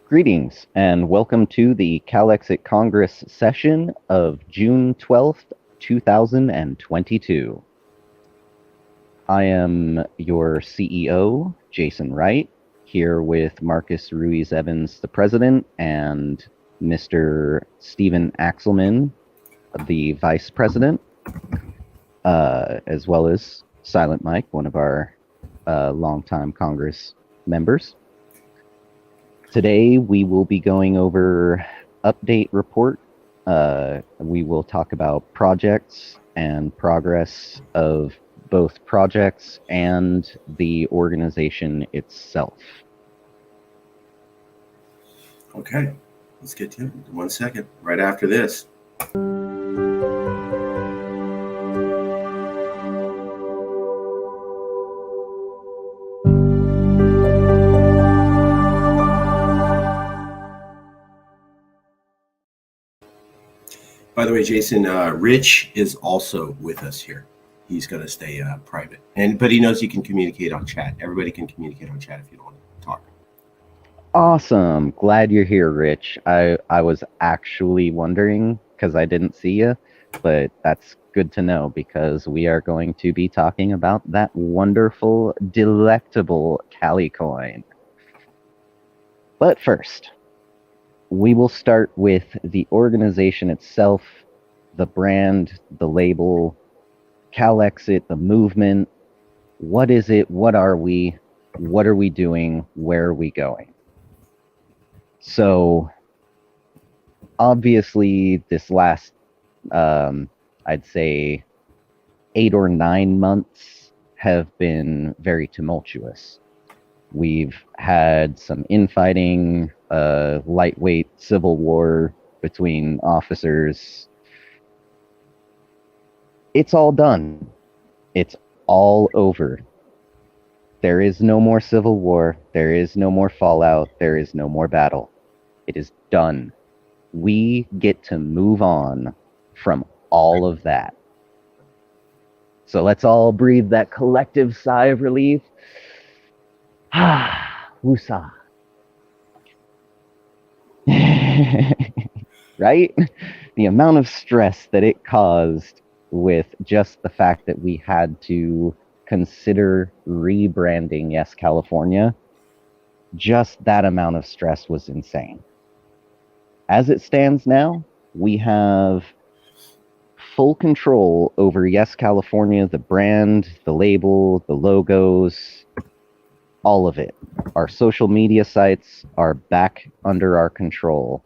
Greetings and welcome to the Calexit Congress session of June 12th, 2022. I am your CEO, Jason Wright, here with Marcus Ruiz Evans, the president, and Mr. Stephen Axelman, the vice president, as well as Silent Mike, one of our longtime Congress members. Today, we will be going over update report. We will talk about projects and progress of both projects and the organization itself. Okay, let's get to it. 1 second, right after this. By the way, Jason, Rich is also with us here. He's going to stay private, but he knows you can communicate on chat. Everybody can communicate on chat if you don't want to talk. Awesome. Glad you're here, Rich. I was actually wondering because I didn't see you, but that's good to know because we are going to be talking about that wonderful, delectable Cali coin. But first, we will start with the organization itself, the brand, the label, Calexit, the movement. What is it? What are we? What are we doing? Where are we going? So, obviously, this last, I'd say, 8 or 9 months have been very tumultuous. We've had some infighting, lightweight civil war between officers. It's all done. It's all over. There is no more civil war. There is no more fallout. There is no more battle. It is done. We get to move on from all of that. So let's all breathe that collective sigh of relief. Woosah. Right? The amount of stress that it caused with just the fact that we had to consider rebranding Yes California, just that amount of stress was insane. As it stands now, we have full control over Yes California, the brand, the label, the logos, all of it. Our social media sites are back under our control.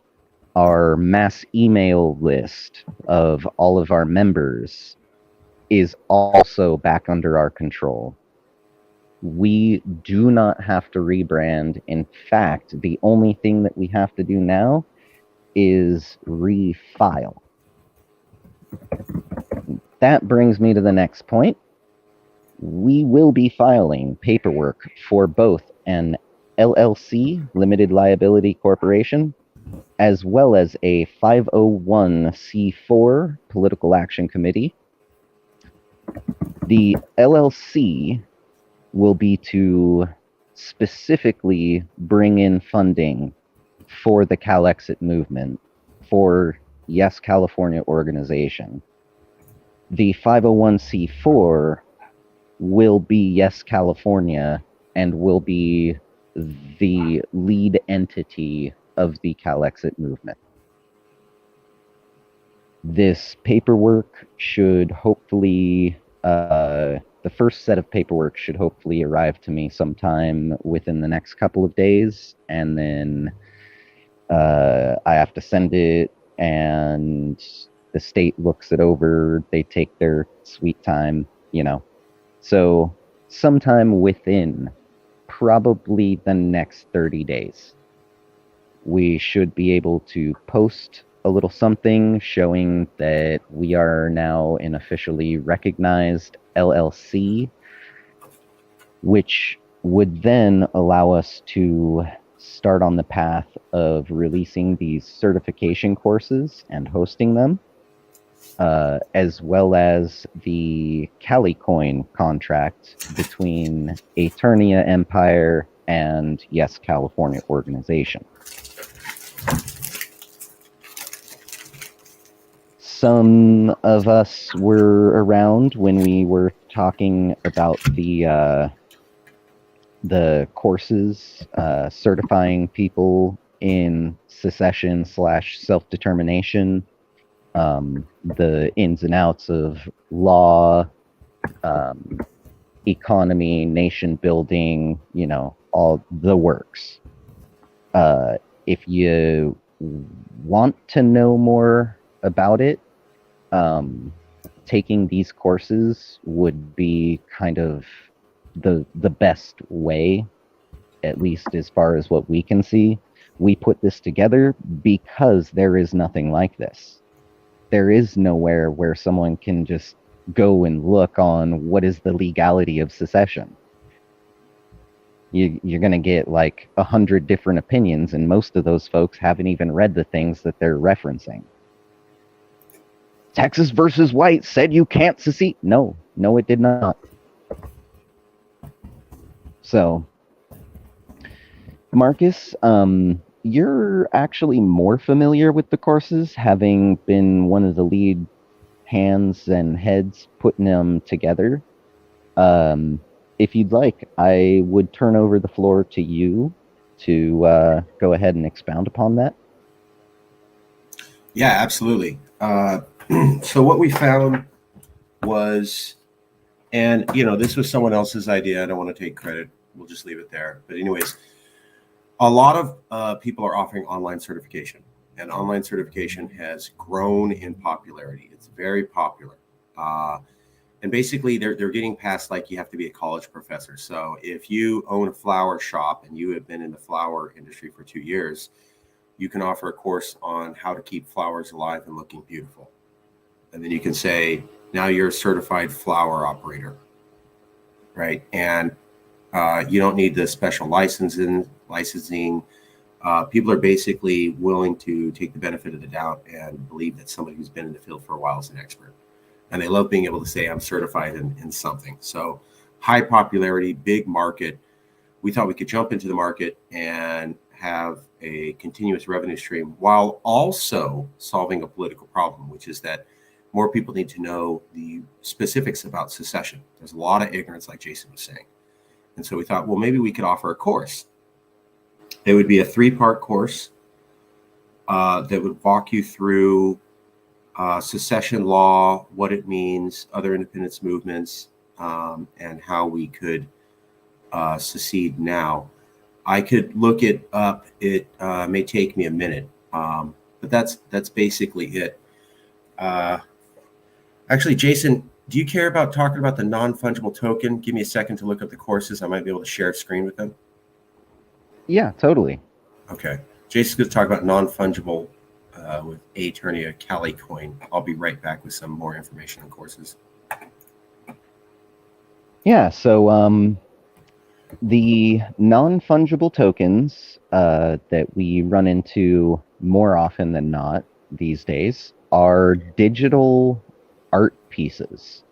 Our mass email list of all of our members is also back under our control. We do not have to rebrand. In fact, the only thing that we have to do now is refile. That brings me to the next point. We will be filing paperwork for both an LLC, Limited Liability Corporation, as well as a 501c4 Political Action Committee. The LLC will be to specifically bring in funding for the Calexit movement, for Yes California organization. The 501c4 will be Yes California and will be the lead entity of the Calexit movement. This paperwork should hopefully, the first set of paperwork should hopefully arrive to me sometime within the next couple of days, and then I have to send it, and the state looks it over. They take their sweet time, you know. So sometime within probably the next 30 days, we should be able to post a little something showing that we are now an officially recognized LLC, which would then allow us to start on the path of releasing these certification courses and hosting them, as well as the CaliCoin contract between Eternia Empire and Yes California organization. Some of us were around when we were talking about the courses certifying people in secession / self-determination, the ins and outs of law, economy, nation building, all the works. If you want to know more about it, taking these courses would be kind of the best way, at least as far as what we can see. We put this together because there is nothing like this. There is nowhere where someone can just go and look on what is the legality of secession. You're going to get like 100 different opinions, and most of those folks haven't even read the things that they're referencing. Texas versus White said you can't secede. No, it did not. So, Marcus, you're actually more familiar with the courses, having been one of the lead hands and heads putting them together. If you'd like, I would turn over the floor to you to go ahead and expound upon that. Yeah, absolutely. So what we found was, and this was someone else's idea. I don't want to take credit. We'll just leave it there. But anyways, a lot of people are offering online certification, and online certification has grown in popularity. It's very popular. And basically, they're getting past like you have to be a college professor. So if you own a flower shop and you have been in the flower industry for 2 years, you can offer a course on how to keep flowers alive and looking beautiful. And then you can say, now you're a certified flower operator, right? And you don't need the special licensing. People are basically willing to take the benefit of the doubt and believe that somebody who's been in the field for a while is an expert. And they love being able to say, I'm certified in something. So high popularity, big market. We thought we could jump into the market and have a continuous revenue stream while also solving a political problem, which is that more people need to know the specifics about secession. There's a lot of ignorance, like Jason was saying. And so we thought, well, maybe we could offer a course. It would be a 3-part course that would walk you through secession law, what it means, other independence movements, and how we could secede now. I could look it up. It may take me a minute, but that's basically it. Actually, Jason, do you care about talking about the non-fungible token? Give me a second to look up the courses. I might be able to share a screen with them. Yeah, totally. Okay. Jason's going to talk about non-fungible with Aeternia Cali coin. I'll be right back with some more information on courses. Yeah, so the non-fungible tokens that we run into more often than not these days are digital art pieces.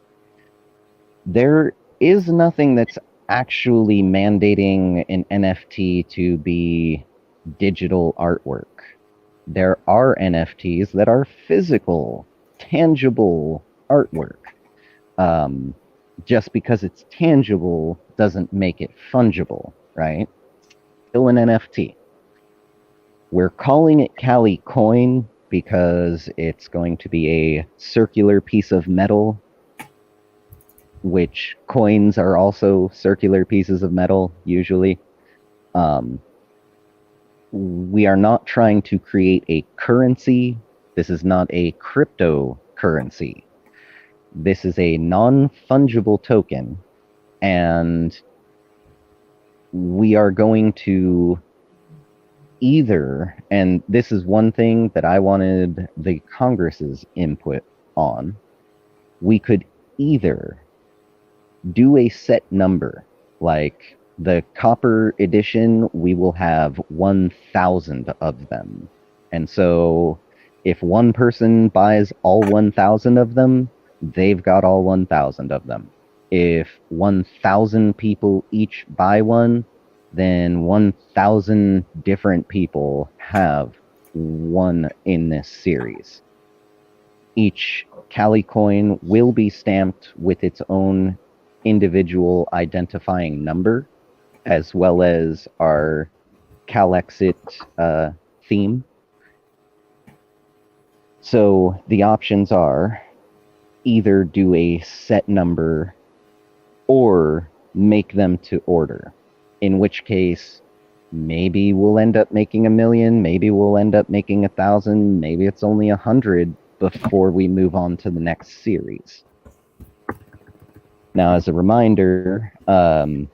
There is nothing that's actually mandating an NFT to be digital artwork. There are NFTs that are physical, tangible artwork. Just because it's tangible doesn't make it fungible, right? Still an NFT. We're calling it Cali coin because it's going to be a circular piece of metal, which coins are also circular pieces of metal, usually. We are not trying to create a currency. This is not a cryptocurrency. This is a non-fungible token, and we are going to either, and this is one thing that I wanted the Congress's input on, we could either do a set number, like the copper edition, we will have 1,000 of them. And so if one person buys all 1,000 of them, they've got all 1,000 of them. If 1,000 people each buy one, then 1,000 different people have won in this series. Each Cali coin will be stamped with its own individual identifying number, as well as our Calexit theme. So the options are either do a set number or make them to order, in which case maybe we'll end up making 1,000,000, maybe we'll end up making 1,000, maybe it's only 100 before we move on to the next series. Now, as a reminder, I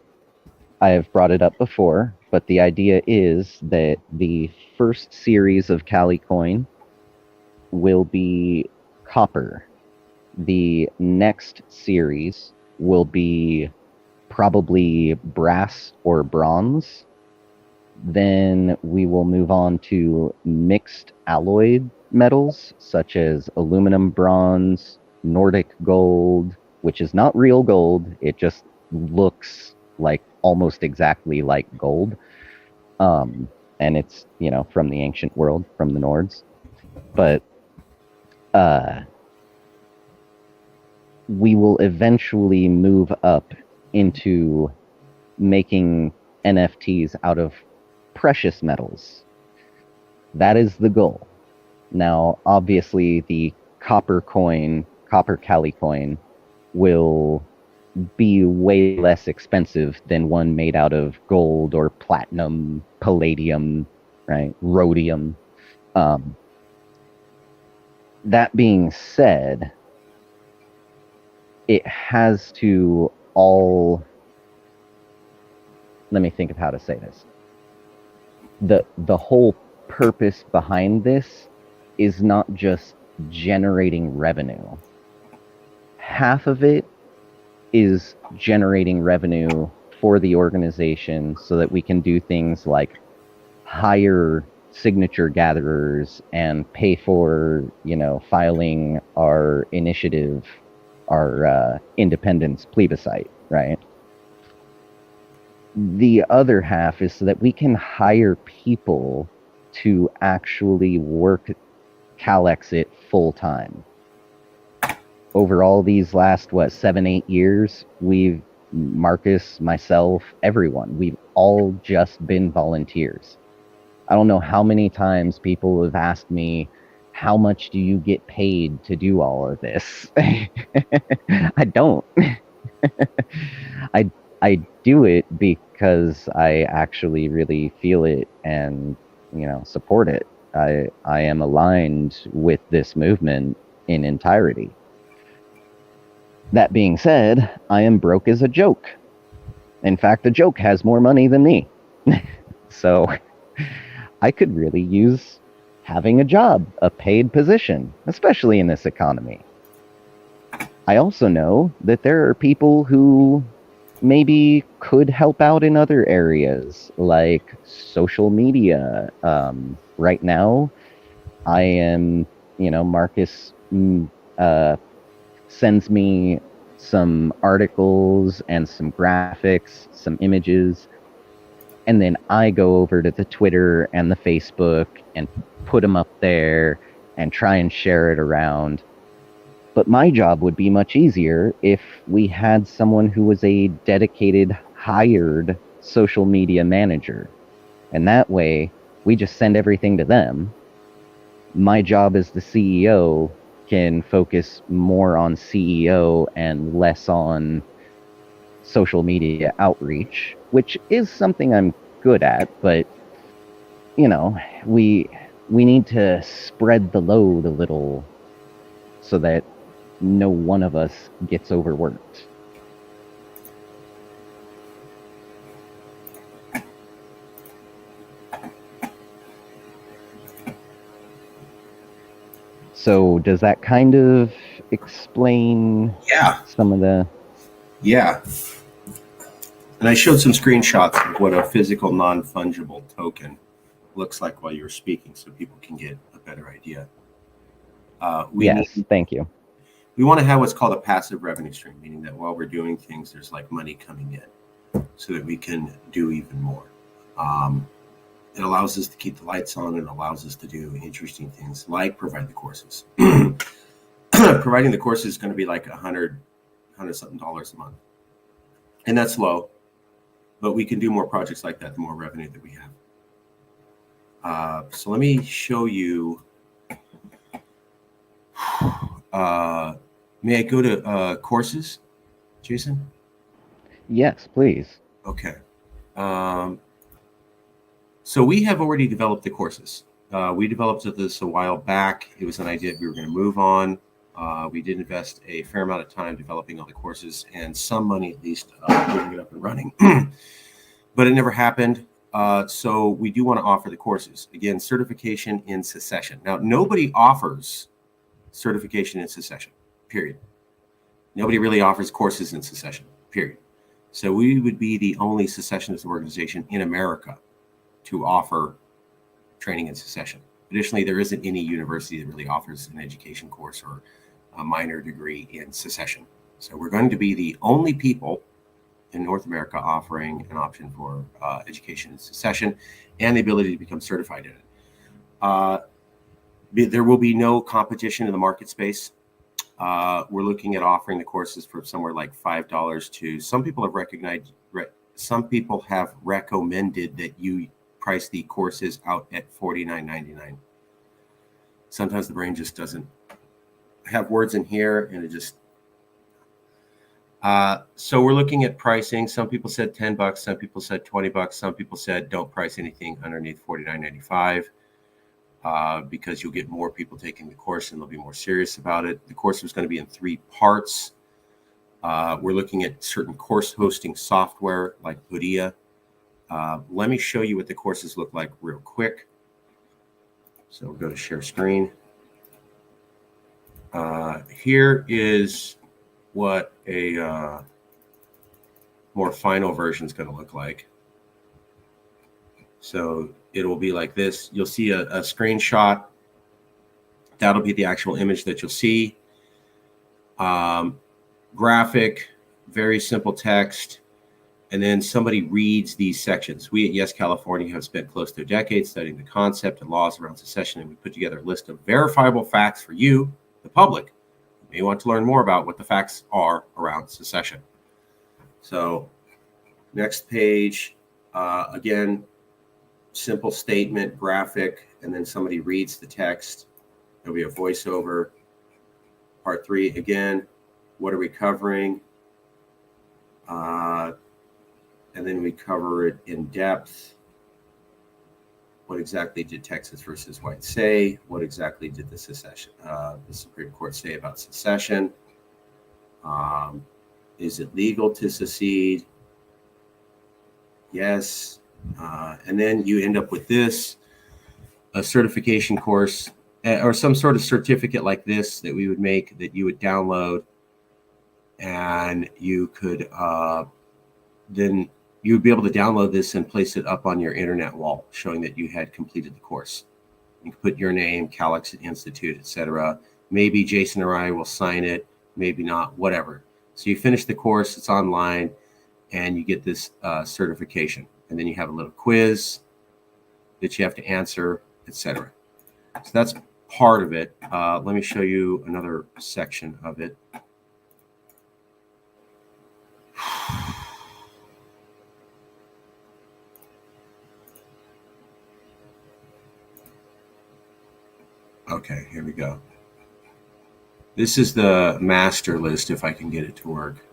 have brought it up before, but the idea is that the first series of Cali coin will be copper. The next series will be probably brass or bronze. Then we will move on to mixed alloyed metals such as aluminum bronze, Nordic gold, which is not real gold. It just looks like almost exactly like gold. And it's, from the ancient world, from the Nords. But we will eventually move up into making NFTs out of precious metals. That is the goal. Now, obviously, the copper Cali coin, will be way less expensive than one made out of gold or platinum, palladium, right? Rhodium. That being said, it has to all. Let me think of how to say this. The whole purpose behind this is not just generating revenue. Half of it is generating revenue for the organization so that we can do things like hire signature gatherers and pay for, filing our initiative, our independence plebiscite, right? The other half is so that we can hire people to actually work Calexit full time. Over all these last, 7-8 years, Marcus, myself, everyone, we've all just been volunteers. I don't know how many times people have asked me, how much do you get paid to do all of this? I don't. I do it because I actually really feel it and, support it. I am aligned with this movement in entirety. That being said, I am broke as a joke. In fact, the joke has more money than me. So I could really use having a job, a paid position, especially in this economy. I also know that there are people who maybe could help out in other areas, like social media. Right now, I am, Marcus sends me some articles and some graphics, some images, and then I go over to the Twitter and the Facebook and put them up there and try and share it around. But my job would be much easier if we had someone who was a dedicated, hired social media manager. And that way, we just send everything to them. My job as the CEO can focus more on CEO and less on social media outreach, which is something I'm good at, but we need to spread the load a little so that no one of us gets overworked. So does that kind of explain some of the... Yeah. And I showed some screenshots of what a physical non-fungible token looks like while you were speaking so people can get a better idea. Thank you. We want to have what's called a passive revenue stream, meaning that while we're doing things, there's like money coming in. so that we can do even more. It allows us to keep the lights on, and allows us to do interesting things like provide the courses. Providing the course is going to be like $100 something a month, and that's low, but we can do more projects like that the more revenue that we have. So let me show you. May I go to courses, Jason? Yes, please. Okay. So we have already developed the courses. We developed this a while back. It was an idea we were going to move on. We did invest a fair amount of time developing all the courses and some money at least moving it up and running. But it never happened. So we do want to offer the courses. Again, certification in secession. Now, nobody offers certification in secession, period. Nobody really offers courses in secession, period. So we would be the only secessionist organization in America to offer training in secession. Additionally, there isn't any university that really offers an education course or a minor degree in secession. So we're going to be the only people in North America offering an option for education in secession and the ability to become certified in it. There will be no competition in the market space. We're looking at offering the courses for somewhere like $5 to some people have recognized. Some people have recommended that you price the courses out at $49.99. Sometimes the brain just doesn't have words in here, and it just. So we're looking at pricing. Some people said $10. Some people said $20. Some people said don't price anything underneath $49.95. Because you'll get more people taking the course and they'll be more serious about it. The course was going to be in 3 parts. We're looking at certain course hosting software like Podia. Let me show you what the courses look like real quick. So we'll go to share screen. Here is what a more final version is going to look like. So it will be like this. You'll see a screenshot. That'll be the actual image that you'll see. Graphic, very simple text. And then somebody reads these sections. We at Yes California have spent close to a decade studying the concept and laws around secession, and we put together a list of verifiable facts for you, the public. You may want to learn more about what the facts are around secession. So next page, again, simple statement, graphic, and then somebody reads the text. There'll be a voiceover. Part 3, again, what are we covering? And then we cover it in depth. What exactly did Texas versus White say? What exactly did the Supreme Court say about secession? Is it legal to secede? Yes. And then you end up with this, a certification course or some sort of certificate like this that we would make that you would download, and you could then you would be able to download this and place it up on your internet wall, showing that you had completed the course. You can put your name, Calexit Institute, etc. Maybe Jason or I will sign it, maybe not, whatever. So you finish the course, it's online, and you get this certification. And then you have a little quiz that you have to answer, etc. So that's part of it. Let me show you another section of it. Okay, here we go. This is the master list, if I can get it to work.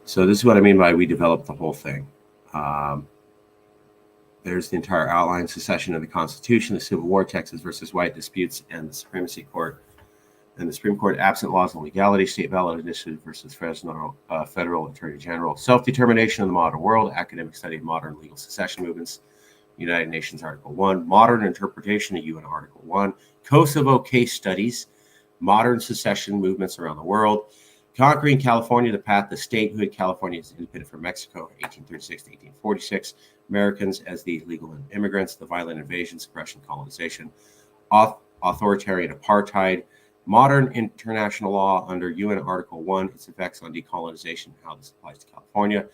So this is what I mean by we developed the whole thing. There's the entire outline: secession of the Constitution, the Civil War, Texas versus White disputes, and the Supremacy Court. And the Supreme Court, absent laws and legality, state ballot initiative versus federal attorney general, self-determination of the modern world, academic study of modern legal secession movements, United Nations Article 1, modern interpretation of UN Article 1, Kosovo case studies, modern secession movements around the world, conquering California, the path to statehood, California is independent from Mexico, 1836 to 1846, Americans as the illegal immigrants, the violent invasion, suppression, colonization, authoritarian apartheid, modern international law under UN Article 1, its effects on decolonization, and how this applies to California.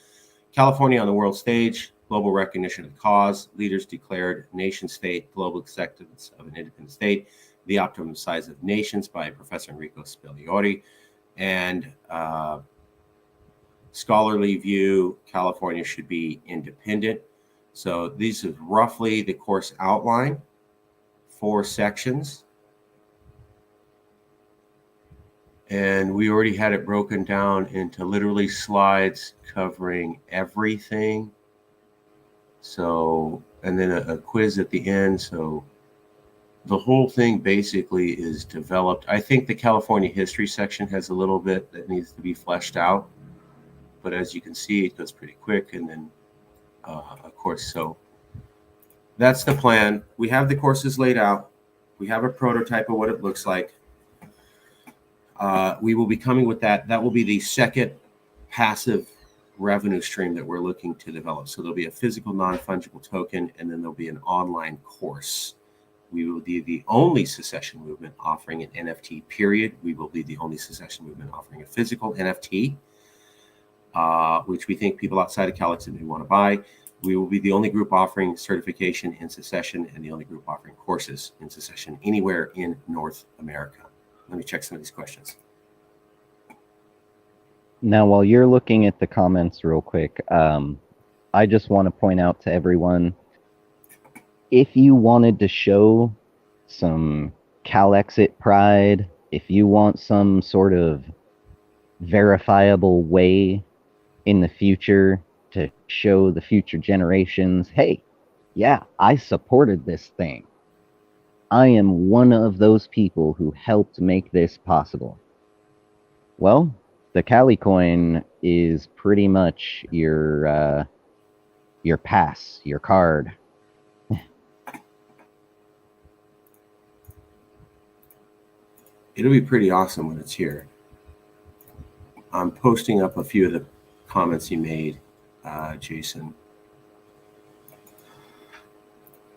California on the world stage, global recognition of the cause, leaders declared nation state, global acceptance of an independent state, the optimum size of nations by Professor Enrico Spagliori, and scholarly view, California should be independent. So these is roughly the course outline, 4 sections. And we already had it broken down into literally slides covering everything. So, and then a quiz at the end. So the whole thing basically is developed. I think the California history section has a little bit that needs to be fleshed out. But as you can see, it goes pretty quick. And then, of course, so that's the plan. We have the courses laid out. We have a prototype of what it looks like. We will be coming with that. That will be the second passive revenue stream that we're looking to develop. So there'll be a physical non-fungible token, and then there'll be an online course. We will be the only secession movement offering an NFT, period. We will be the only secession movement offering a physical NFT, which we think people outside of Calexit may want to buy. We will be the only group offering certification in secession and the only group offering courses in secession anywhere in North America. Let me check some of these questions. Now, while you're looking at the comments real quick, I just want to point out to everyone, if you wanted to show some Calexit pride, if you want some sort of verifiable way in the future to show the future generations, hey, yeah, I supported this thing. I am one of those people who helped make this possible. Well, the Cali coin is pretty much your pass, your card. It'll be pretty awesome when it's here. I'm posting up a few of the comments you made, Jason,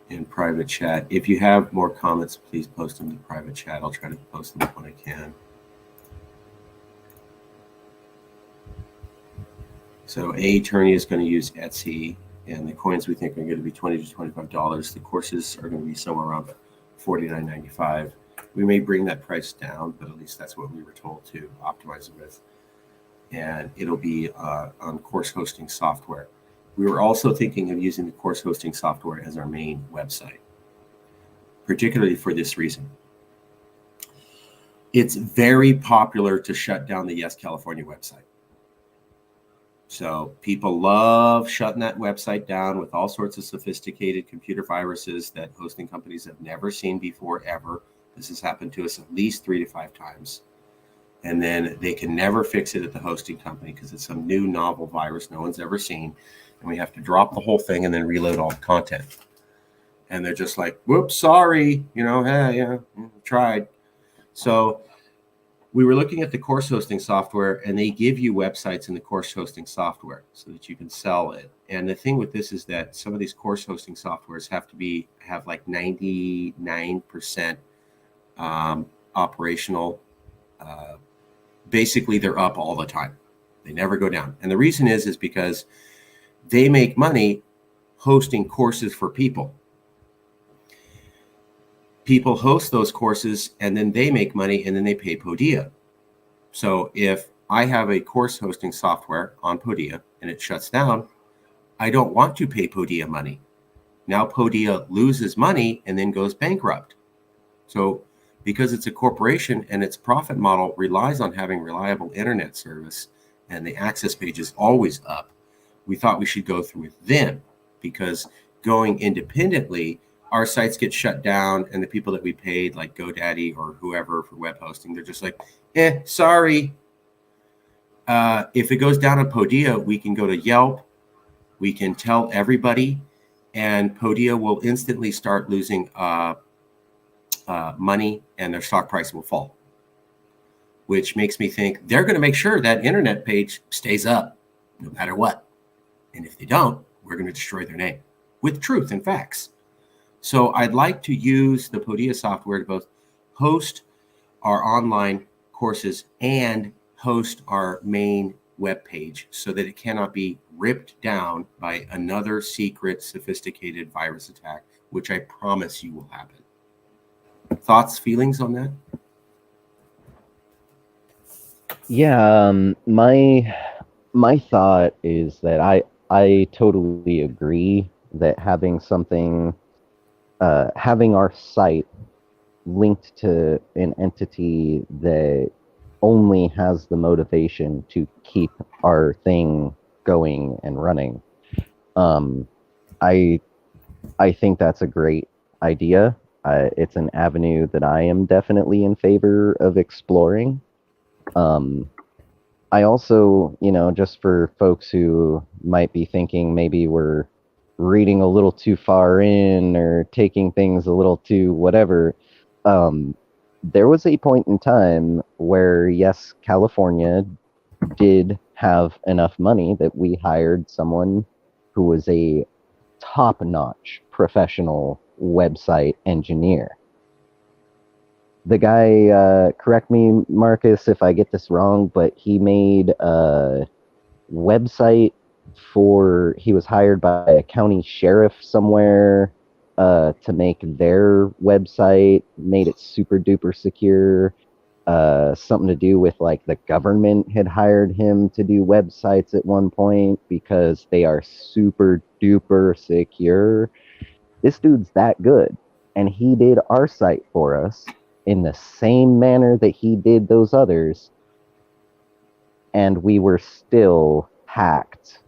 in private chat. If you have more comments, please post them to private chat. I'll try to post them when I can. So attorney is going to use Etsy, and the coins we think are going to be $20 to $25. The courses are going to be somewhere around $49.95. We may bring that price down, but at least that's what we were told to optimize it with. And it'll be on course hosting software. We were also thinking of using the course hosting software as our main website, particularly for this reason. It's very popular to shut down the Yes California website. So people love shutting that website down with all sorts of sophisticated computer viruses that hosting companies have never seen before, ever. This has happened to us at least 3 to 5 times. And then they can never fix it at the hosting company because it's some new novel virus no one's ever seen. And we have to drop the whole thing and then reload all the content. And they're just like, whoops, sorry, hey, yeah, tried. So we were looking at the course hosting software, and they give you websites in the course hosting software so that you can sell it. And the thing with this is that some of these course hosting softwares have like 99% operational. Basically, they're up all the time. They never go down. And the reason is because they make money hosting courses for people. People host those courses, and then they make money, and then they pay Podia. So if I have a course hosting software on Podia and it shuts down, I don't want to pay Podia money. Now Podia loses money and then goes bankrupt. So because it's a corporation and its profit model relies on having reliable internet service and the access page is always up, we thought we should go through with them, because going independently, our sites get shut down, and the people that we paid, like GoDaddy or whoever for web hosting, they're just like, sorry. If it goes down on Podia, we can go to Yelp, we can tell everybody, and Podia will instantly start losing money, and their stock price will fall, which makes me think they're going to make sure that internet page stays up no matter what. And if they don't, we're going to destroy their name with truth and facts. So I'd like to use the Podia software to both host our online courses and host our main web page so that it cannot be ripped down by another secret, sophisticated virus attack, which I promise you will happen. Thoughts, feelings on that? Yeah, my thought is that I totally agree that having our site linked to an entity that only has the motivation to keep our thing going and running. Um, I I think that's a great idea. It's an avenue that I am definitely in favor of exploring. Um, I also, just for folks who might be thinking maybe we're reading a little too far in or taking things a little too whatever, um, there was a point in time where, yes, California did have enough money that we hired someone who was a top notch professional website engineer. The guy, correct me, Marcus, if I get this wrong, but he made a website he was hired by a county sheriff somewhere to make their website, made it super duper secure. Something to do with like the government had hired him to do websites at one point because they are super duper secure. This dude's that good. And he did our site for us in the same manner that he did those others. And we were still hacked.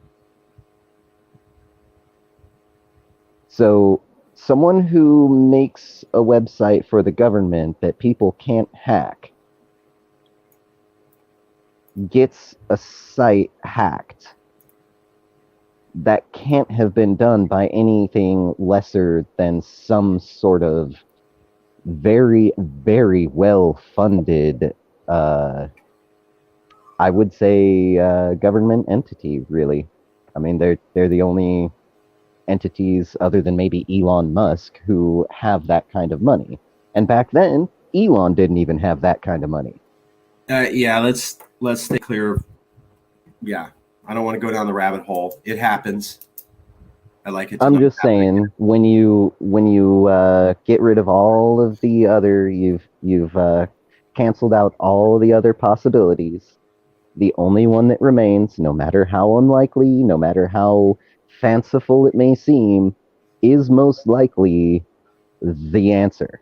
So, someone who makes a website for the government that people can't hack gets a site hacked. That can't have been done by anything lesser than some sort of very, very well funded, I would say, government entity. Really, I mean, they're the only entities other than maybe Elon Musk who have that kind of money. And back then, Elon didn't even have that kind of money. Yeah, let's stay clear. Yeah, I don't want to go down the rabbit hole. It happens. I like it to I'm not just happen again. saying, when you get rid of all of the other, you've canceled out all the other possibilities. The only one that remains, no matter how unlikely, no matter how fanciful it may seem, is most likely the answer.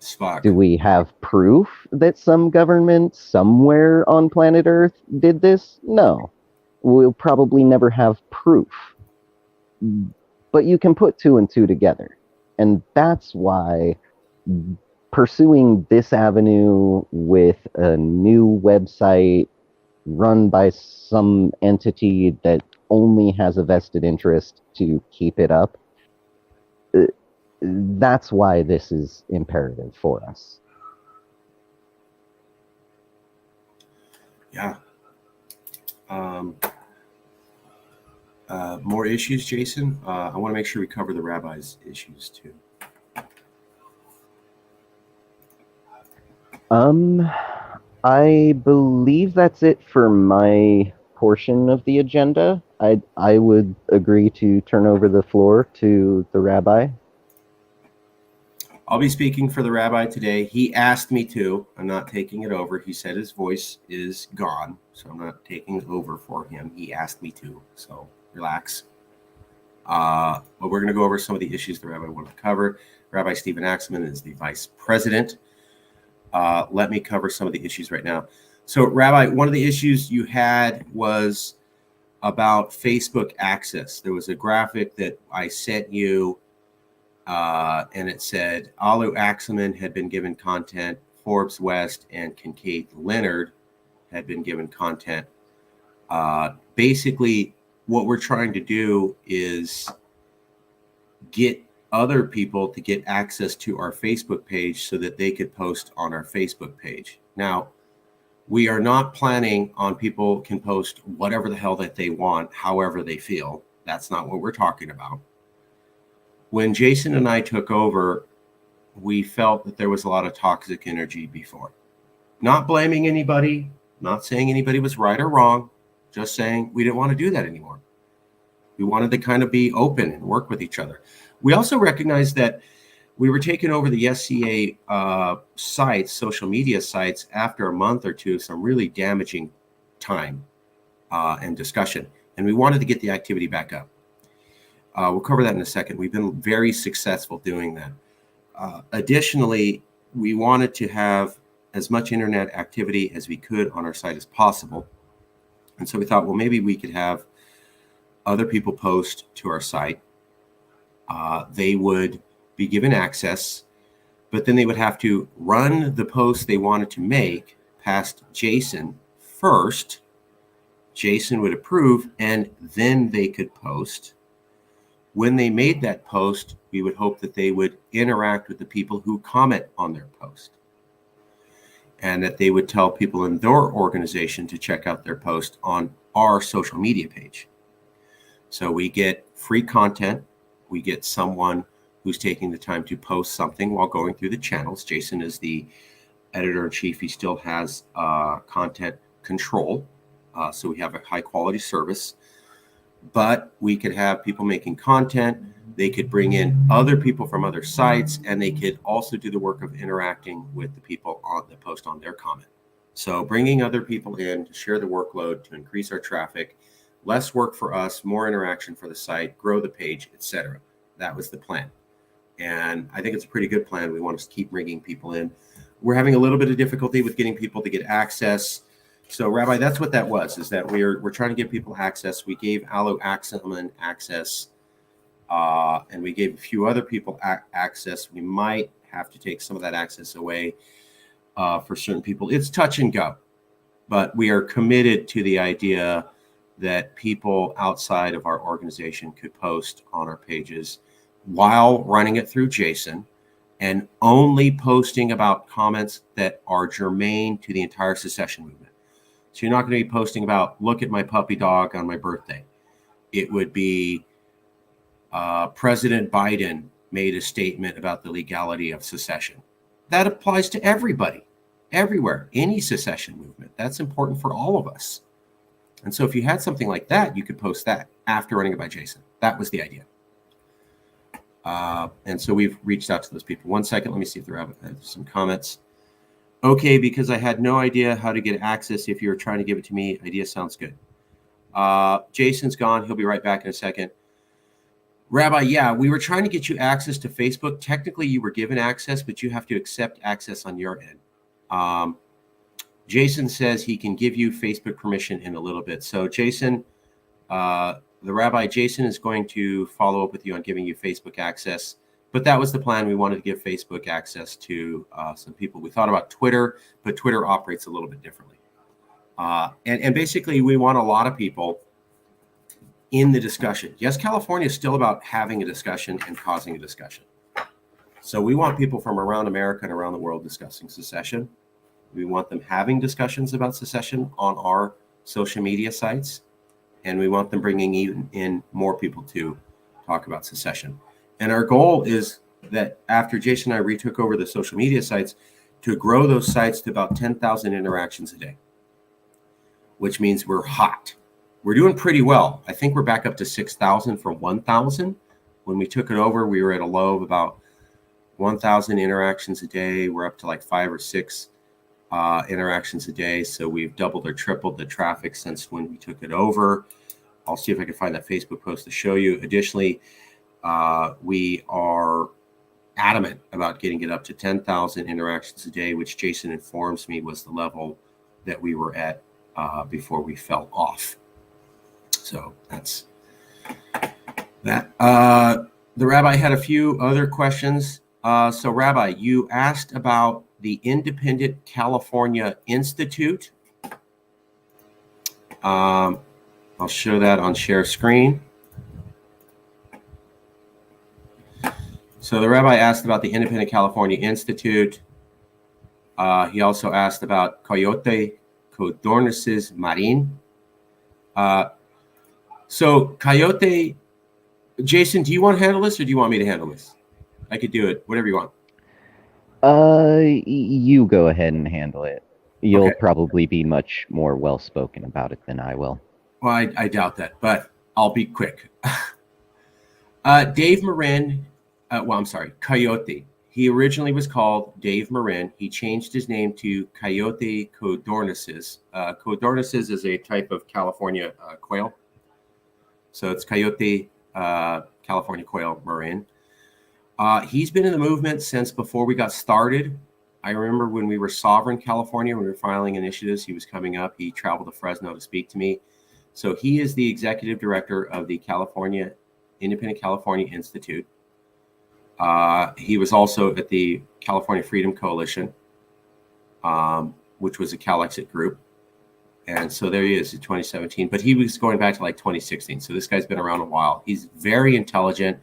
Spock. Do we have proof that some government somewhere on planet Earth did this? No. We'll probably never have proof. But you can put two and two together. And that's why pursuing this avenue with a new website run by some entity that only has a vested interest to keep it up, that's why this is imperative for us. Yeah. More issues, Jason? I want to make sure we cover the rabbi's issues too. I believe that's it for my portion of the agenda. I would agree to turn over the floor to the rabbi. I'll be speaking for the rabbi today. He asked me to. I'm not taking it over. He said his voice is gone, so I'm not taking over for him. He asked me to, so relax. But we're going to go over some of the issues the rabbi wanted to cover. Rabbi Stephen Axelman is the vice president. Let me cover some of the issues right now. So, Rabbi, one of the issues you had was about Facebook access. There was a graphic that I sent you, and it said Alu Axelman had been given content, Forbes West and Kincaid Leonard had been given content. Basically, what we're trying to do is get other people to get access to our Facebook page so that they could post on our Facebook page. Now, we are not planning on people can post whatever the hell that they want, however they feel. That's not what we're talking about. When Jason and I took over, we felt that there was a lot of toxic energy before. Not blaming anybody, not saying anybody was right or wrong, just saying we didn't want to do that anymore. We wanted to kind of be open and work with each other. We also recognized that we were taking over the YesCA sites, social media sites, after a month or two, some really damaging time and discussion. And we wanted to get the activity back up. We'll cover that in a second. We've been very successful doing that. Additionally, we wanted to have as much internet activity as we could on our site as possible. And so we thought, well, maybe we could have other people post to our site. They would be given access, but then they would have to run the post they wanted to make past Jason first. Jason would approve, and then they could post. When they made that post, we would hope that they would interact with the people who comment on their post, and that they would tell people in their organization to check out their post on our social media page. So we get free content. We get someone who's taking the time to post something while going through the channels. Jason is the editor-in-chief. He still has content control. So we have a high quality service, but we could have people making content. They could bring in other people from other sites, and they could also do the work of interacting with the people on the post on their comment. So bringing other people in to share the workload, to increase our traffic, less work for us, more interaction for the site, grow the page, etc. That was the plan. And I think it's a pretty good plan. We want to keep bringing people in. We're having a little bit of difficulty with getting people to get access. So Rabbi, that's what that was, is that we're trying to give people access. We gave Alu Axelman access, and we gave a few other people access. We might have to take some of that access away for certain people. It's touch and go, but we are committed to the idea that people outside of our organization could post on our pages while running it through Jason, and only posting about comments that are germane to the entire secession movement. So you're not going to be posting about, look at my puppy dog on my birthday. It would be President Biden made a statement about the legality of secession. That applies to everybody, everywhere, any secession movement. That's important for all of us. And so if you had something like that, you could post that after running it by Jason. That was the idea. And so we've reached out to those people. 1 second, let me see if there are some comments. Okay, because I had no idea how to get access. If you were trying to give it to me, idea sounds good. Jason's gone. He'll be right back in a second. Rabbi, yeah, we were trying to get you access to Facebook. Technically, you were given access, but you have to accept access on your end. Jason says he can give you Facebook permission in a little bit. So Jason, the Rabbi Jason is going to follow up with you on giving you Facebook access. But that was the plan. We wanted to give Facebook access to some people. We thought about Twitter, but Twitter operates a little bit differently. And basically, we want a lot of people in the discussion. Yes, California is still about having a discussion and causing a discussion. So we want people from around America and around the world discussing secession. We want them having discussions about secession on our social media sites. And we want them bringing in more people to talk about secession. And our goal is that after Jason and I retook over the social media sites, to grow those sites to about 10,000 interactions a day, which means we're hot. We're doing pretty well. I think we're back up to 6,000 from 1,000. When we took it over, we were at a low of about 1,000 interactions a day. We're up to like 5 or 6 interactions a day. So we've doubled or tripled the traffic since when we took it over. I'll see if I can find that Facebook post to show you. Additionally, we are adamant about getting it up to 10,000 interactions a day, which Jason informs me was the level that we were at before we fell off. So that's that. The Rabbi had a few other questions. So Rabbi, you asked about the Independent California Institute. I'll show that on share screen. So the Rabbi asked about the Independent California Institute. He also asked about Coyote Codornices Marin. So Coyote, Jason, do you want to handle this or do you want me to handle this? I could do it, whatever you want. You go ahead and handle it. You'll Okay. probably be much more well spoken about it than I will. Well, I doubt that, but I'll be quick. Dave Marin, well, I'm sorry, Coyote. He originally was called Dave Marin. He changed his name to Coyote codornices. Codornices is a type of California quail. So it's Coyote California quail Marin. He's been in the movement since before we got started. I remember when we were Sovereign California, when we were filing initiatives, he was coming up. He traveled to Fresno to speak to me. So he is the executive director of the Independent California Institute. He was also at the California Freedom Coalition, which was a Calexit group. And so there he is in 2017. But he was going back to like 2016. So this guy's been around a while. He's very intelligent.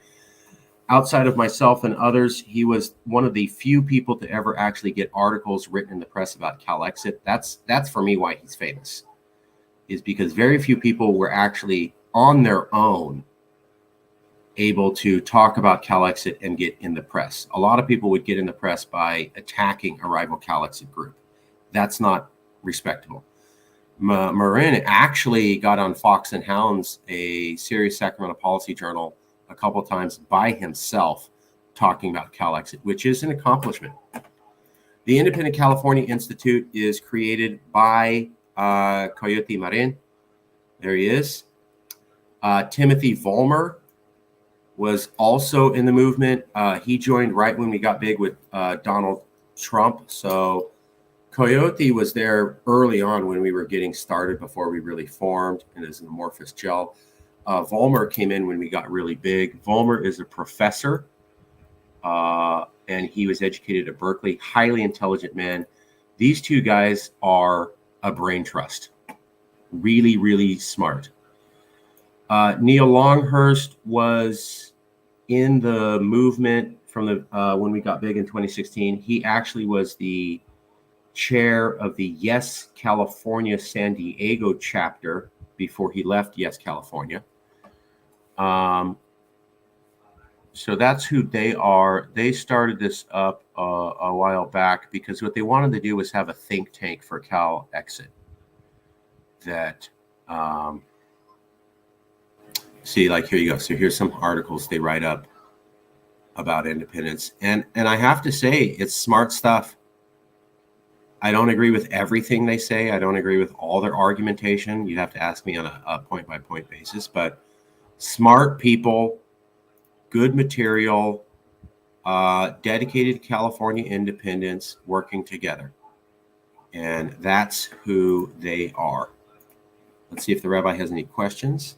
Outside of myself and others, he was one of the few people to ever actually get articles written in the press about Calexit. That's for me why he's famous, is because very few people were actually on their own able to talk about Calexit and get in the press. A lot of people would get in the press by attacking a rival Calexit group. That's not respectable. Marin actually got on Fox and Hounds, a Serious Sacramento Policy Journal, a couple of times by himself talking about Calexit, which is an accomplishment. The Independent California Institute is created by Coyote Marin. There he is. Timothy Vollmer was also in the movement. He joined right when we got big with Donald Trump. So Coyote was there early on when we were getting started before we really formed and as an amorphous gel. Vollmer came in when we got really big. Vollmer is a professor, and he was educated at Berkeley. Highly intelligent man. These two guys are a brain trust. Really, really smart. Neil Longhurst was in the movement from the when we got big in 2016. He actually was the chair of the Yes California San Diego chapter before he left Yes California. So that's who they are. They started this up a while back because what they wanted to do was have a think tank for Calexit. That see, like here you go. So here's some articles they write up about independence, and I have to say it's smart stuff. I don't agree with everything they say. I don't agree with all their argumentation. You'd have to ask me on a point-by-point basis, but smart people, good material, dedicated to California independence, working together. And that's who they are. Let's see if the rabbi has any questions.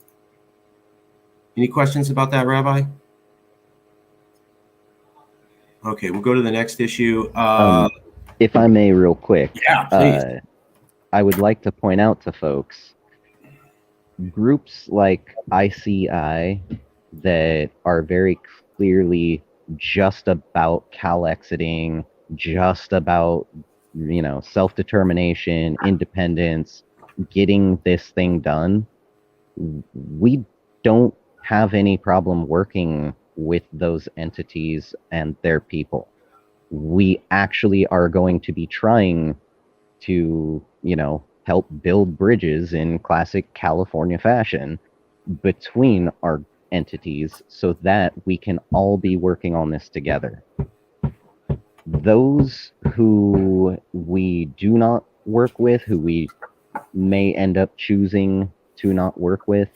Any questions about that, Rabbi? Okay, we'll go to the next issue. If I may, real quick. Yeah, please. I would like to point out to folks, groups like YesCA that are very clearly just about Calexiting, just about, self-determination, independence, getting this thing done. We don't have any problem working with those entities and their people. We actually are going to be trying to, help build bridges in classic California fashion between our entities so that we can all be working on this together. Those who we do not work with, who we may end up choosing to not work with,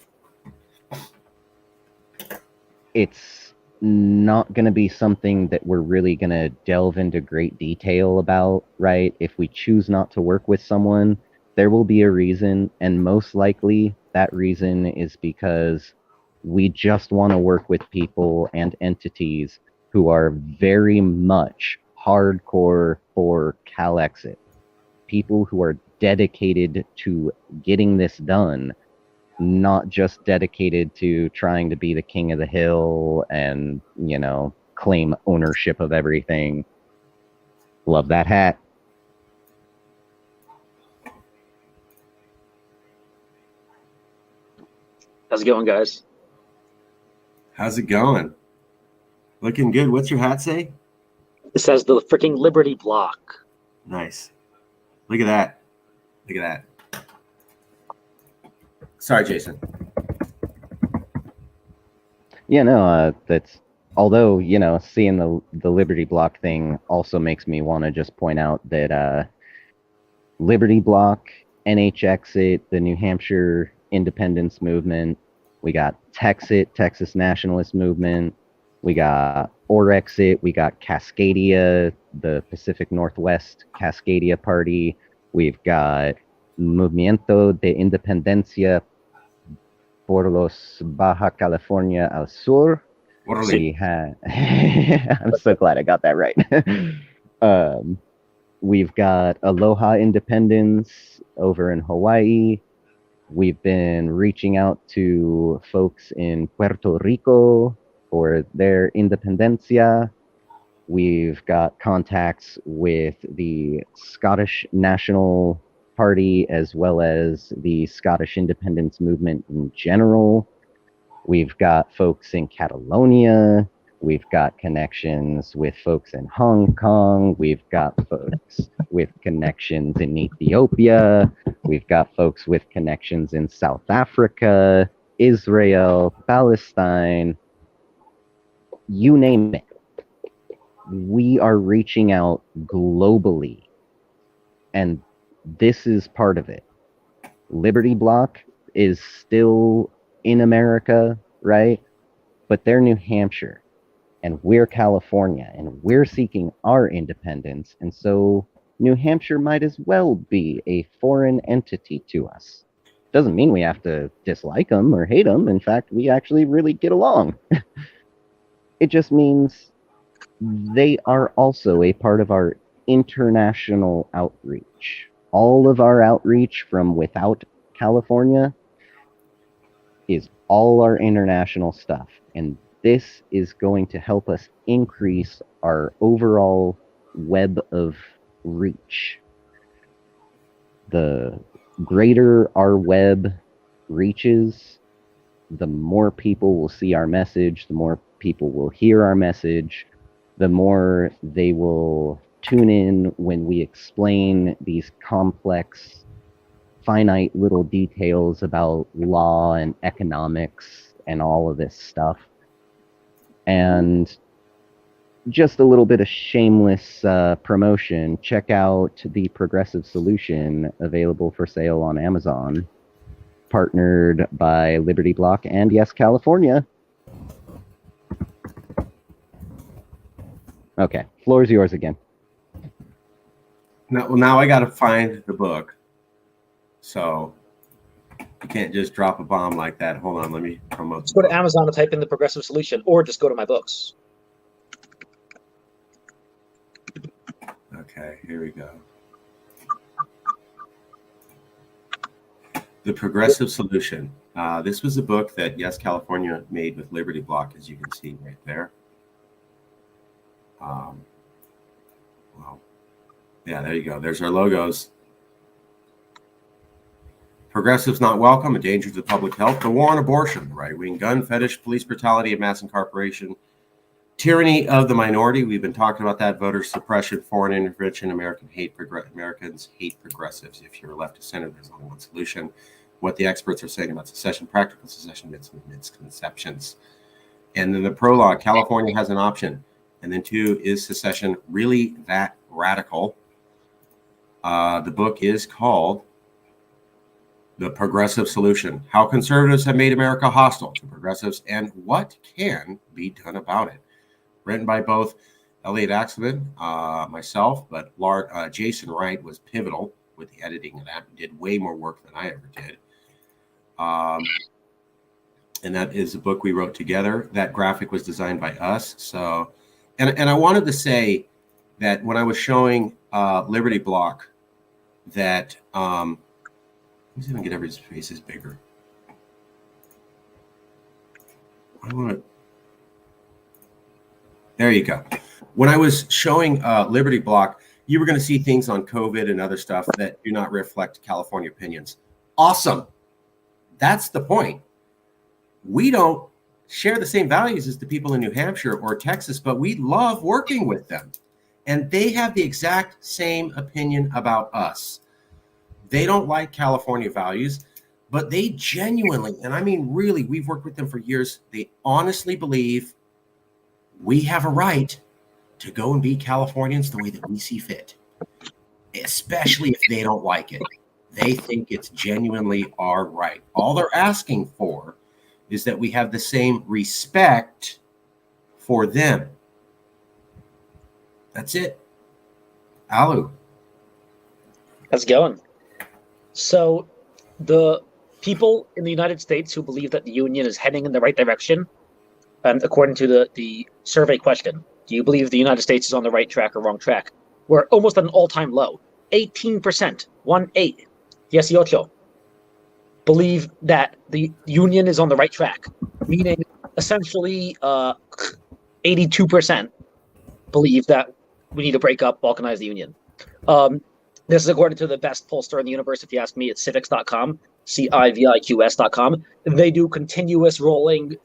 it's not going to be something that we're really going to delve into great detail about, right? If we choose not to work with someone, there will be a reason, and most likely that reason is because we just want to work with people and entities who are very much hardcore for Calexit. People who are dedicated to getting this done, not just dedicated to trying to be the king of the hill and, claim ownership of everything. Love that hat. How's it going, guys? How's it going? Looking good. What's your hat say? It says the freaking Liberty Block. Nice. Look at that. Look at that. Sorry, Jason. Yeah, no, that's, although, you know, seeing the Liberty Block thing also makes me want to just point out that Liberty Block, NHXit, the New Hampshire independence movement, we got Texit, Texas Nationalist Movement, we got Orexit, we got Cascadia, the Pacific Northwest Cascadia Party, we've got Movimiento de Independencia por los Baja California al Sur. We had, I'm so glad I got that right. We've got Aloha Independence over in Hawaii. We've been reaching out to folks in Puerto Rico for their independencia. We've got contacts with the Scottish National Party as well as the Scottish independence movement in general. We've got folks in Catalonia. We've got connections with folks in Hong Kong. We've got folks with connections in Ethiopia. We've got folks with connections in South Africa, Israel, Palestine, you name it. We are reaching out globally, and this is part of it. Liberty Block is still in America, right? But they're New Hampshire, and we're California, and we're seeking our independence, and so New Hampshire might as well be a foreign entity to us. Doesn't mean we have to dislike them or hate them. In fact, we actually really get along. It just means they are also a part of our international outreach. All of our outreach from without California is all our international stuff. And this is going to help us increase our overall web of reach. The greater our web reaches, the more people will see our message, the more people will hear our message, the more they will tune in when we explain these complex, finite little details about law and economics and all of this stuff. And just a little bit of shameless promotion. Check out the Progressive Solution, available for sale on Amazon, partnered by Liberty Block and Yes California. Okay, floor is yours again. Now I got to find the book. So you can't just drop a bomb like that. Hold on, let me promote. Just go to Amazon and type in the Progressive Solution, or just go to my books. Okay, here we go. The Progressive Solution. This was a book that Yes California made with Liberty Block, as you can see right there. Well, yeah, there you go. There's our logos. Progressives not welcome, a danger to public health, the war on abortion, right-wing gun fetish, police brutality, and mass incarceration, tyranny of the minority. We've been talking about that. Voter suppression, foreign intervention, Americans hate progressives. If you're left of center, there's only one solution. What the experts are saying about secession, practical secession, misconceptions. And then the prologue, California has an option. And then 2, is secession really that radical? The book is called The Progressive Solution, How Conservatives Have Made America Hostile to Progressives and What Can Be Done About It. Written by both Elliot Axelman, myself, but Jason Wright was pivotal with the editing of that. Did way more work than I ever did. And that is a book we wrote together. That graphic was designed by us. So, and I wanted to say that when I was showing Liberty Block, that let me see if I can get everybody's faces bigger. There you go. When I was showing Liberty Block, you were going to see things on COVID and other stuff that do not reflect California opinions. Awesome. That's the point. We don't share the same values as the people in New Hampshire or Texas, but we love working with them. And they have the exact same opinion about us. They don't like California values, but they genuinely, and I mean really, we've worked with them for years, they honestly believe we have a right to go and be Californians the way that we see fit, especially if they don't like it. They think it's genuinely our right. All they're asking for is that we have the same respect for them. That's it. Alu. How's it going? So the people in the United States who believe that the union is heading in the right direction, and according to the survey question, do you believe the United States is on the right track or wrong track? We're almost at an all-time low. 18%, 1-8, 18, believe that the union is on the right track, meaning essentially 82% believe that we need to break up, balkanize the union. This is according to the best pollster in the universe. If you ask me, it's civics.com, civiqs.com. They do continuous rolling,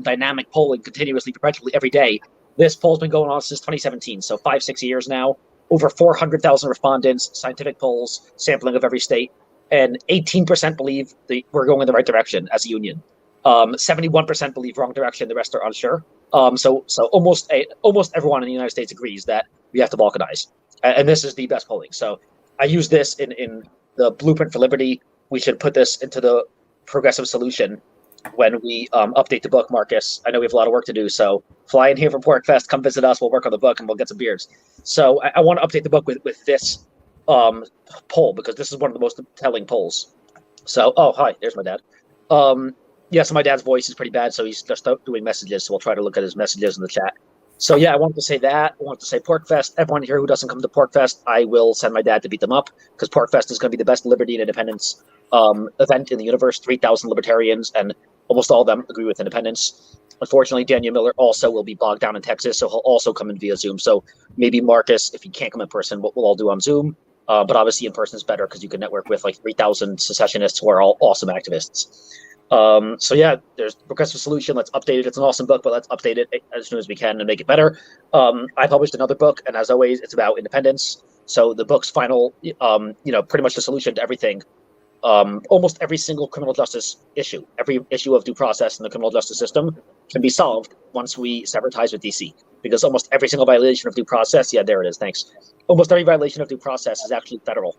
dynamic polling continuously, perpetually, every day. This poll's been going on since 2017, so 5-6 years now. Over 400,000 respondents, scientific polls, sampling of every state, and 18% believe we're going in the right direction as a union. 71% believe wrong direction. The rest are unsure. So almost everyone in the United States agrees that we have to balkanize, and this is the best polling. So I use this in the Blueprint for Liberty. We should put this into the Progressive Solution when we update the book, Marcus. I know we have a lot of work to do, so fly in here for PorcFest, come visit us, we'll work on the book, and we'll get some beers. So I want to update the book with this poll, because this is one of the most telling polls. So, oh, hi, there's my dad. Yeah, so my dad's voice is pretty bad, so he's just doing messages, so we'll try to look at his messages in the chat. So yeah, I wanted to say that. I wanted to say PorcFest. Everyone here who doesn't come to PorcFest, I will send my dad to beat them up, because PorcFest is going to be the best liberty and independence event in the universe. 3,000 libertarians, and almost all of them agree with independence. Unfortunately, Daniel Miller also will be bogged down in Texas, so he'll also come in via Zoom. So maybe Marcus, if he can't come in person, we'll all do on Zoom. But obviously in person is better, because you can network with like 3,000 secessionists who are all awesome activists. So yeah, there's Progressive Solution. Let's update it. It's an awesome book, but let's update it as soon as we can and make it better. I published another book, and as always, it's about independence. So the book's final, pretty much the solution to everything. Almost every single criminal justice issue, every issue of due process in the criminal justice system can be solved once we sever ties with DC, because almost every single violation of due process, yeah, there it is, thanks. Almost every violation of due process is actually federal.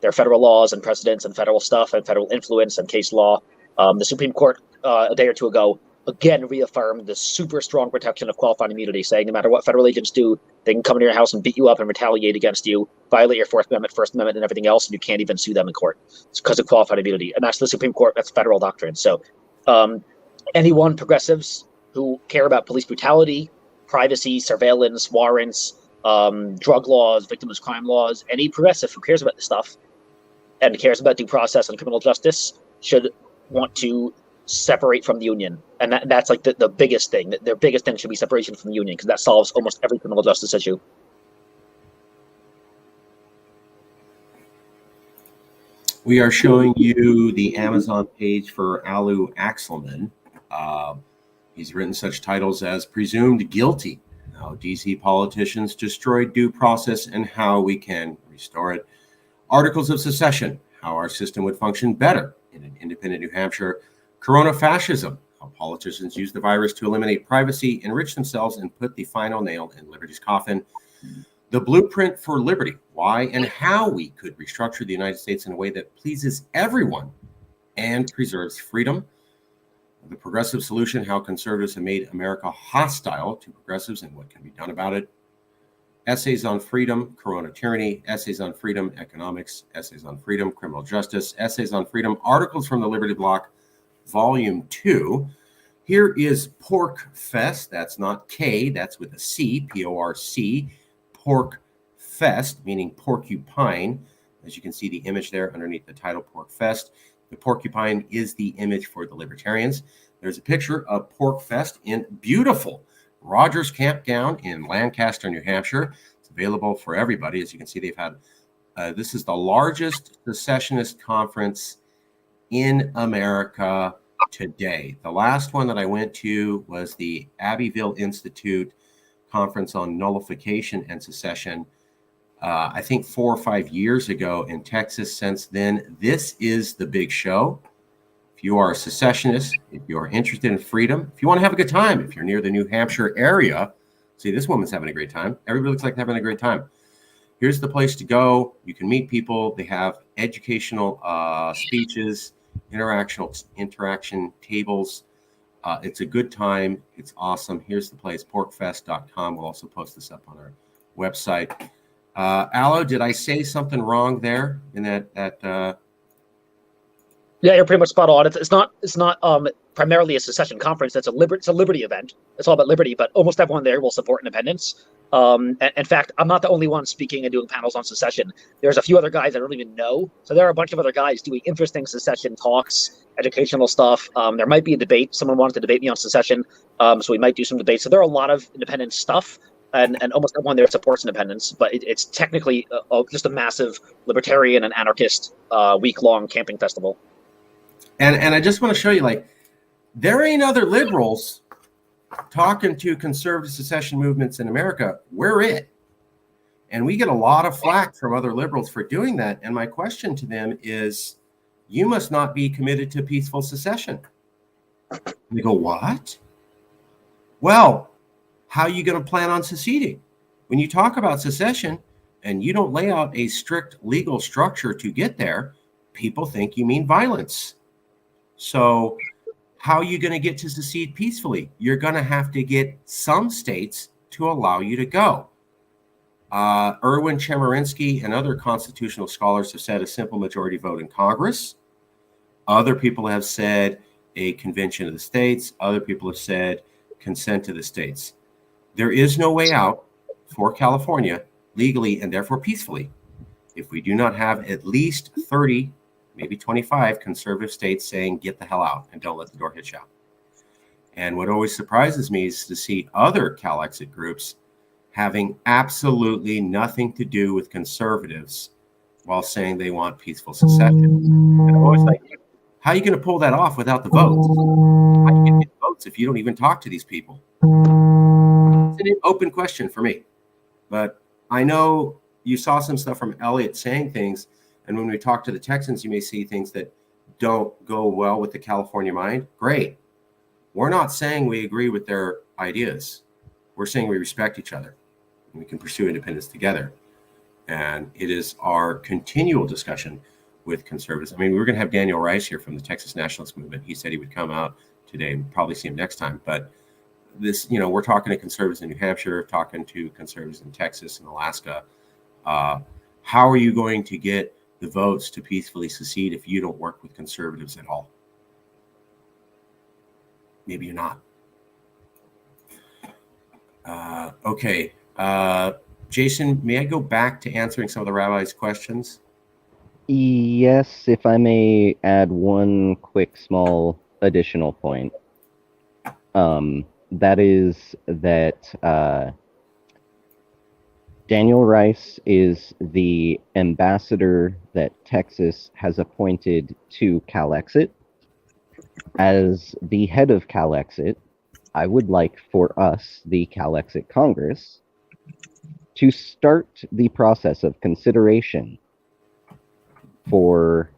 There are federal laws and precedents and federal stuff and federal influence and case law. The Supreme Court a day or two ago again reaffirmed the super strong protection of qualified immunity, saying no matter what federal agents do, they can come into your house and beat you up and retaliate against you, violate your Fourth Amendment, First Amendment, and everything else, and you can't even sue them in court. It's because of qualified immunity. And that's the Supreme Court. That's federal doctrine. So anyone, progressives who care about police brutality, privacy, surveillance, warrants, drug laws, victimless crime laws, any progressive who cares about this stuff and cares about due process and criminal justice should want to separate from the union. And that's like the biggest thing. Their biggest thing should be separation from the union, because that solves almost every criminal justice issue. We are showing you the Amazon page for Alu Axelman. He's written such titles as Presumed Guilty, How DC Politicians Destroyed Due Process and How We Can Restore It. Articles of Secession, How Our System Would Function Better in an Independent New Hampshire. Corona Fascism, How Politicians Use the Virus to Eliminate Privacy, Enrich Themselves, and Put the Final Nail in Liberty's Coffin. The Blueprint for Liberty, Why and How We Could Restructure the United States in a Way That Pleases Everyone and Preserves Freedom. The Progressive Solution, How Conservatives Have Made America Hostile to Progressives and What Can Be Done About It. Essays on Freedom, Corona Tyranny, Essays on Freedom, Economics, Essays on Freedom, Criminal Justice, Essays on Freedom, Articles from the Liberty Block, Volume 2. Here is PorcFest. That's not K, that's with a C, P-O-R-C. PorcFest, meaning porcupine. As you can see the image there underneath the title, PorcFest. The porcupine is the image for the libertarians. There's a picture of PorcFest in beautiful Rogers Campground in Lancaster, New Hampshire. It's available for everybody. As you can see, they've had, this is the largest secessionist conference in America today. The last one that I went to was the Abbeville Institute conference on nullification and secession, I think 4 or 5 years ago in Texas. Since then, this is the big show. If you are a secessionist, if you are interested in freedom, if you want to have a good time, if you're near the New Hampshire area, see, this woman's having a great time. Everybody looks like they're having a great time. Here's the place to go. You can meet people. They have educational speeches, interaction tables. It's a good time. It's awesome. Here's the place, porkfest.com. We'll also post this up on our website. Aloe, did I say something wrong there in that? Yeah, you're pretty much spot on. It's not primarily a secession conference. It's a liberty event. It's all about liberty, but almost everyone there will support independence. In fact, I'm not the only one speaking and doing panels on secession. There's a few other guys I don't even know. So there are a bunch of other guys doing interesting secession talks, educational stuff. There might be a debate. Someone wanted to debate me on secession, so we might do some debates. So there are a lot of independent stuff, and almost everyone there supports independence. But it's technically just a massive libertarian and anarchist week-long camping festival. And I just want to show you, like, there ain't other liberals talking to conservative secession movements in America. We're it. And we get a lot of flack from other liberals for doing that. And my question to them is, you must not be committed to peaceful secession. And they go, what? Well, how are you going to plan on seceding? When you talk about secession and you don't lay out a strict legal structure to get there, people think you mean violence. So how are you going to get to secede peacefully? You're going to have to get some states to allow you to go. Erwin Chemerinsky and other constitutional scholars have said a simple majority vote in Congress. Other people have said a convention of the states. Other people have said consent to the states. There is no way out for California legally and therefore peacefully if we do not have at least 30, maybe 25 conservative states saying, get the hell out and don't let the door hit you out. And what always surprises me is to see other Calexit groups having absolutely nothing to do with conservatives while saying they want peaceful secession. And I'm always like, how are you going to pull that off without the votes? How do you get the votes if you don't even talk to these people? It's an open question for me. But I know you saw some stuff from Elliot saying things. And when we talk to the Texans, you may see things that don't go well with the California mind. Great. We're not saying we agree with their ideas. We're saying we respect each other. And we can pursue independence together. And it is our continual discussion with conservatives. I mean, we're going to have Daniel Rice here from the Texas Nationalist Movement. He said he would come out today. We'll probably see him next time. But this, we're talking to conservatives in New Hampshire, talking to conservatives in Texas and Alaska. How are you going to get the votes to peacefully secede if you don't work with conservatives at all? Maybe you're not. Okay. Jason, may I go back to answering some of the rabbi's questions? Yes, if I may add one quick small additional point. That is that Daniel Rice is the ambassador that Texas has appointed to Calexit. As the head of Calexit, I would like for us, the Calexit Congress, to start the process of consideration for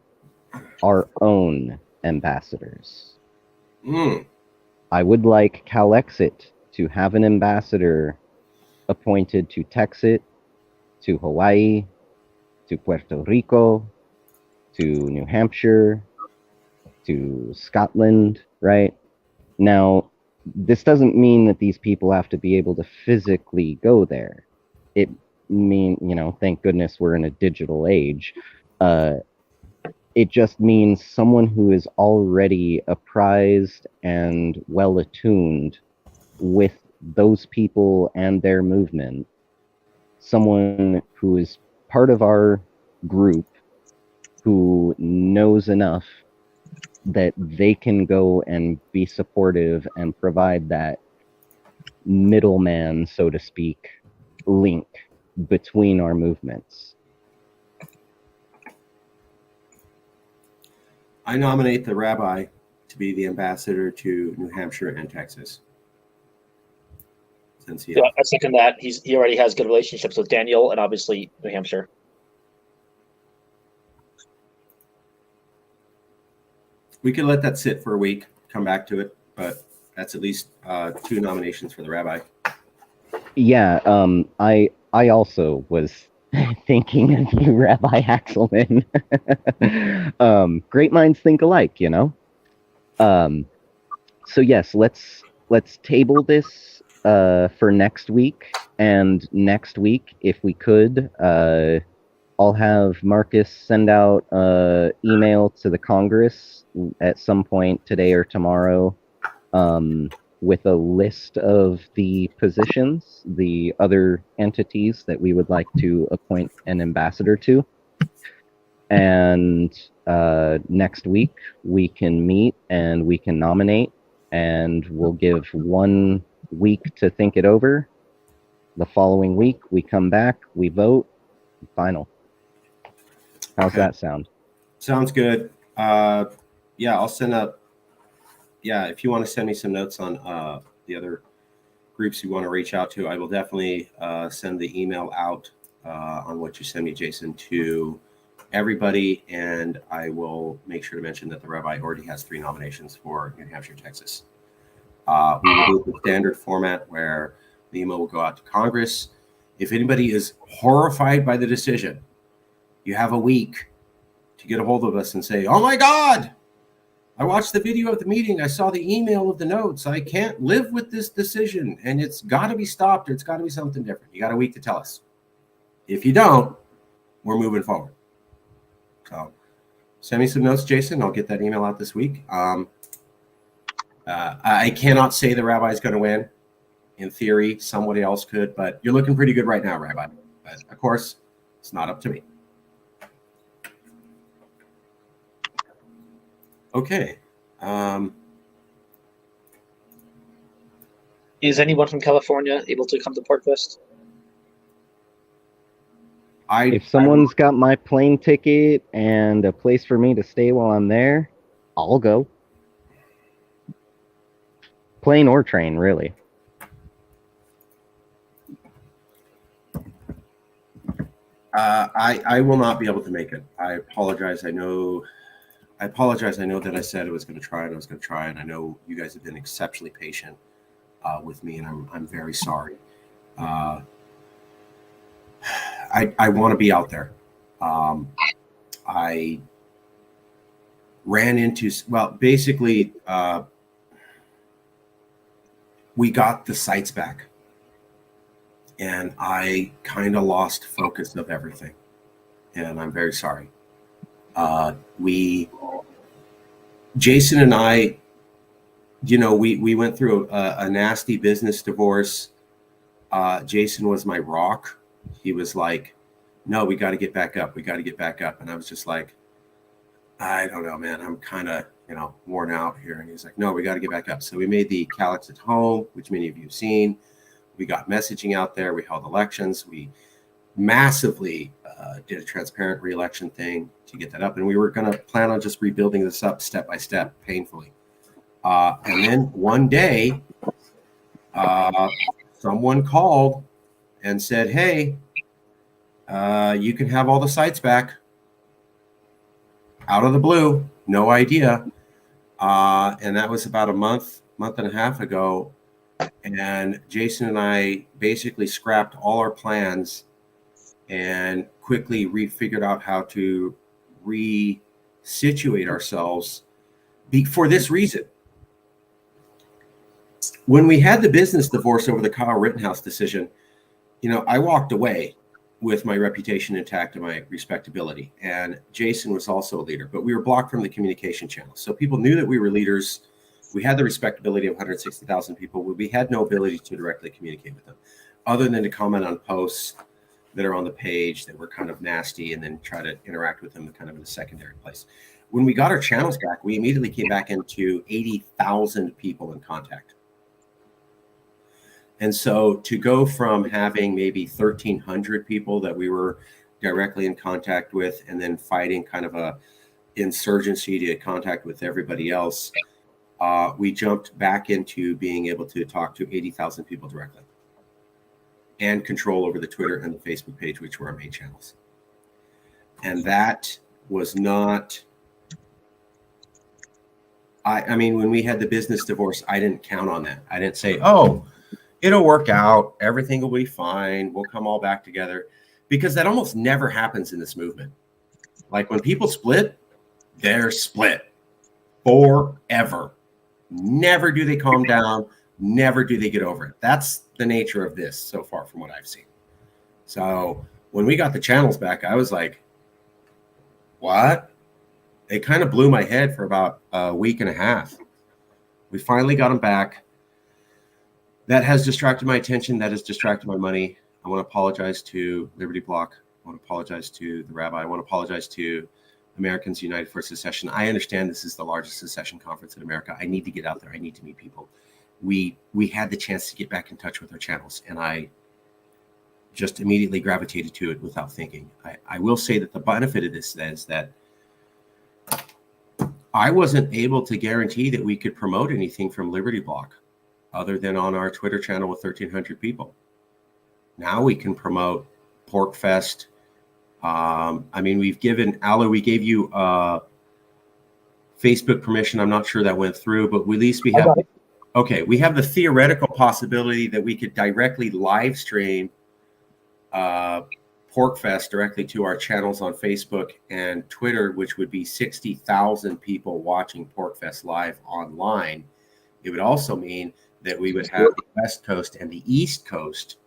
our own ambassadors. I would like Calexit to have an ambassador appointed to Texas, to Hawaii, to Puerto Rico, to New Hampshire, to Scotland, right? Now, this doesn't mean that these people have to be able to physically go there. It thank goodness we're in a digital age. It just means someone who is already apprised and well attuned with those people and their movement, someone who is part of our group, who knows enough that they can go and be supportive and provide that middleman, so to speak, link between our movements. I nominate the rabbi to be the ambassador to New Hampshire and Texas. since he. Yeah, I second that. He already has good relationships with Daniel and obviously New Hampshire. We could let that sit for a week, come back to it, but that's at least 2 nominations for the rabbi. Yeah, I also was thinking of you, Rabbi Axelman. Great minds think alike, you know. So yes, let's table this for next week, and next week, if we could, I'll have Marcus send out email to the Congress at some point today or tomorrow, with a list of the positions, the other entities that we would like to appoint an ambassador to. And next week we can meet and we can nominate, and we'll give 1 week to think it over. The following week we come back, we vote, final. How's Okay. that sound? Sounds good. Yeah, I'll send up. Yeah, if you want to send me some notes on the other groups you want to reach out to, I will definitely send the email out on what you send me, Jason, to everybody, and I will make sure to mention that the rabbi already has 3 nominations for New Hampshire, Texas. We will do the standard format where the email will go out to Congress. If anybody is horrified by the decision, you have a week to get a hold of us and say, "Oh my God, I watched the video of the meeting. I saw the email of the notes. I can't live with this decision, and it's got to be stopped, or it's got to be something different." You got a week to tell us. If you don't, we're moving forward. So send me some notes, Jason. I'll get that email out this week. I cannot say the rabbi is going to win. In theory, somebody else could, but you're looking pretty good right now, Rabbi. But of course, it's not up to me. Okay. Is anyone from California able to come to PortFest? If someone's got my plane ticket and a place for me to stay while I'm there, I'll go. Plane or train, really. I will not be able to make it. I apologize. I know that I said I was going to try, and I know you guys have been exceptionally patient with me, and I'm very sorry. I want to be out there. I ran into, basically, we got the sites back, and I kind of lost focus of everything, and I'm very sorry. Jason and I, we went through a nasty business divorce. Jason was my rock. He was like, "No, we got to get back up. We got to get back up." And I was just like, "I don't know, man. I'm kind of, worn out here." And he's like, "No, we got to get back up." So we made the Calexit home, which many of you have seen. We got messaging out there. We held elections. We massively did a transparent re-election thing to get that up. And we were going to plan on just rebuilding this up step by step, painfully. And then one day, someone called and said, "Hey, you can have all the sites back." Out of the blue, no idea. And that was about a month and a half ago. And Jason and I basically scrapped all our plans and quickly refigured out how to resituate ourselves for this reason. When we had the business divorce over the Kyle Rittenhouse decision, I walked away with my reputation intact and my respectability. And Jason was also a leader, but we were blocked from the communication channel. So people knew that we were leaders. We had the respectability of 160,000 people, but we had no ability to directly communicate with them other than to comment on posts that are on the page that were kind of nasty and then try to interact with them kind of in a secondary place. When we got our channels back, we immediately came back into 80,000 people in contact. And so to go from having maybe 1,300 people that we were directly in contact with and then fighting kind of a insurgency to get contact with everybody else, we jumped back into being able to talk to 80,000 people directly. and control over the Twitter and the Facebook page, which were our main channels. And that was not, I mean, when we had the business divorce, I didn't count on that. I didn't say, oh, it'll work out. Everything will be fine. We'll come all back together, because that almost never happens in this movement. Like when people split, they're split forever. Never do they calm down. Never do they get over it. That's the nature of this so far from what I've seen. So when we got the channels back, I was like, what? It kind of blew my head for about a week and a half. We finally got them back. That has distracted my attention. That has distracted my money. I want to apologize to Liberty Block. I want to apologize to the rabbi. I want to apologize to Americans United for Secession. I understand this is the largest secession conference in America. I need to get out there. I need to meet people. We had the chance to get back in touch with our channels, and I just immediately gravitated to it without thinking. I will say that the benefit of this is that I wasn't able to guarantee that we could promote anything from Liberty Block other than on our Twitter channel with 1,300 people. Now we can promote PorkFest. I mean, we gave you Facebook permission. I'm not sure that went through, but at least we have, okay, we have the theoretical possibility that we could directly live stream PorkFest directly to our channels on Facebook and Twitter, which would be 60,000 people watching PorkFest live online. It would also mean that we would have the West Coast and the East Coast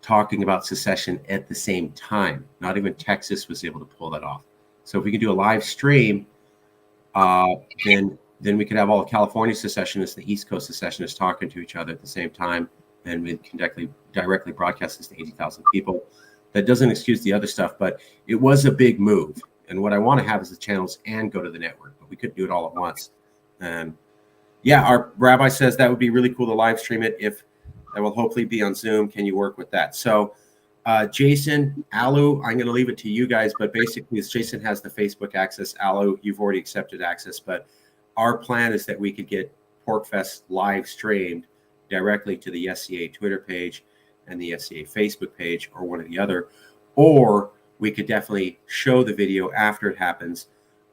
talking about secession at the same time. Not even Texas was able to pull that off. So if we could do a live stream, then we could have all California secessionists, the East Coast secessionists talking to each other at the same time, and we can directly broadcast this to 80,000 people. That doesn't excuse the other stuff, but it was a big move. And what I want to have is the channels and go to the network, but we couldn't do it all at once. And yeah, our rabbi says that would be really cool to live stream it. If that will hopefully be on Zoom. Can you work with that? So Jason, Alu, I'm going to leave it to you guys, but basically as Jason has the Facebook access, Alu, you've already accepted access, but our plan is that we could get PorkFest live streamed directly to the YesCA Twitter page and the YesCA Facebook page, or one or the other, or we could definitely show the video after it happens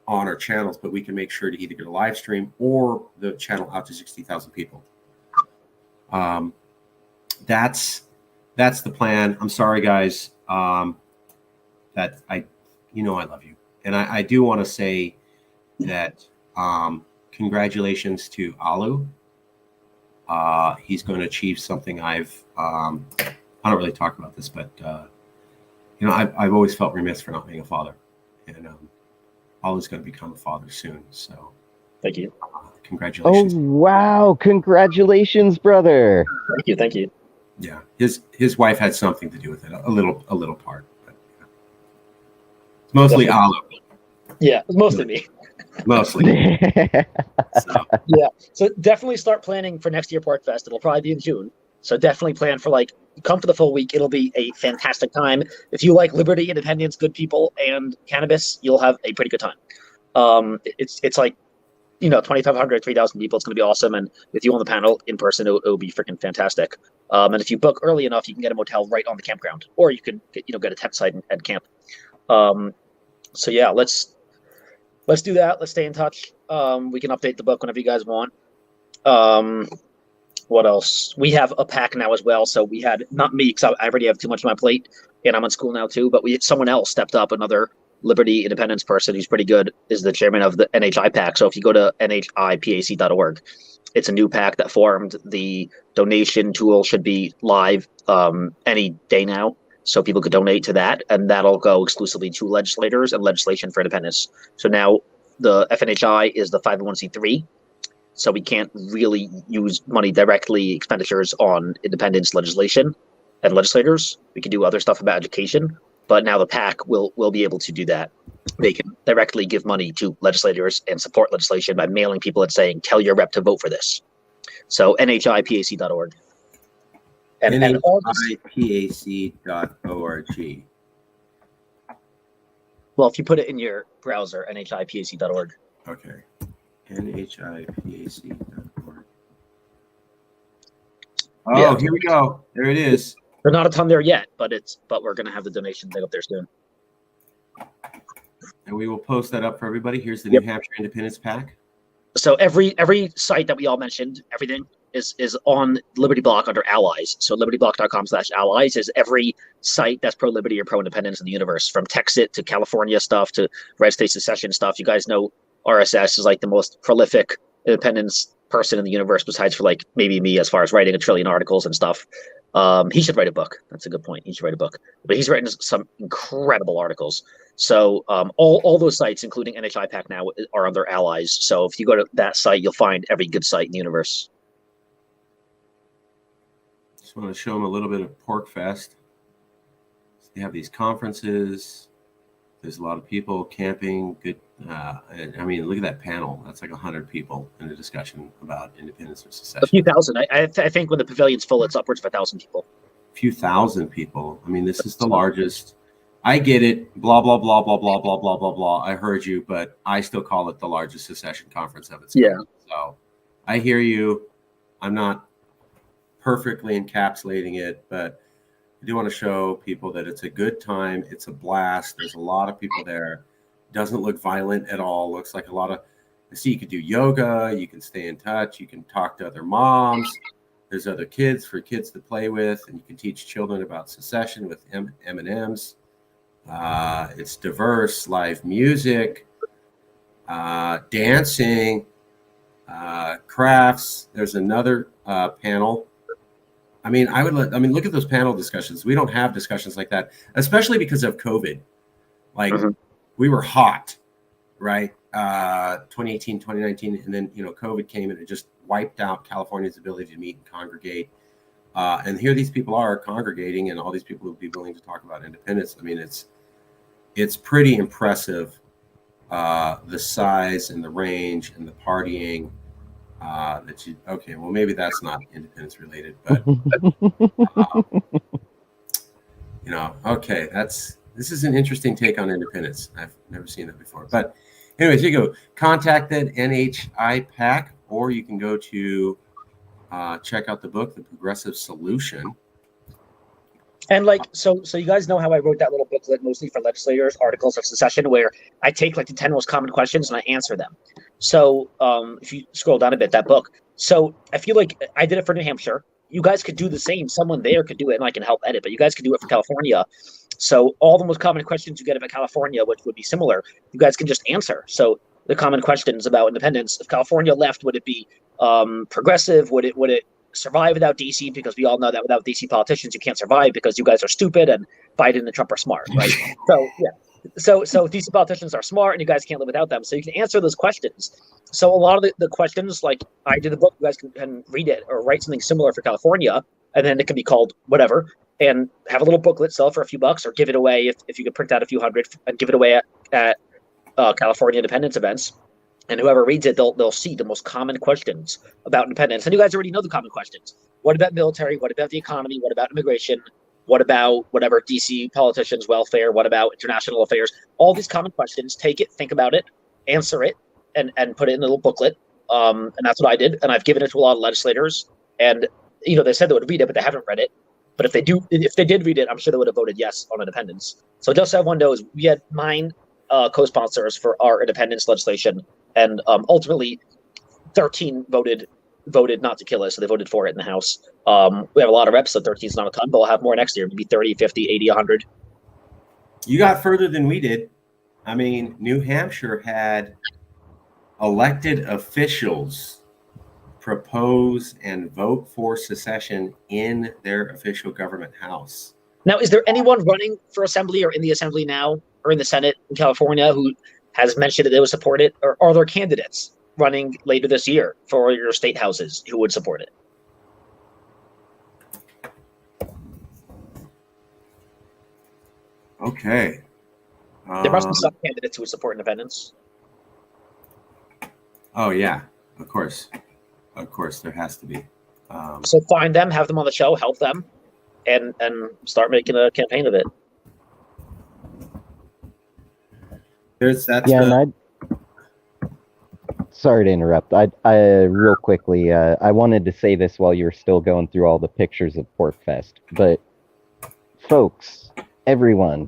on our channels, but we can make sure to either get a live stream or the channel out to 60,000 people. That's the plan. I'm sorry, guys. That I love you, and I do want to say that congratulations to Alu. He's going to achieve something I don't really talk about this, but I've always felt remiss for not being a father, and Alu's going to become a father soon. So thank you. Congratulations. Oh wow! Congratulations, brother. Thank you. Yeah, his wife had something to do with it, a little part, but it's mostly Alu. Yeah, it's mostly me. Mostly. Yeah, so definitely start planning for next year PorkFest. It'll probably be in June. So definitely plan for come for the full week. It'll be a fantastic time. If you like liberty, independence, good people, and cannabis, you'll have a pretty good time. It's like 2,500, 3,000 people. It's going to be awesome. And with you on the panel in person, it'll be freaking fantastic. And if you book early enough, you can get a motel right on the campground, or you can get a tent site and camp. So yeah, let's do that. Let's stay in touch. We can update the book whenever you guys want. What else? We have a pack now as well. So we had, not me, because I already have too much on my plate, and I'm in school now too, but someone else stepped up, another Liberty Independence person who's pretty good, is the chairman of the NHI PAC. So if you go to nhipac.org, it's a new PAC that formed. The donation tool should be live any day now, so people could donate to that, and that'll go exclusively to legislators and legislation for independence. So now the FNHI is the 501c3, so we can't really use money directly, expenditures on independence legislation and legislators. We can do other stuff about education, but now the PAC will be able to do that. They can directly give money to legislators and support legislation by mailing people and saying, tell your rep to vote for this. So nhipac.org. And nhipac.org. Well, if you put it in your browser, nhipac.org. Okay. nhipac.org. Oh, yeah. Here we go. There it is. There's not a ton there yet, but we're going to have the donation thing up there soon. And we will post that up for everybody. Here's the Yep. New Hampshire Independence Pack. So every site that we all mentioned, everything is on Liberty Block under allies. So libertyblock.com/allies is every site that's pro-liberty or pro-independence in the universe, from Texit to California stuff to red state secession stuff. You guys know RSS is like the most prolific independence person in the universe, besides for like maybe me, as far as writing 1 trillion articles and stuff. He should write a book. That's a good point. He should write a book. But he's written some incredible articles. So all those sites, including NHIPAC now, are under allies. So if you go to that site, you'll find every good site in the universe. Just want to show them a little bit of Pork Fest. So they have these conferences. There's a lot of people camping. Good. I mean, look at that panel. That's like 100 people in a discussion about independence or secession. A few thousand. I think when the pavilion's full, it's upwards of 1,000 people. A few thousand people. I mean, this is the largest. I get it. Blah, blah, blah, blah, blah, blah, blah, blah, blah. I heard you, but I still call it the largest secession conference of its kind. Yeah. So I hear you. I'm not perfectly encapsulating it, but I do want to show people that it's a good time. It's a blast. There's a lot of people there. Doesn't look violent at all. Looks like a lot of, I see you can do yoga. You can stay in touch. You can talk to other moms. There's other kids for kids to play with, and you can teach children about secession with M&Ms. It's diverse, live music, dancing, crafts. There's another panel. I mean, look at those panel discussions. We don't have discussions like that, especially because of COVID. Like, we were hot, right? 2018, 2019, and then COVID came and it just wiped out California's ability to meet and congregate. And here these people are congregating, and all these people would be willing to talk about independence. I mean, it's pretty impressive, the size and the range and the partying. Okay, well, maybe that's not independence related, but okay, this is an interesting take on independence. I've never seen that before. But anyways, here you go. Contact that NHIPAC, or you can go to check out the book, The Progressive Solution. And so you guys know how I wrote that little booklet mostly for legislators, articles of secession, where I take like the 10 most common questions and I answer them. So if you scroll down a bit, that book. So I feel like I did it for New Hampshire. You guys could do the same. Someone there could do it, and I can help edit, but you guys could do it for California. So all the most common questions you get about California, which would be similar, you guys can just answer. So the common questions about independence: if California left, would it be progressive? Would it survive without DC? Because we all know that without DC politicians, you can't survive because you guys are stupid and Biden and Trump are smart, right? So yeah. So DC politicians are smart and you guys can't live without them. So you can answer those questions. So a lot of the questions, like I did the book, you guys can read it or write something similar for California, and then it can be called whatever, and have a little booklet, sell it for a few bucks, or give it away if you could print out a few hundred and give it away at California independence events. And whoever reads it, they'll see the most common questions about independence. And you guys already know the common questions. What about military? What about the economy? What about immigration? What about whatever DC politicians, welfare? What about international affairs? All these common questions. Take it, think about it, answer it, and put it in a little booklet. And that's what I did. And I've given it to a lot of legislators. And they said they would read it, but they haven't read it. But if they did read it, I'm sure they would have voted yes on independence. So just so everyone knows, we had 9 co-sponsors for our independence legislation, and ultimately 13 voted not to kill us, so they voted for it in the House. We have a lot of reps, so 13 is not a ton, but we'll have more next year, maybe 30, 50, 80, 100. You got further than we did. I mean, New Hampshire had elected officials propose and vote for secession in their official government house. Now, is there anyone running for assembly or in the assembly now or in the Senate in California who has mentioned that they would support it? Or are there candidates running later this year for your state houses who would support it? Okay. There must be some candidates who would support independence. Oh, yeah. Of course. There has to be. So find them, have them on the show, help them, and start making a campaign of it. Sorry to interrupt. I real quickly, I wanted to say this while you were still going through all the pictures of Pork Fest, but folks, everyone,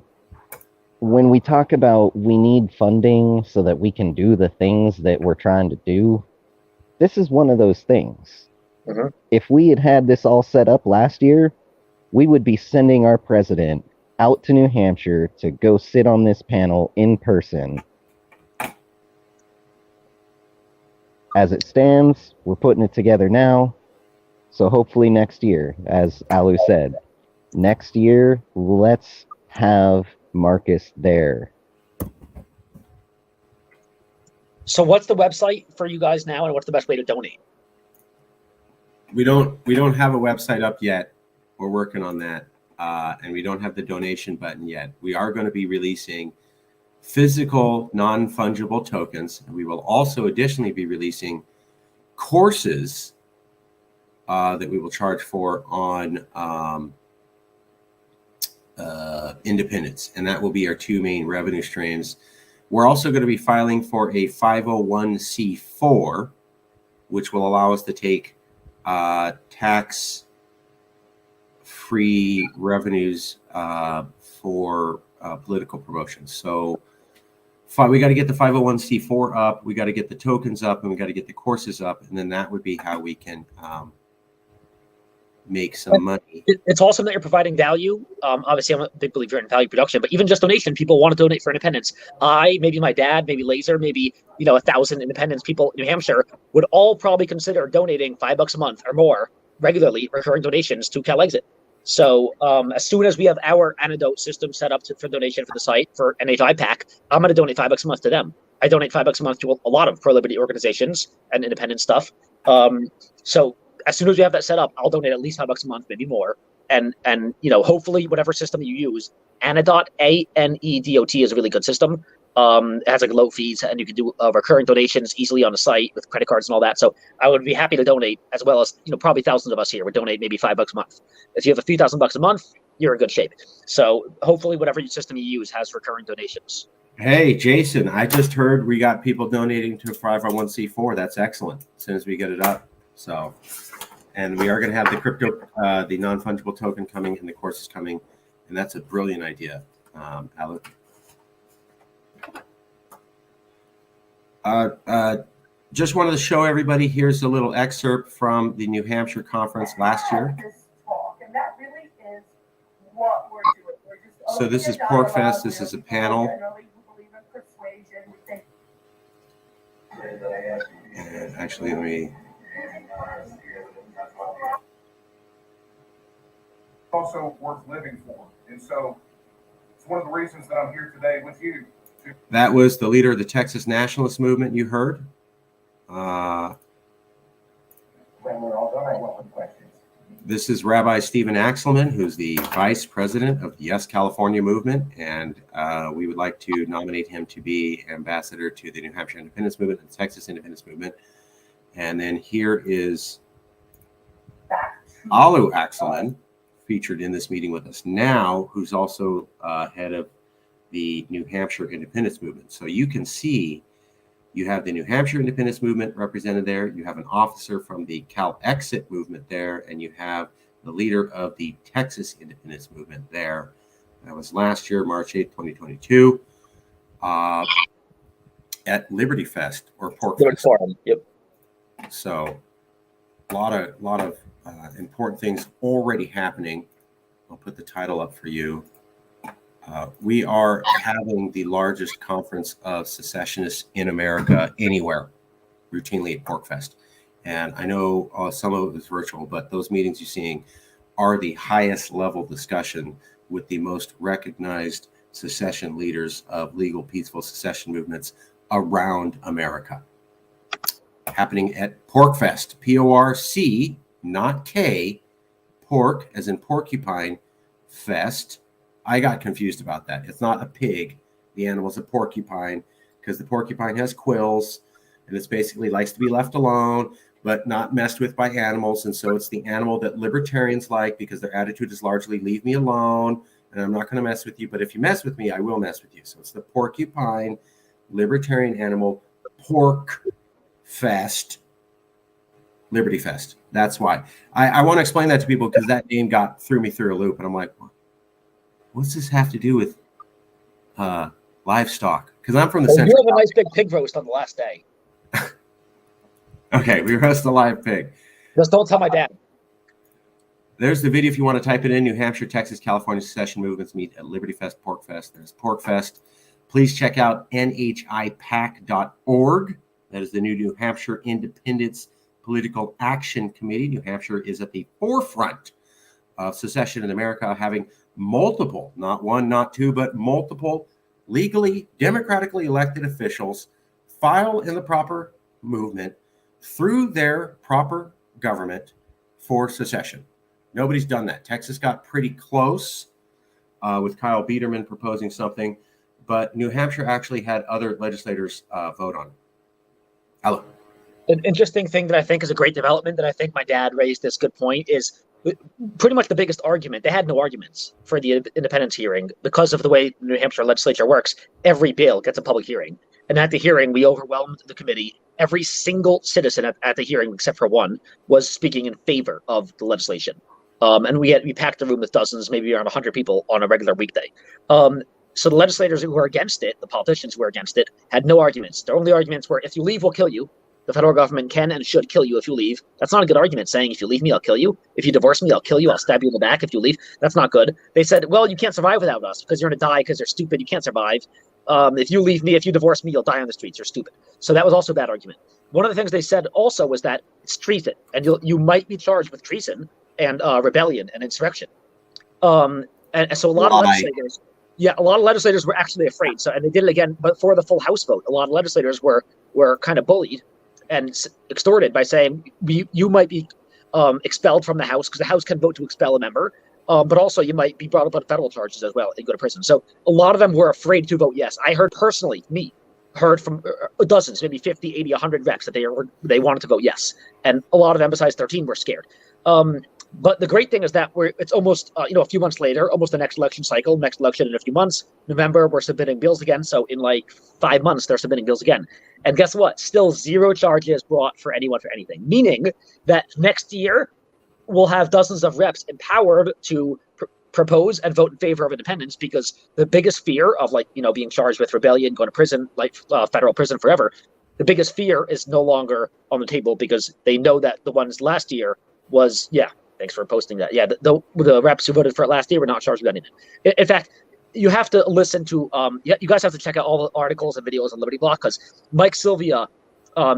when we talk about we need funding so that we can do the things that we're trying to do, this is one of those things. Mhm. If we had had this all set up last year, we would be sending our president out to New Hampshire to go sit on this panel in person. As it stands, we're putting it together now. So hopefully next year, as Alu said, next year, let's have Marcus there. So what's the website for you guys now, and what's the best way to donate? We don't have a website up yet. We're working on that, and we don't have the donation button yet. We are going to be releasing physical non-fungible tokens, and we will also additionally be releasing courses that we will charge for on independence, and that will be our two main revenue streams. We're also going to be filing for a 501c4, which will allow us to take tax-free revenues for political promotions. So we got to get the 501c4 up, we got to get the tokens up, and we got to get the courses up, and then that would be how we can make some money. It's awesome that you're providing value. Obviously, I'm a big believer in value production, but even just donation, people want to donate for independence. Maybe my dad, maybe Laser, maybe 1,000 independence people in New Hampshire would all probably consider donating $5 a month or more regularly, recurring donations to Calexit. So as soon as we have our antidote system set up for donation for the site for NHI Pack, I'm going to donate $5 a month to them. I donate $5 a month to a lot of pro-liberty organizations and independent stuff. So as soon as we have that set up, I'll donate at least $5 a month, maybe more. And hopefully whatever system you use, Anedot, ANEDOT is a really good system. It has low fees, and you can do recurring donations easily on the site with credit cards and all that. So I would be happy to donate, as well as probably thousands of us here would donate maybe $5 a month. If you have a few $1,000 a month, you're in good shape. So hopefully whatever system you use has recurring donations. Hey, Jason, I just heard we got people donating to 501c4. That's excellent. As soon as we get it up. So, and we are going to have the crypto, the non-fungible token coming, and the courses coming, and that's a brilliant idea, Alec. Just wanted to show everybody. Here's a little excerpt from the New Hampshire conference last year. So this is PorkFest. This is a panel. And actually, let me. Also worth living for. And so it's one of the reasons that I'm here today with you. That was the leader of the Texas nationalist movement you heard. This is Rabbi Stephen Axelman, who's the vice president of the Yes California movement, and we would like to nominate him to be ambassador to the New Hampshire independence movement and the Texas independence movement. And then here is Alu Axelman, featured in this meeting with us now, who's also head of the New Hampshire independence movement. So you can see you have the New Hampshire independence movement represented there. You have an officer from the Calexit movement there, and you have the leader of the Texas independence movement there. That was last year, March 8th, 2022, at Liberty Fest or PorkFest. Yep. So a lot of important things already happening. I'll put the title up for you. We are having the largest conference of secessionists in America anywhere, routinely at PorkFest. And I know some of it is virtual, but those meetings you're seeing are the highest level discussion with the most recognized secession leaders of legal, peaceful secession movements around America. Happening at PorkFest, P-O-R-C, not K, pork as in porcupine, fest. I got confused about that. It's not a pig. The animal's a porcupine because the porcupine has quills and it's basically likes to be left alone, but not messed with by animals. And so it's the animal that libertarians like because their attitude is largely leave me alone and I'm not going to mess with you. But if you mess with me, I will mess with you. So it's the porcupine libertarian animal pork fest, Liberty Fest. That's why I want to explain that to people because that name threw me through a loop. And I'm like, what's this have to do with livestock? Because I'm from the Well, central. you have a nice big pig roast on the last day. Okay, we roast a live pig. Just don't tell my dad. There's the video if you want to type it in. New Hampshire, Texas, California secession movements meet at Liberty Fest, Pork Fest. There's Pork Fest. Please check out nhipac.org. That is the New Hampshire Independence Political Action Committee. New Hampshire is at the forefront of secession in America, having multiple, not one, not two, but multiple legally, democratically elected officials file in the proper movement through their proper government for secession. Nobody's done that. Texas got pretty close with Kyle Biederman proposing something, but New Hampshire actually had other legislators vote on it. Hello. An interesting thing that I think is a great development that I think my dad raised this good point is pretty much the biggest argument. They had no arguments for the independence hearing because of the way the New Hampshire legislature works. Every bill gets a public hearing. And at the hearing, we overwhelmed the committee. Every single citizen at the hearing, except for one, was speaking in favor of the legislation. And we packed the room with dozens, maybe around 100 people on a regular weekday. So the legislators who were against it, the politicians who were against it, had no arguments. Their only arguments were, if you leave, we'll kill you. The federal government can and should kill you if you leave. That's not a good argument, saying, if you leave me, I'll kill you. If you divorce me, I'll kill you. I'll stab you in the back if you leave. That's not good. They said, well, you can't survive without us because you're going to die because you're stupid. You can't survive. If you leave me, if you divorce me, you'll die on the streets. You're stupid. So that was also a bad argument. One of the things they said also was that it's treason, and you might be charged with treason and rebellion and insurrection. And so a lot of legislators... Yeah, a lot of legislators were actually afraid. So, and they did it again, but for the full House vote, a lot of legislators were kind of bullied and extorted by saying you might be expelled from the House because the House can vote to expel a member, but also you might be brought up on federal charges as well and go to prison. So a lot of them were afraid to vote yes. I heard personally, heard from dozens, maybe 50, 80, 100 reps that they wanted to vote yes, and a lot of them besides 13 were scared. But the great thing is that it's almost, a few months later, almost the next election cycle, next election in a few months, November, we're submitting bills again. So in like 5 months, they're submitting bills again. And guess what? Still 0 charges brought for anyone for anything, meaning that next year we'll have dozens of reps empowered to propose and vote in favor of independence, because the biggest fear of being charged with rebellion, going to prison, like federal prison forever, the biggest fear is no longer on the table because they know that the ones last year was, thanks for posting that. Yeah, the reps who voted for it last year were not charged with anything. In fact, you have to listen to, you guys have to check out all the articles and videos on Liberty Block, because Mike Sylvia,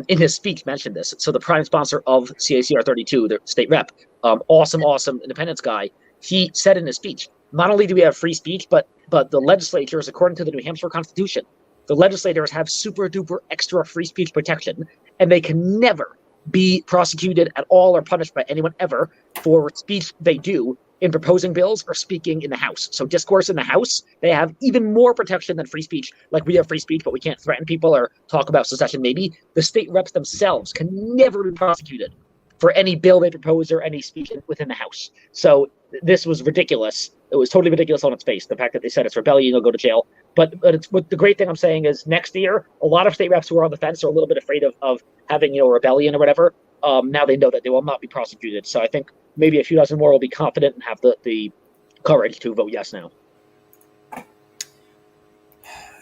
in his speech, mentioned this. So the prime sponsor of CACR 32, the state rep, awesome independence guy, he said in his speech, not only do we have free speech, but the legislatures, according to the New Hampshire Constitution, the legislators have super duper extra free speech protection, and they can never be prosecuted at all or punished by anyone ever for speech they do in proposing bills or speaking in the House. So discourse in the House, they have even more protection than free speech. Like we have free speech, but we can't threaten people or talk about secession maybe. The state reps themselves can never be prosecuted for any bill they propose or any speech within the House. So this was ridiculous. It was totally ridiculous on its face. The fact that they said it's rebellion, you'll go to jail. But the great thing I'm saying is next year, a lot of state reps who are on the fence are a little bit afraid of having, rebellion or whatever. Now they know that they will not be prosecuted. So I think maybe a few dozen more will be confident and have the courage to vote yes now.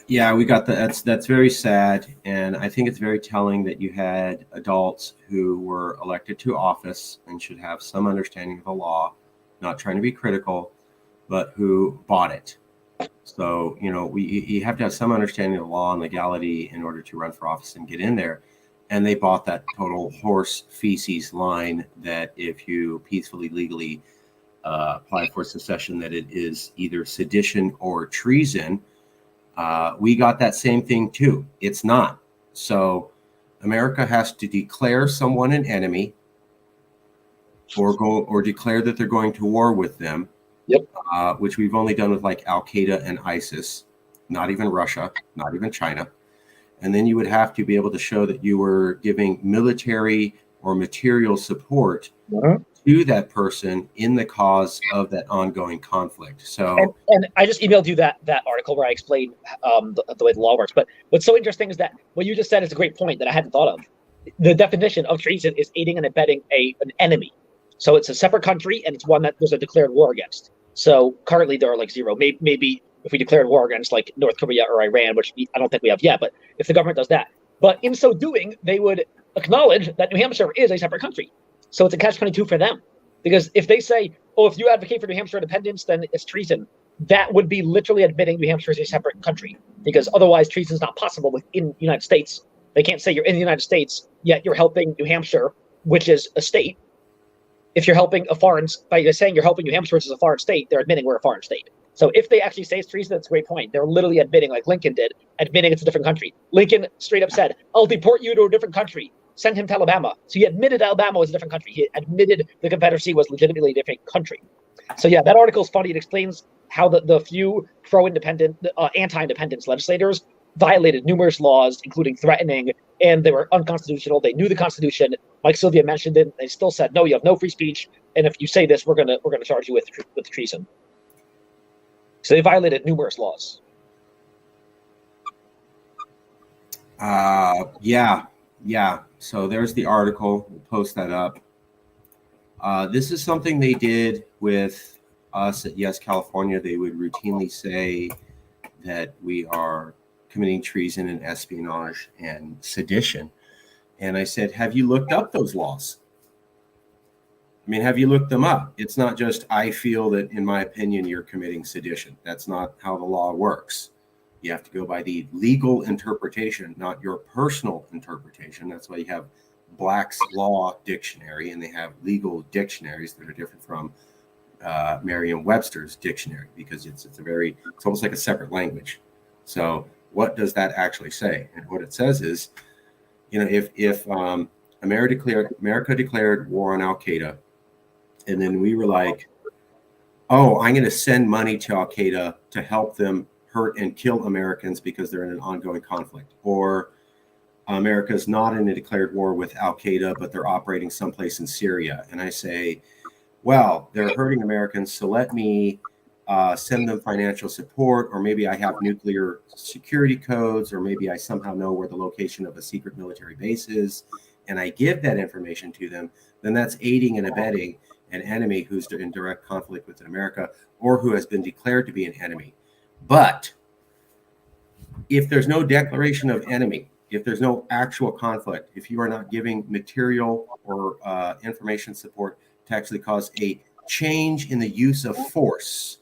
Yeah, we got that's very sad. And I think it's very telling that you had adults who were elected to office and should have some understanding of the law, not trying to be critical, but who bought it. So, you have to have some understanding of the law and legality in order to run for office and get in there. And they bought that total horse feces line that if you peacefully, legally apply for secession, that it is either sedition or treason. We got that same thing too. It's not. So America has to declare someone an enemy or declare that they're going to war with them. Yep. Which we've only done with like Al Qaeda and ISIS, not even Russia, not even China. And then you would have to be able to show that you were giving military or material support to that person in the cause of that ongoing conflict. So, and I just emailed you that article where I explained the way the law works. But what's so interesting is that what you just said is a great point that I hadn't thought of. The definition of treason is aiding and abetting an enemy. So it's a separate country, and it's one that there's a declared war against. So currently there are like 0. Maybe if we declared war against like North Korea or Iran, which I don't think we have yet, but if the government does that, but in so doing, they would acknowledge that New Hampshire is a separate country. So it's a catch-22 for them. Because if they say, oh, if you advocate for New Hampshire independence, then it's treason, that would be literally admitting New Hampshire is a separate country. Because otherwise, treason is not possible within the United States. They can't say you're in the United States, yet you're helping New Hampshire, which is a state. If you're helping a foreign, by saying you're helping New Hampshire, which is a foreign state, they're admitting we're a foreign state. So if they actually say it's treason, that's a great point. They're literally admitting, like Lincoln did, admitting it's a different country. Lincoln straight up said, I'll deport you to a different country. Send him to Alabama. So he admitted Alabama was a different country. He admitted the Confederacy was legitimately a different country. So yeah, that article is funny. It explains how the few pro-independent, anti-independence legislators violated numerous laws, including threatening, and they were unconstitutional. They knew the Constitution. Mike Sylvia mentioned it. They still said, no, you have no free speech. And if you say this, we're gonna charge you with treason. So they violated numerous laws. Yeah. So there's the article. We'll post that up. This is something they did with us at Yes California. They would routinely say that we are committing treason and espionage and sedition. And I said, have you looked up those laws? I mean, have you looked them up? It's not just, I feel that, in my opinion, you're committing sedition. That's not how the law works. You have to go by the legal interpretation, not your personal interpretation. That's why you have Black's Law Dictionary, and they have legal dictionaries that are different from Merriam-Webster's dictionary, because it's almost like a separate language. So what does that actually say? And what it says is, if America declared war on Al-Qaeda, and then we were like, oh, I'm going to send money to Al-Qaeda to help them hurt and kill Americans because they're in an ongoing conflict. Or America's not in a declared war with Al-Qaeda, but they're operating someplace in Syria. And I say, well, they're hurting Americans, so let me send them financial support, or maybe I have nuclear security codes, or maybe I somehow know where the location of a secret military base is, and I give that information to them, then that's aiding and abetting an enemy who's in direct conflict with America, or who has been declared to be an enemy. But if there's no declaration of enemy, if there's no actual conflict, if you are not giving material or information support to actually cause a change in the use of force,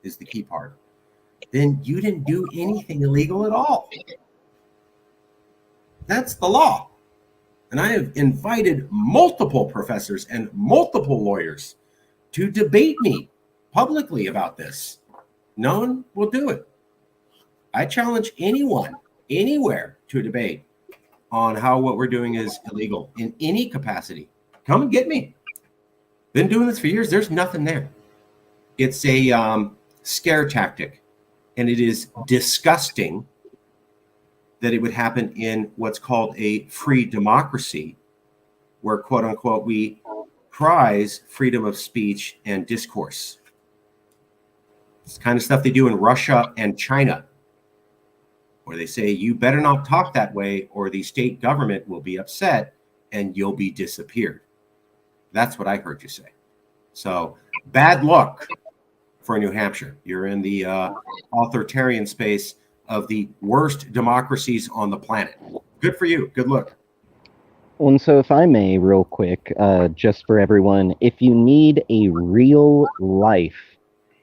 is the key part, then you didn't do anything illegal at all. That's the law. And I have invited multiple professors and multiple lawyers to debate me publicly about this. No one will do it. I challenge anyone, anywhere, to a debate on how what we're doing is illegal in any capacity. Come and get me. Been doing this for years. There's nothing there. It's a scare tactic, and it is disgusting that it would happen in what's called a free democracy, where, quote unquote, we prize freedom of speech and discourse. It's the kind of stuff they do in Russia and China, where they say, you better not talk that way or the state government will be upset and you'll be disappeared. That's what I heard you say. So bad luck for New Hampshire. You're in the authoritarian space of the worst democracies on the planet. Good for you. Good luck. Well, and so if I may, real quick, just for everyone, if you need a real life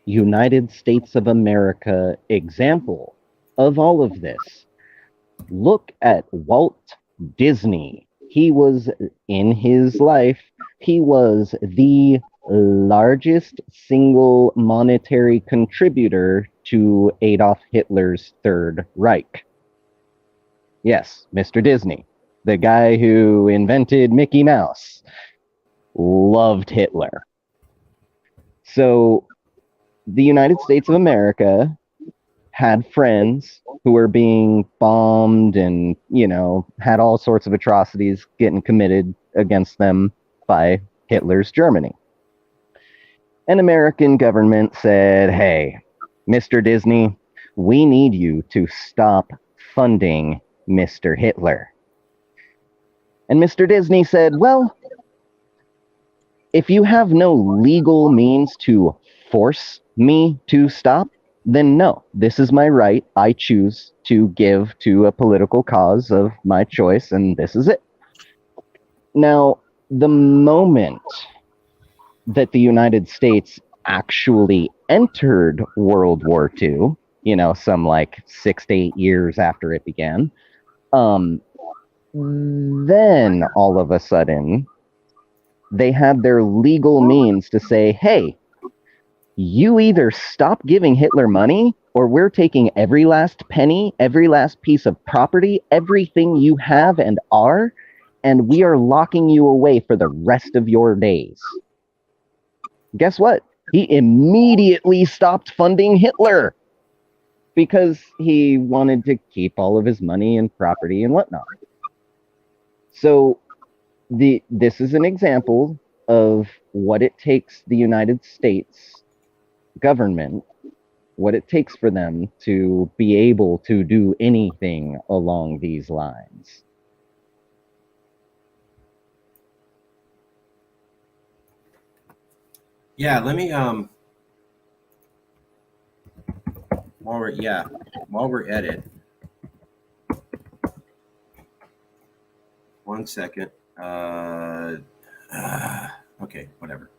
United States of America example of all of this, look at Walt Disney. He was, in his life, he was the largest single monetary contributor to Adolf Hitler's Third Reich. Yes, Mr. Disney, the guy who invented Mickey Mouse, loved Hitler. So the United States of America had friends who were being bombed and, had all sorts of atrocities getting committed against them by Hitler's Germany. An American government said, hey, Mr. Disney, we need you to stop funding Mr. Hitler. And Mr. Disney said, well, if you have no legal means to force me to stop, then no, this is my right. I choose to give to a political cause of my choice, and this is it. Now, the moment that the United States actually entered World War II, some like 6 to 8 years after it began, then all of a sudden, they had their legal means to say, hey, you either stop giving Hitler money or we're taking every last penny, every last piece of property, everything you have and are, and we are locking you away for the rest of your days. Guess what? He immediately stopped funding Hitler because he wanted to keep all of his money and property and whatnot. So this is an example of what it takes the United States government, what it takes for them to be able to do anything along these lines. Yeah, let me while we're at it, one second. Okay, whatever.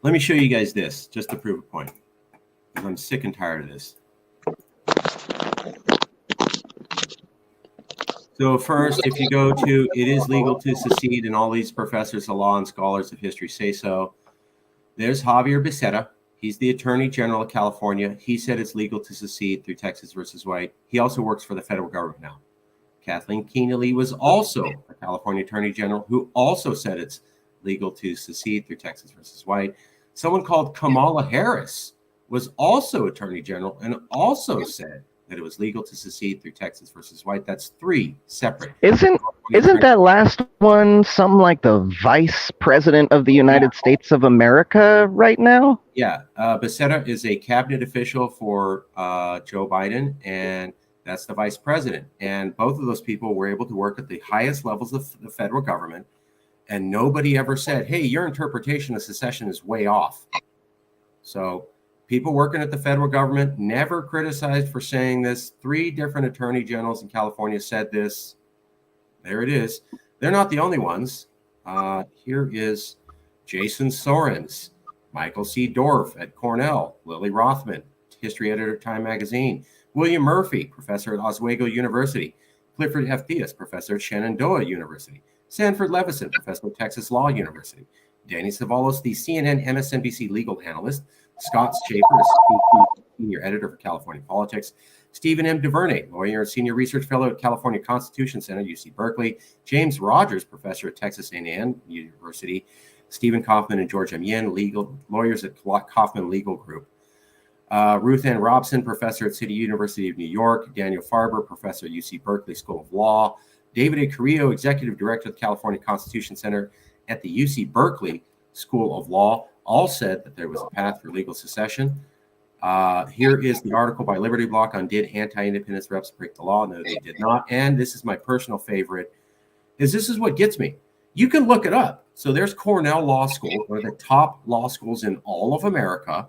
Let me show you guys this just to prove a point. I'm sick and tired of this. So first, if you go to, it is legal to secede, and all these professors of law and scholars of history say so. There's Javier Becerra. He's the Attorney General of California. He said it's legal to secede through Texas versus White. He also works for the federal government now. Kathleen Keenely was also a California Attorney General who also said it's legal to secede through Texas versus White. Someone called Kamala Harris was also Attorney General and also said that it was legal to secede through Texas versus White. That's three separate. Isn't that last one some like the Vice President of the United States of America right now? Yeah, Becerra is a cabinet official for Joe Biden, and that's the vice president. And both of those people were able to work at the highest levels of the federal government, and nobody ever said, hey, your interpretation of secession is way off. So people working at the federal government never criticized for saying this. 3 different attorney generals in California said this. There it is. They're not the only ones. Here is Jason Sorens, Michael C. Dorff at Cornell, Lily Rothman, history editor of Time Magazine, William Murphy, professor at Oswego University, Clifford F. Diaz, professor at Shenandoah University, Sanford Levison, professor at Texas Law University, Danny Savalos, the CNN MSNBC legal analyst, Scott Schaefer, senior editor for California Politics, Stephen M. DuVernay, lawyer and senior research fellow at California Constitution Center, UC Berkeley, James Rogers, professor at Texas A&M University, Stephen Kaufman and George M. Yin, lawyers at Kaufman Legal Group, Ruth Ann Robson, professor at City University of New York, Daniel Farber, professor at UC Berkeley School of Law, David A. Carrillo, executive director of the California Constitution Center at the UC Berkeley School of Law, all said that there was a path for legal secession. Here is the article by Liberty Block on did anti-independence reps break the law? No, they did not. And this is my personal favorite, is this is what gets me. You can look it up. So there's Cornell Law School, one of the top law schools in all of America.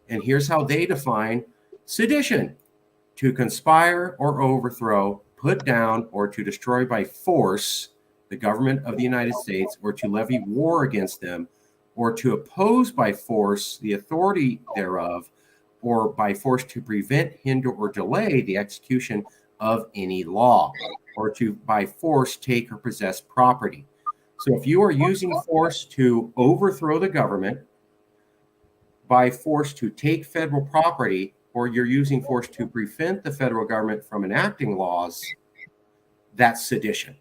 And here's how they define sedition: to conspire or overthrow, put down, or to destroy by force the government of the United States, or to levy war against them, or to oppose by force the authority thereof, or by force to prevent, hinder, or delay the execution of any law, or to by force take or possess property. So if you are using force to overthrow the government, by force to take federal property, or you're using force to prevent the federal government from enacting laws, that's sedition.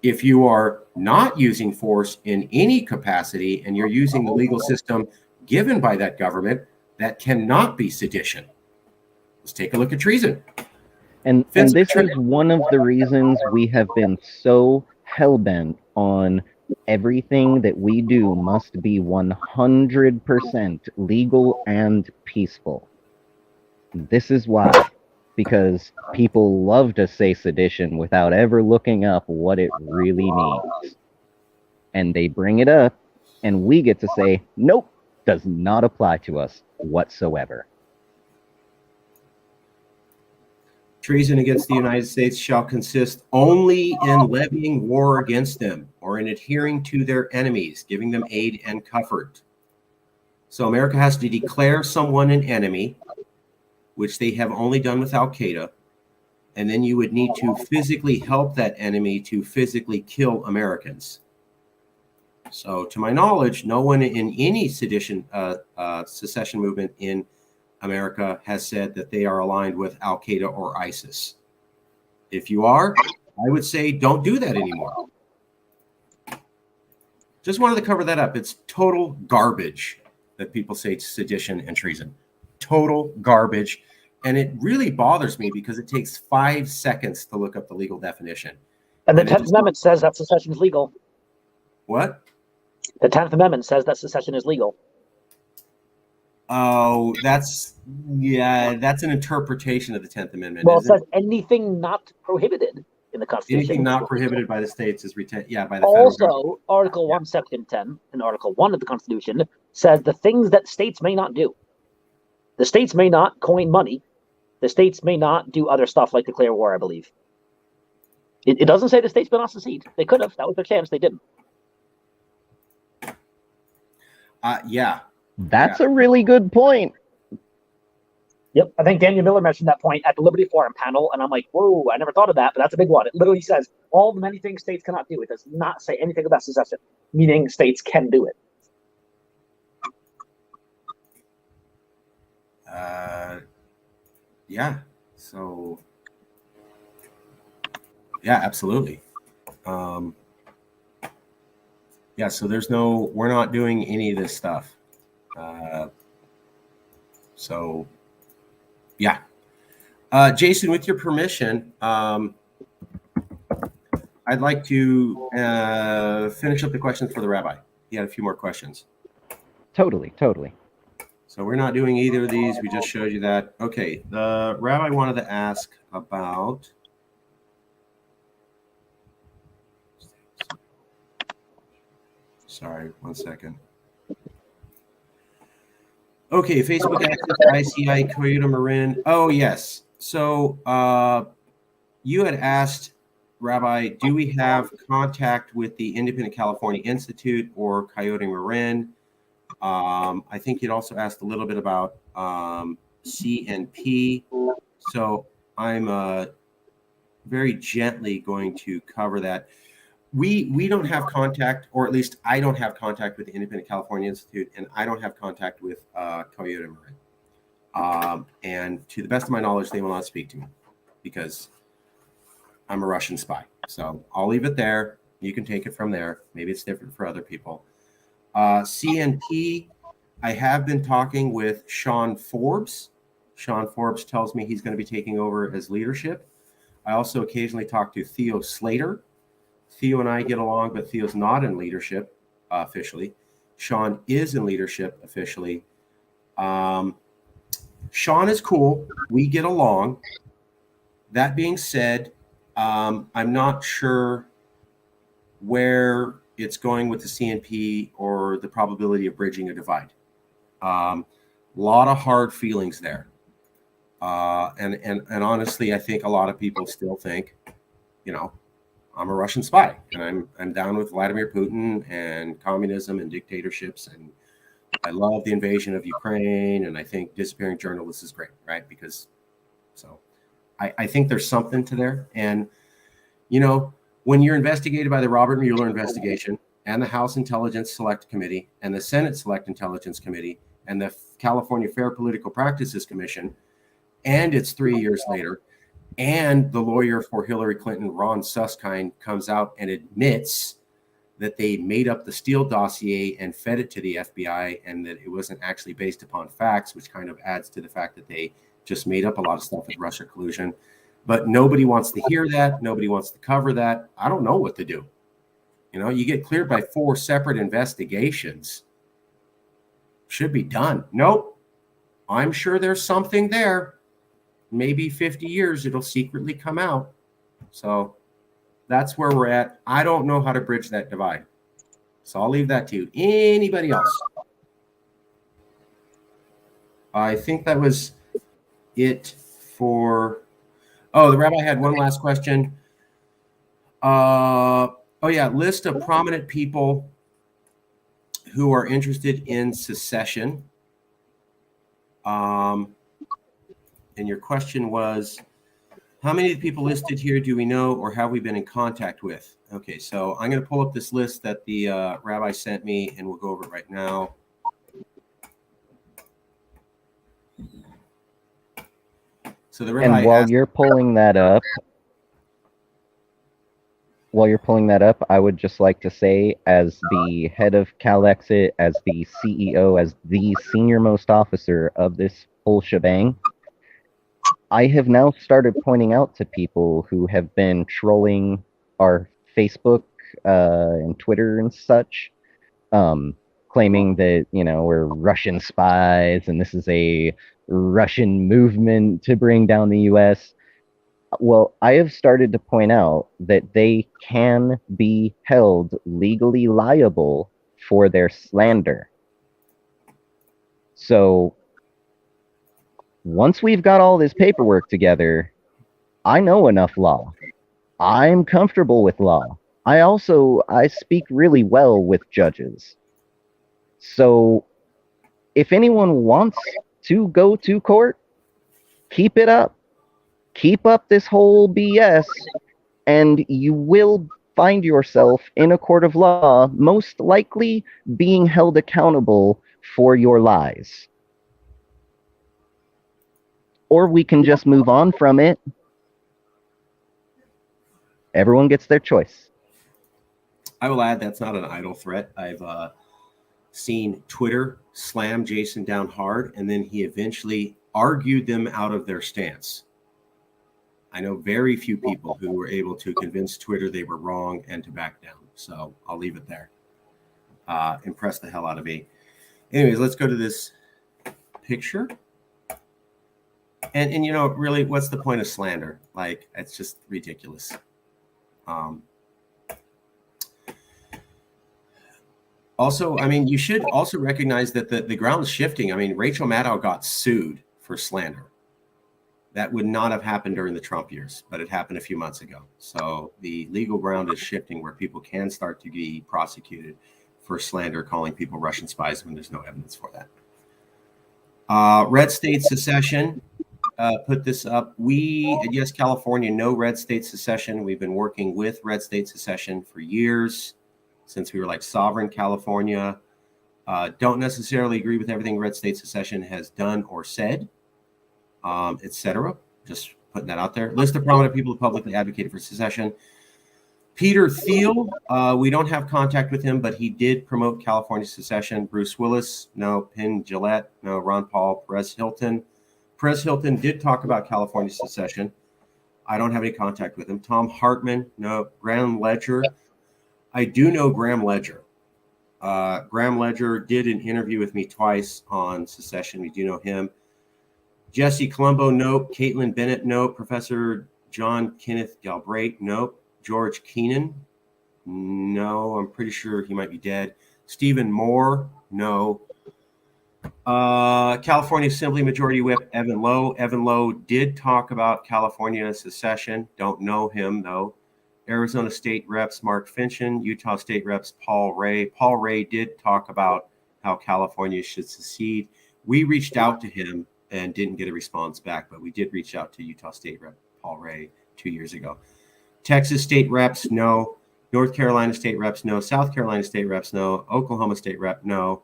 If you are not using force in any capacity and you're using the legal system given by that government, that cannot be sedition. Let's take a look at treason. And this is one of the reasons we have been so hell-bent on everything that we do must be 100% legal and peaceful. This is why. Because people love to say sedition without ever looking up what it really means. And they bring it up, and we get to say, nope, does not apply to us whatsoever. Treason against the United States shall consist only in levying war against them or in adhering to their enemies, giving them aid and comfort. So America has to declare someone an enemy, which they have only done with Al Qaeda, and then you would need to physically help that enemy to physically kill Americans. So, to my knowledge, no one in any secession movement in America has said that they are aligned with Al Qaeda or ISIS. If you are, I would say don't do that anymore. Just wanted to cover that up. It's total garbage that people say sedition and treason. Total garbage. And it really bothers me because it takes 5 seconds to look up the legal definition. And the 10th Amendment says that secession is legal. What? The 10th Amendment says that secession is legal. Oh, that's an interpretation of the 10th Amendment. Well, it says anything not prohibited in the Constitution. Anything not prohibited by the states is by the federal government. Also, Article 1, Section 10, in Article 1 of the Constitution, says the things that states may not do. The states may not coin money. The states may not do other stuff like declare war, I believe. It doesn't say the states may not secede. They could have. That was their chance. They didn't. That's a really good point. Yep. I think Daniel Miller mentioned that point at the Liberty Forum panel, and I'm like, whoa, I never thought of that, but that's a big one. It literally says all the many things states cannot do. It does not say anything about secession, meaning states can do it. So, absolutely. So we're not doing any of this stuff. Jason, with your permission, I'd like to finish up the questions for the rabbi. He had a few more questions. Totally. So we're not doing either of these. We just showed you that. Okay, the rabbi wanted to ask about... Sorry, 1 second. Okay, Facebook access, YesCA, Toyota Marin. Oh, yes. So you had asked, Rabbi, do we have contact with the Independent California Institute or Coyote Marin? I think you'd also asked a little bit about CNP. So I'm very gently going to cover that. We don't have contact, or at least I don't have contact with the Independent California Institute, and I don't have contact with Toyota Marin. And to the best of my knowledge, they will not speak to me because I'm a Russian spy. So I'll leave it there. You can take it from there. Maybe it's different for other people. CNP, I have been talking with Sean Forbes. Sean Forbes tells me he's going to be taking over as leadership. I also occasionally talk to Theo Slater. Theo and I get along, but Theo's not in leadership officially. Sean is in leadership officially. Sean is cool. We get along. That being said, I'm not sure where it's going with the CNP or the probability of bridging a divide. Lot of hard feelings there. And honestly, I think a lot of people still think, I'm a Russian spy, and I'm down with Vladimir Putin and communism and dictatorships, and I love the invasion of Ukraine, and I think disappearing journalists is great, right? I think there's something to there. And, when you're investigated by the Robert Mueller investigation and the House Intelligence Select Committee and the Senate Select Intelligence Committee and the California Fair Political Practices Commission, and it's 3 years later, and the lawyer for Hillary Clinton, Ron Suskind, comes out and admits that they made up the Steele dossier and fed it to the FBI and that it wasn't actually based upon facts, which kind of adds to the fact that they just made up a lot of stuff with Russia collusion. But nobody wants to hear that. Nobody wants to cover that. I don't know what to do. You get cleared by 4 separate investigations. Should be done. Nope. I'm sure there's something there. Maybe 50 years, it'll secretly come out. So that's where we're at. I don't know how to bridge that divide. So I'll leave that to you. Anybody else? I think that was it for. Oh, the rabbi had one last question. Oh yeah, list of prominent people who are interested in secession. And your question was, how many of the people listed here do we know or have we been in contact with? Okay, so I'm going to pull up this list that the rabbi sent me, and we'll go over it right now. So the rabbi And while asked, you're pulling that up, I would just like to say, as the head of Calexit, as the CEO, as the senior most officer of this whole shebang, I have now started pointing out to people who have been trolling our Facebook and Twitter and such, claiming that, we're Russian spies and this is a Russian movement to bring down the US. Well, I have started to point out that they can be held legally liable for their slander. So once we've got all this paperwork together, I know enough law. I'm comfortable with law. I speak really well with judges. So if anyone wants to go to court, keep it up. Keep up this whole BS, and you will find yourself in a court of law, most likely being held accountable for your lies. Or we can just move on from it. Everyone gets their choice. I will add that's not an idle threat. I've seen Twitter slam Jason down hard, and then he eventually argued them out of their stance. I know very few people who were able to convince Twitter they were wrong and to back down. So I'll leave it there. Impressed the hell out of me. Anyways, let's go to this picture. And really, what's the point of slander? Like, it's just ridiculous. Also, I mean, you should also recognize that the ground is shifting. I mean, Rachel Maddow got sued for slander. That would not have happened during the Trump years, but it happened a few months ago. So the legal ground is shifting where people can start to be prosecuted for slander, calling people Russian spies when there's no evidence for that. Red state secession, put this up. We at Yes California know red state secession. We've been working with red state secession for years, since we were like sovereign California. Don't necessarily agree with everything red state secession has done or said, etc. Just putting that out there. List of prominent people who publicly advocated for secession. Peter Thiel, we don't have contact with him, but he did promote California secession. Bruce Willis, no. Penn Jillette, no. Ron Paul. Perez Hilton. Perez Hilton did talk about California secession. I don't have any contact with him. Tom Hartman, no. Graham Ledger. I do know Graham Ledger. Graham Ledger did an interview with me twice on secession. We do know him. Jesse Colombo, nope. Caitlin Bennett, nope. Professor John Kenneth Galbraith, nope. George Keenan, no. I'm pretty sure he might be dead. Stephen Moore, no. California Assembly Majority Whip Evan Lowe. Evan Lowe did talk about California secession. Don't know him, though. Arizona State Reps Mark Finchin. Utah State Reps Paul Ray. Paul Ray did talk about how California should secede. We reached out to him and didn't get a response back, but we did reach out to Utah State Rep Paul Ray 2 years ago. Texas State Reps, no. North Carolina State Reps, no. South Carolina State Reps, no. Oklahoma State Rep, no.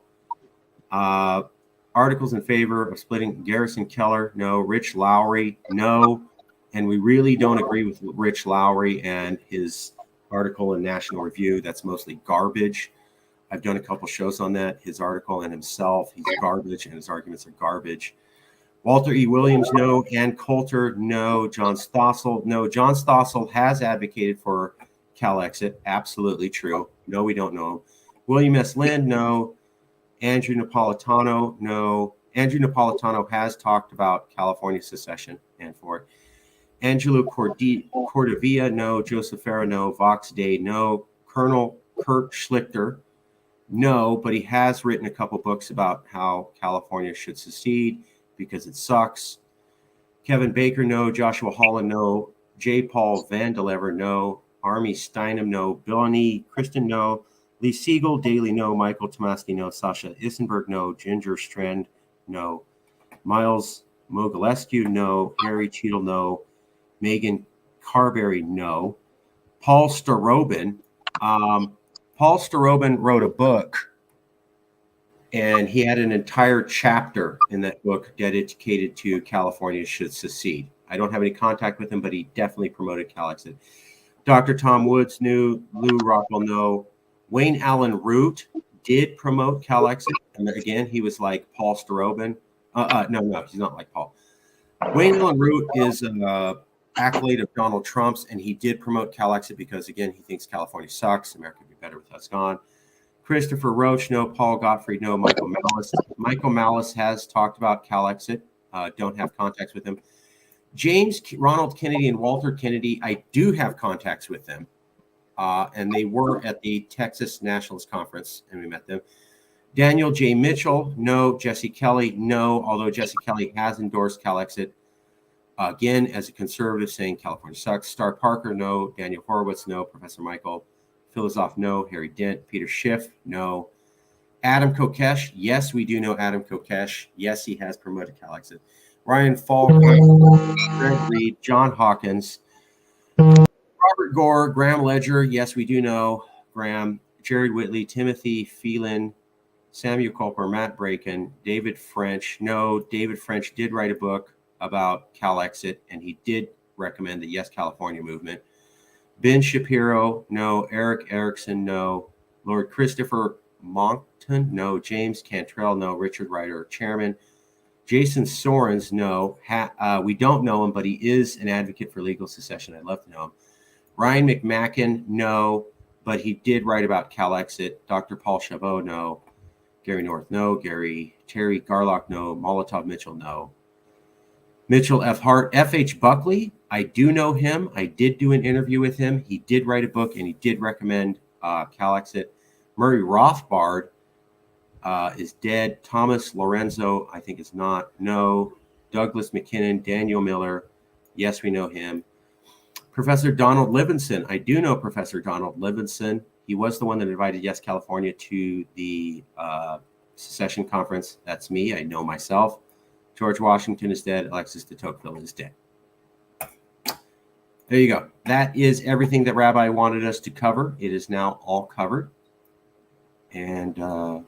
Articles in favor of splitting Garrison Keller, no. Rich Lowry, no. And we really don't agree with Rich Lowry and his article in National Review. That's mostly garbage. I've done a couple shows on that. His article and himself, he's garbage, and his arguments are garbage. Walter E. Williams, no. Ann Coulter, no. John Stossel, no. John Stossel has advocated for Calexit. Absolutely true. No, we don't know him. William S. Lind, no. Andrew Napolitano, no. Andrew Napolitano has talked about California secession and for it. Angelo Cordovilla, no. Joseph Farah, no. Vox Day, no. Colonel Kurt Schlichter, no. But he has written a couple books about how California should secede. because it sucks. Kevin Baker, no. Joshua Holland, no. J. Paul Vandelever, no. Army Steinem, no. Billy Kristen, no. Lee Siegel, Daily, no. Michael Tomaski, no. Sasha Issenberg, no. Ginger Strand, no. Miles Mogalescu, no. Harry Cheadle, no. Megan Carberry, no. Paul Starobin. Paul Starobin wrote a book, and he had an entire chapter in that book dedicated to California should secede. I don't have any contact with him, but he definitely promoted Calexit. Dr. Tom Woods, no. Lou Rockwell, no. Wayne Allen Root did promote Calexit, and again, he was like Paul Starobin. No, he's not like Paul. Wayne Allen Root is an accolade of Donald Trump's, and he did promote Calexit because, again, he thinks California sucks. America would be better with us gone. Christopher Roach, no. Paul Gottfried, no. Michael Malice. Michael Malice has talked about Calexit. Don't have contacts with him. James Ronald Kennedy and Walter Kennedy, I do have contacts with them. And they were at the Texas Nationalist Conference, and we met them. Daniel J. Mitchell, no. Jesse Kelly, no. Although Jesse Kelly has endorsed Calexit, again, as a conservative, saying California sucks. Star Parker, no. Daniel Horowitz, no. Professor Michael Philosoph, no. Harry Dent. Peter Schiff, no. Adam Kokesh, yes, we do know Adam Kokesh. Yes, he has promoted Calexit. Ryan Falk, Greg Reed, John Hawkins, Robert Gore, Graham Ledger, yes, we do know Graham, Jared Whitley, Timothy Phelan, Samuel Culper, Matt Braken, David French. No, David French did write a book about Calexit, and he did recommend the Yes California movement. Ben Shapiro, no. Eric Erickson, no. Lord Christopher Moncton, no. James Cantrell, no. Richard Ryder, chairman. Jason Sorens, no. We don't know him, but he is an advocate for legal secession. I'd love to know him. Ryan McMacken, no, but he did write about Calexit. Dr. Paul Chabot, no. Gary North, no. Terry Garlock, no. Molotov Mitchell, no. Mitchell F. Hart. F.H. Buckley, I do know him. I did do an interview with him. He did write a book, and he did recommend Calexit. Murray Rothbard is dead. Thomas Lorenzo, I think is not. No. Douglas McKinnon, Daniel Miller. Yes, we know him. Professor Donald Livingston. I do know Professor Donald Livingston. He was the one that invited Yes California to the secession conference. That's me. I know myself. George Washington is dead. Alexis de Tocqueville is dead. There you go. That is everything that Rabbi wanted us to cover. It is now all covered. And well,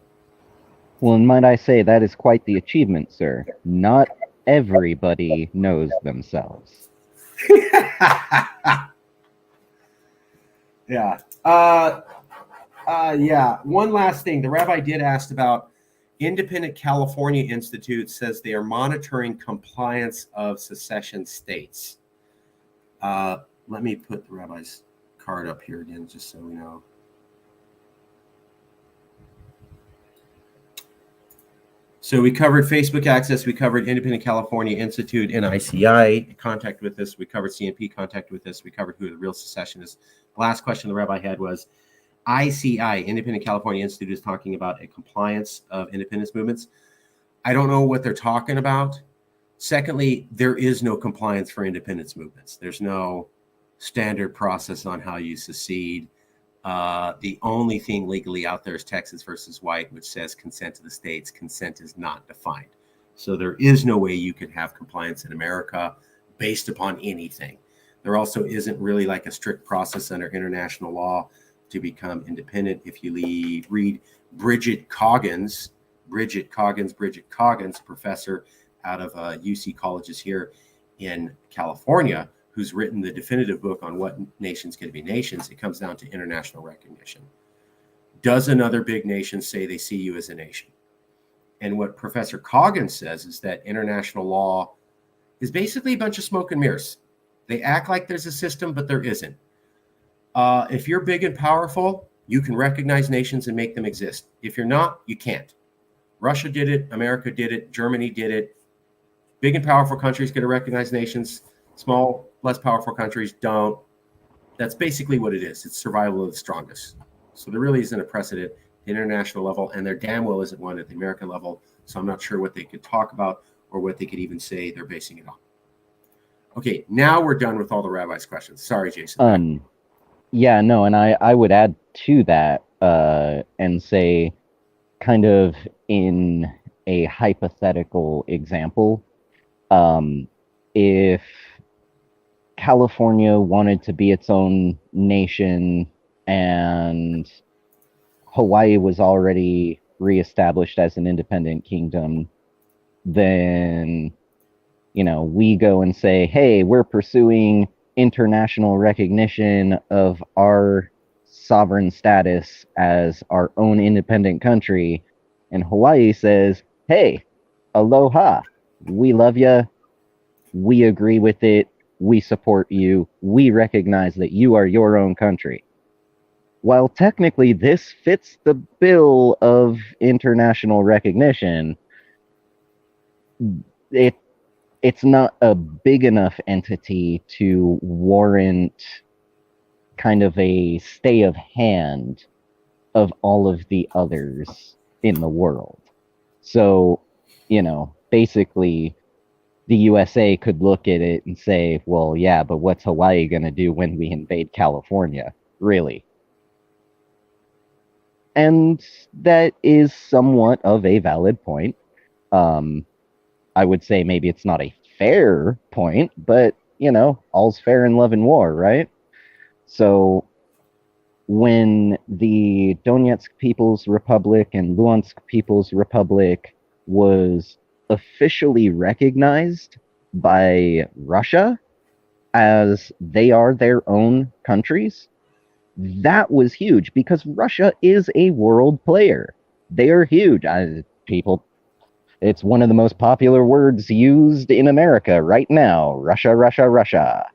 and might I say, that is quite the achievement, sir. Not everybody knows themselves. Yeah. Yeah. One last thing. The rabbi did ask about Independent California Institute says they are monitoring compliance of secession states. Let me put the rabbi's card up here again, just so we know. So we covered Facebook Access, we covered Independent California Institute, NICI, contact with us, we covered CNP, contact with us, we covered who the real secessionists. The last question the rabbi had was, ICI, Independent California Institute, is talking about a compliance of independence movements. I don't know what they're talking about. Secondly, there is no compliance for independence movements. There's no standard process on how you secede. The only thing legally out there is Texas versus White, which says consent to the states. Consent is not defined. So there is no way you can have compliance in America based upon anything. There also isn't really like a strict process under international law to become independent. If you read Bridget Coggins, professor out of UC colleges here in California, who's written the definitive book on what nations can be nations, it comes down to international recognition. Does another big nation say they see you as a nation? And what Professor Coggins says is that international law is basically a bunch of smoke and mirrors. They act like there's a system, but there isn't. If you're big and powerful, you can recognize nations and make them exist. If you're not, you can't. Russia did it. America did it. Germany did it. Big and powerful countries get to recognize nations. Small, less powerful countries don't. That's basically what it is. It's survival of the strongest. So there really isn't a precedent at the international level, and there damn well isn't one at the American level. So I'm not sure what they could talk about or what they could even say they're basing it on. Okay, now we're done with all the rabbi's questions. Sorry, Jason. Yeah, no, and I would add to that and say, kind of in a hypothetical example, if California wanted to be its own nation and Hawaii was already reestablished as an independent kingdom, then, you know, we go and say, hey, we're pursuing international recognition of our sovereign status as our own independent country. And Hawaii says, hey, aloha, we love you. We agree with it. We support you. We recognize that you are your own country. While technically this fits the bill of international recognition, it's not a big enough entity to warrant kind of a stay of hand of all of the others in the world. So, you know, basically the USA could look at it and say, well, yeah, but what's Hawaii going to do when we invade California? Really? And that is somewhat of a valid point. I would say maybe it's not a fair point, but, you know, all's fair in love and war, right? So when the Donetsk People's Republic and Luhansk People's Republic was officially recognized by Russia as they are their own countries, that was huge because Russia is a world player. They are huge. It's one of the most popular words used in America right now. Russia, Russia, Russia.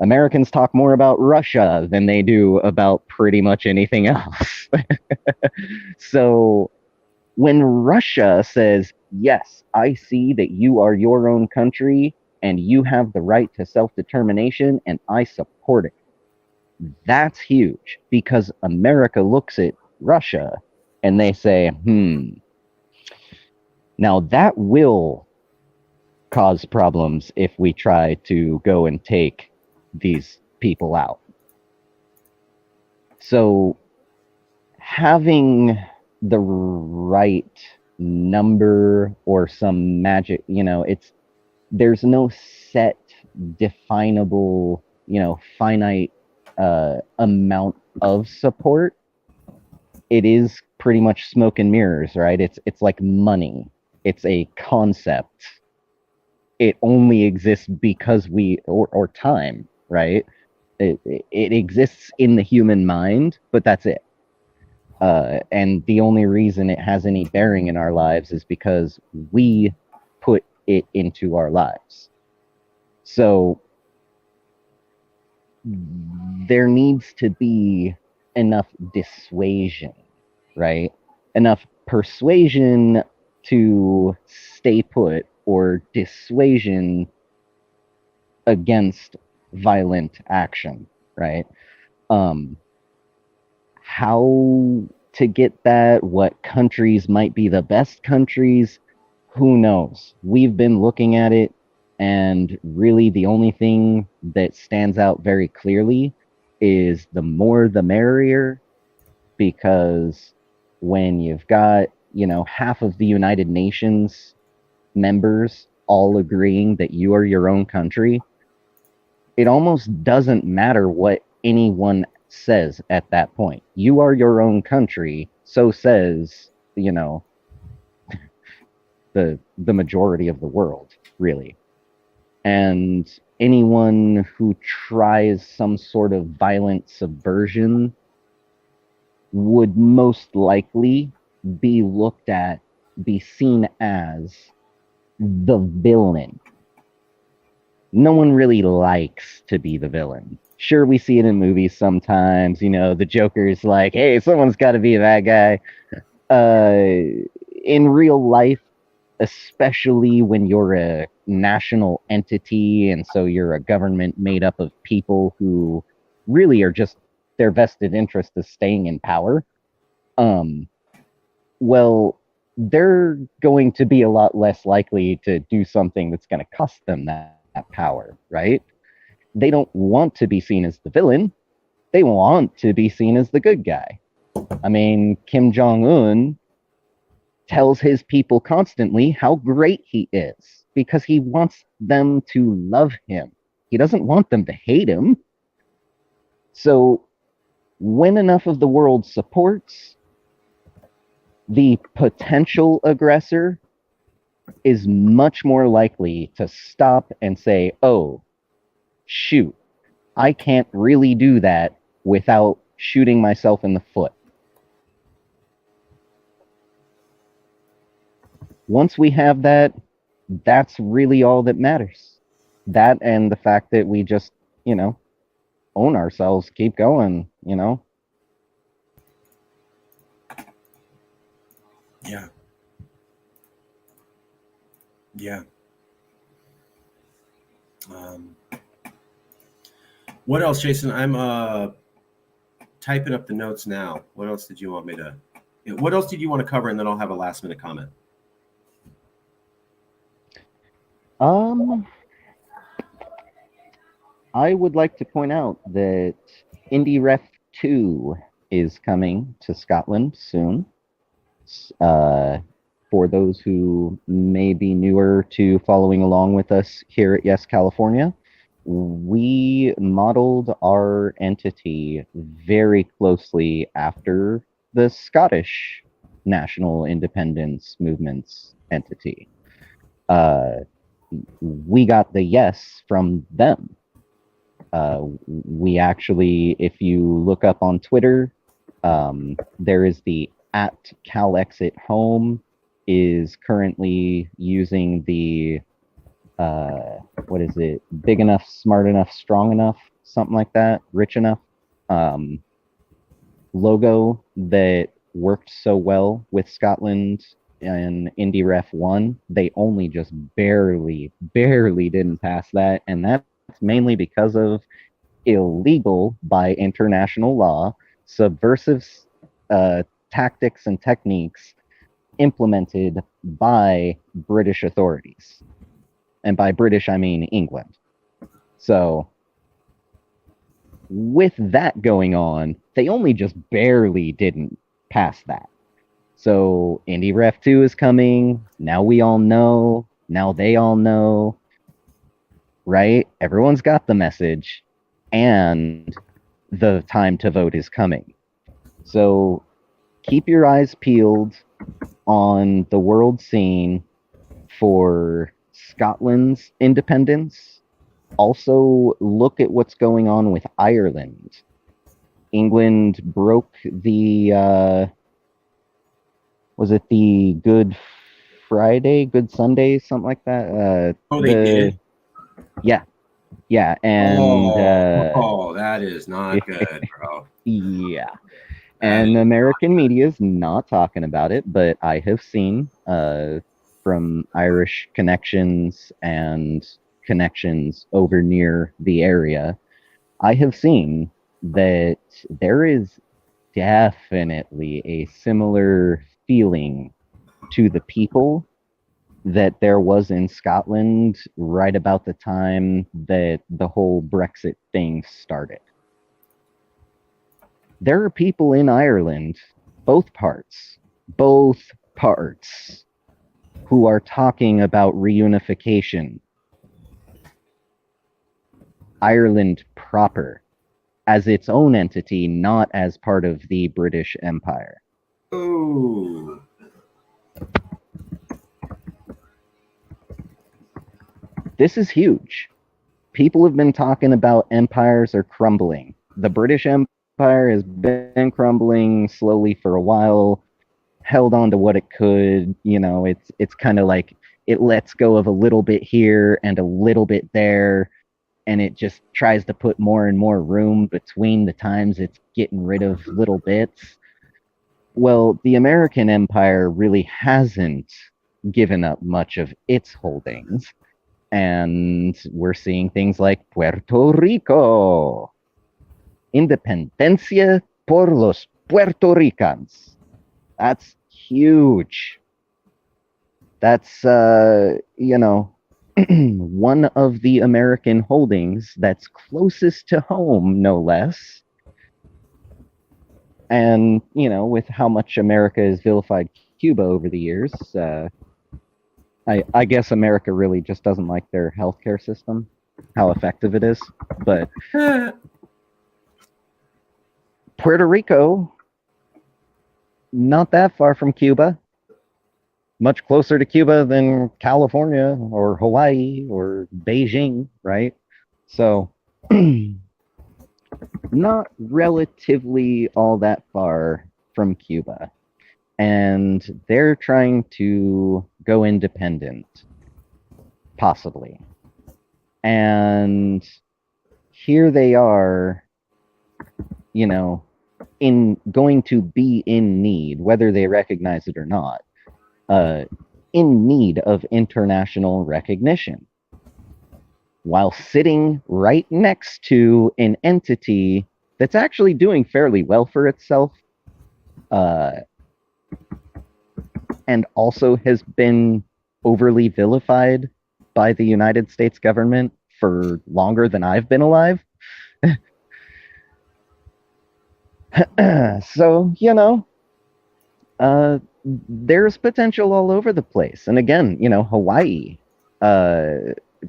Americans talk more about Russia than they do about pretty much anything else. So when Russia says, yes, I see that you are your own country and you have the right to self-determination and I support it, that's huge because America looks at Russia and they say, now that will cause problems if we try to go and take these people out. So having the right number or some magic, you know, there's no set definable, you know, finite amount of support. It is pretty much smoke and mirrors, right? It's like money. It's a concept. It only exists because or time, right? It exists in the human mind, but that's it. And the only reason it has any bearing in our lives is because we put it into our lives. So there needs to be enough dissuasion, right? Enough persuasion to stay put or dissuasion against violent action, right? How to get that, what countries might be the best countries, who knows? We've been looking at it, and really the only thing that stands out very clearly is the more the merrier, because when you've got, you know, half of the United Nations members all agreeing that you are your own country, it almost doesn't matter what anyone says at that point. You are your own country, so says, you know, the majority of the world, really. And anyone who tries some sort of violent subversion would most likely be looked at, be seen as the villain. No one really likes to be the villain. Sure, we see it in movies sometimes, you know, the Joker's like, hey, someone's got to be a bad guy. In real life, especially when you're a national entity and so you're a government made up of people who really are just, their vested interest is staying in power. Well, they're going to be a lot less likely to do something that's going to cost them that power, right? They don't want to be seen as the villain. They want to be seen as the good guy. I mean, Kim Jong-un tells his people constantly how great he is because he wants them to love him. He doesn't want them to hate him. So when enough of the world supports, the potential aggressor is much more likely to stop and say, oh, shoot, I can't really do that without shooting myself in the foot. Once we have that, that's really all that matters. That and the fact that we just, own ourselves, keep going, Yeah. Yeah. What else, Jason? I'm typing up the notes now. What else did you want me to? What else did you want to cover? And then I'll have a last minute comment. I would like to point out that IndieRef 2 is coming to Scotland soon. For those who may be newer to following along with us here at Yes California, we modeled our entity very closely after the Scottish National Independence Movement's entity. We got the yes from them. We actually, if you look up on Twitter, there is the @Calexit home is currently using the what is it? Big enough, smart enough, strong enough, something like that, rich enough logo that worked so well with Scotland and IndieRef 1. They only just barely didn't pass that, and that's mainly because of illegal by international law, subversive tactics and techniques implemented by British authorities. And by British, I mean England. So with that going on, they only just barely didn't pass that. So IndieRef 2 is coming. Now we all know. Now they all know. Right? Everyone's got the message. And the time to vote is coming. So keep your eyes peeled on the world scene for Scotland's independence. Also, look at what's going on with Ireland. England broke the, was it the Good Sunday, something like that? They did? Yeah, and... that is not good, bro. Yeah. And American media is not talking about it, but I have seen from Irish connections and connections over near the area, I have seen that there is definitely a similar feeling to the people that there was in Scotland right about the time that the whole Brexit thing started. There are people in Ireland, both parts, who are talking about reunification. Ireland proper, as its own entity, not as part of the British Empire. Ooh. This is huge. People have been talking about empires are crumbling. The British Empire has been crumbling slowly for a while, held on to what it could. It's kind of like it lets go of a little bit here and a little bit there, and it just tries to put more and more room between the times it's getting rid of little bits. Well, the American Empire really hasn't given up much of its holdings. And we're seeing things like Puerto Rico. Independencia por los Puerto Ricans. That's huge. That's, one of the American holdings that's closest to home, no less. And, with how much America has vilified Cuba over the years, I guess America really just doesn't like their healthcare system, how effective it is. But Puerto Rico, not that far from Cuba, much closer to Cuba than California or Hawaii or Beijing, right? So, not relatively all that far from Cuba. And they're trying to go independent, possibly. And here they are, in going to be in need, whether they recognize it or not, in need of international recognition, while sitting right next to an entity that's actually doing fairly well for itself, and also has been overly vilified by the United States government for longer than I've been alive. So, there's potential all over the place. And again, Hawaii,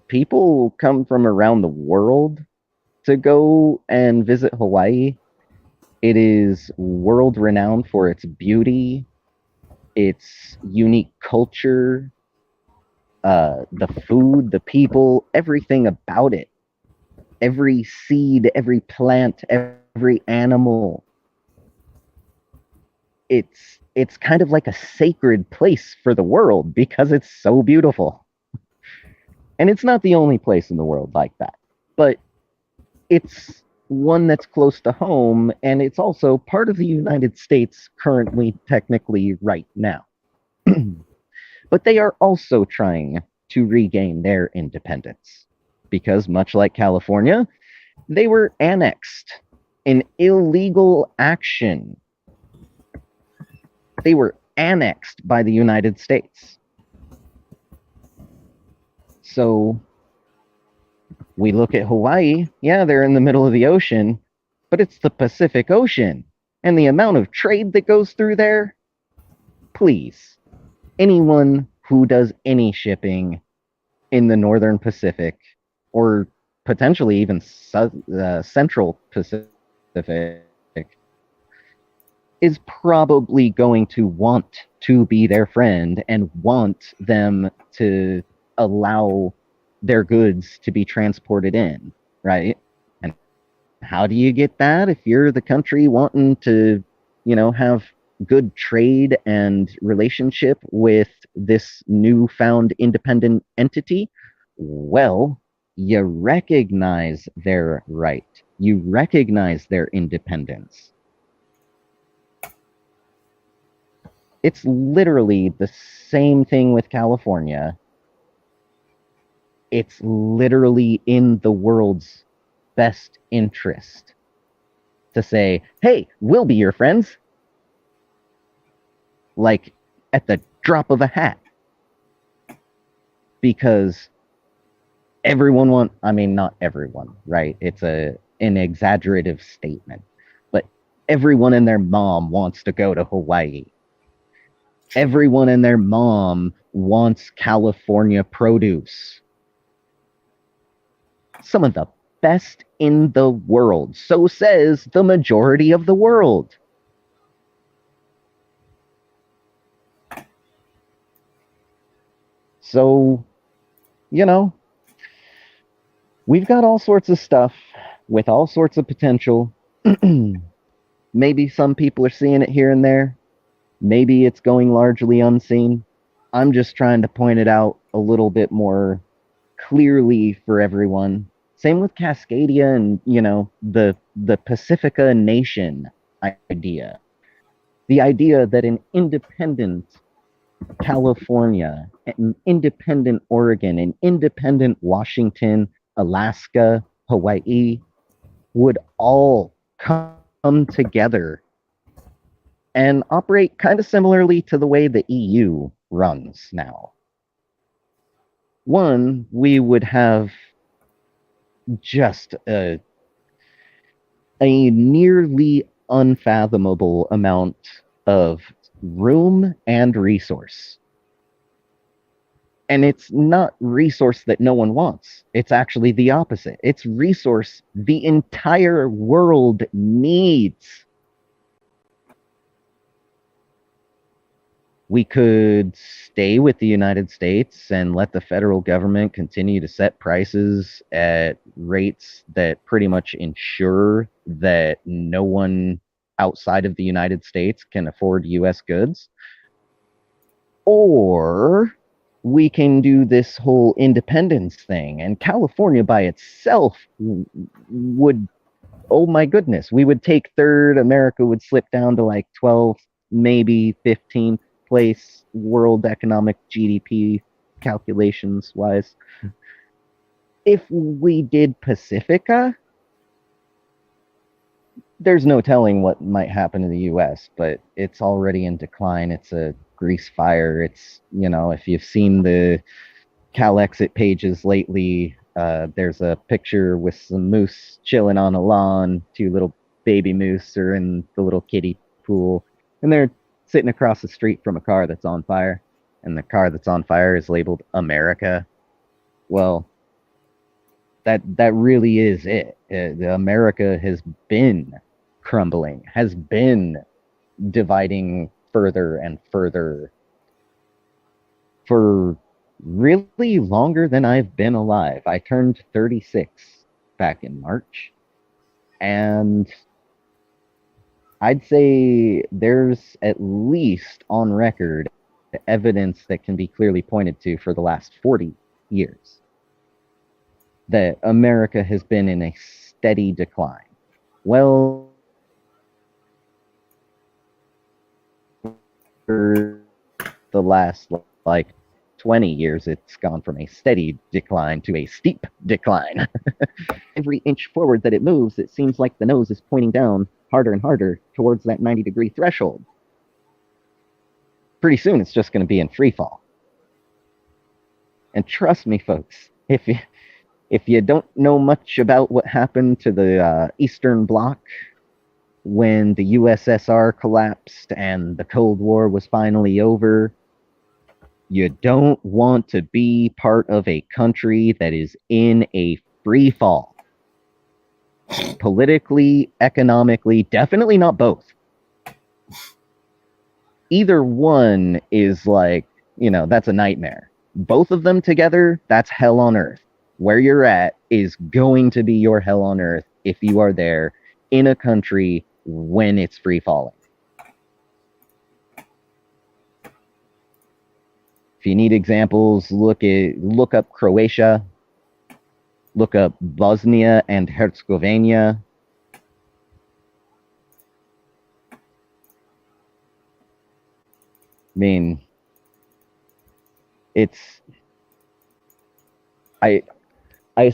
people come from around the world to go and visit Hawaii. It is world renowned for its beauty, its unique culture, the food, the people, everything about it. Every seed, every plant, every animal. It's kind of like a sacred place for the world because it's so beautiful. And it's not the only place in the world like that, but it's one that's close to home, and it's also part of the United States currently, technically, right now. But they are also trying to regain their independence because, much like California, they were annexed. An illegal action. They were annexed by the United States. So we look at Hawaii, yeah, they're in the middle of the ocean, but it's the Pacific Ocean. And the amount of trade that goes through there, please, anyone who does any shipping in the Northern Pacific, or potentially even Central Pacific, is probably going to want to be their friend and want them to allow their goods to be transported in, right? And how do you get that if you're the country wanting to, have good trade and relationship with this newfound independent entity? Well, you recognize their right. You recognize their independence. It's literally the same thing with California. It's literally in the world's best interest to say, hey, we'll be your friends. Like at the drop of a hat. Because everyone not everyone, right? It's an exaggerative statement. But everyone and their mom wants to go to Hawaii. Everyone and their mom wants California produce. Some of the best in the world. So says the majority of the world. So, we've got all sorts of stuff with all sorts of potential. Maybe some people are seeing it here and there. Maybe it's going largely unseen. I'm just trying to point it out a little bit more clearly for everyone. Same with Cascadia and, the Pacifica nation idea. The idea that an independent California, an independent Oregon, an independent Washington, Alaska, Hawaii would all come together and operate kind of similarly to the way the EU runs now, one, we would have just a nearly unfathomable amount of room and resource. And it's not resource that no one wants. It's actually the opposite. It's resource the entire world needs. We could stay with the United States and let the federal government continue to set prices at rates that pretty much ensure that no one outside of the United States can afford US goods. Or we can do this whole independence thing, and California by itself would, oh my goodness, we would take third. America would slip down to like 12th, maybe 15th place world economic GDP calculations wise. If we did Pacifica, there's no telling what might happen in the US, but it's already in decline. It's a grease fire. It's, you know, if you've seen the Calexit pages lately, there's a picture with some moose chilling on a lawn. Two little baby moose are in the little kiddie pool, and they're sitting across the street from a car that's on fire, and the car that's on fire is labeled America. Well, that really is it. America has been crumbling, has been dividing further and further for really longer than I've been alive. I turned 36 back in March, and I'd say there's at least on record evidence that can be clearly pointed to for the last 40 years that America has been in a steady decline. Well, for the last like 20 years, it's gone from a steady decline to a steep decline. Every inch forward that it moves, it seems like the nose is pointing down harder and harder towards that 90-degree threshold. Pretty soon, it's just going to be in free fall. And trust me, folks, if you don't know much about what happened to the Eastern Bloc when the USSR collapsed and the Cold War was finally over, you don't want to be part of a country that is in a free fall. Politically, economically, definitely not both. Either one is like, you know, that's a nightmare. Both of them together, that's hell on earth. Where you're at is going to be your hell on earth if you are there in a country when it's free falling. If you need examples, look up Croatia, look up Bosnia and Herzegovina. I mean, I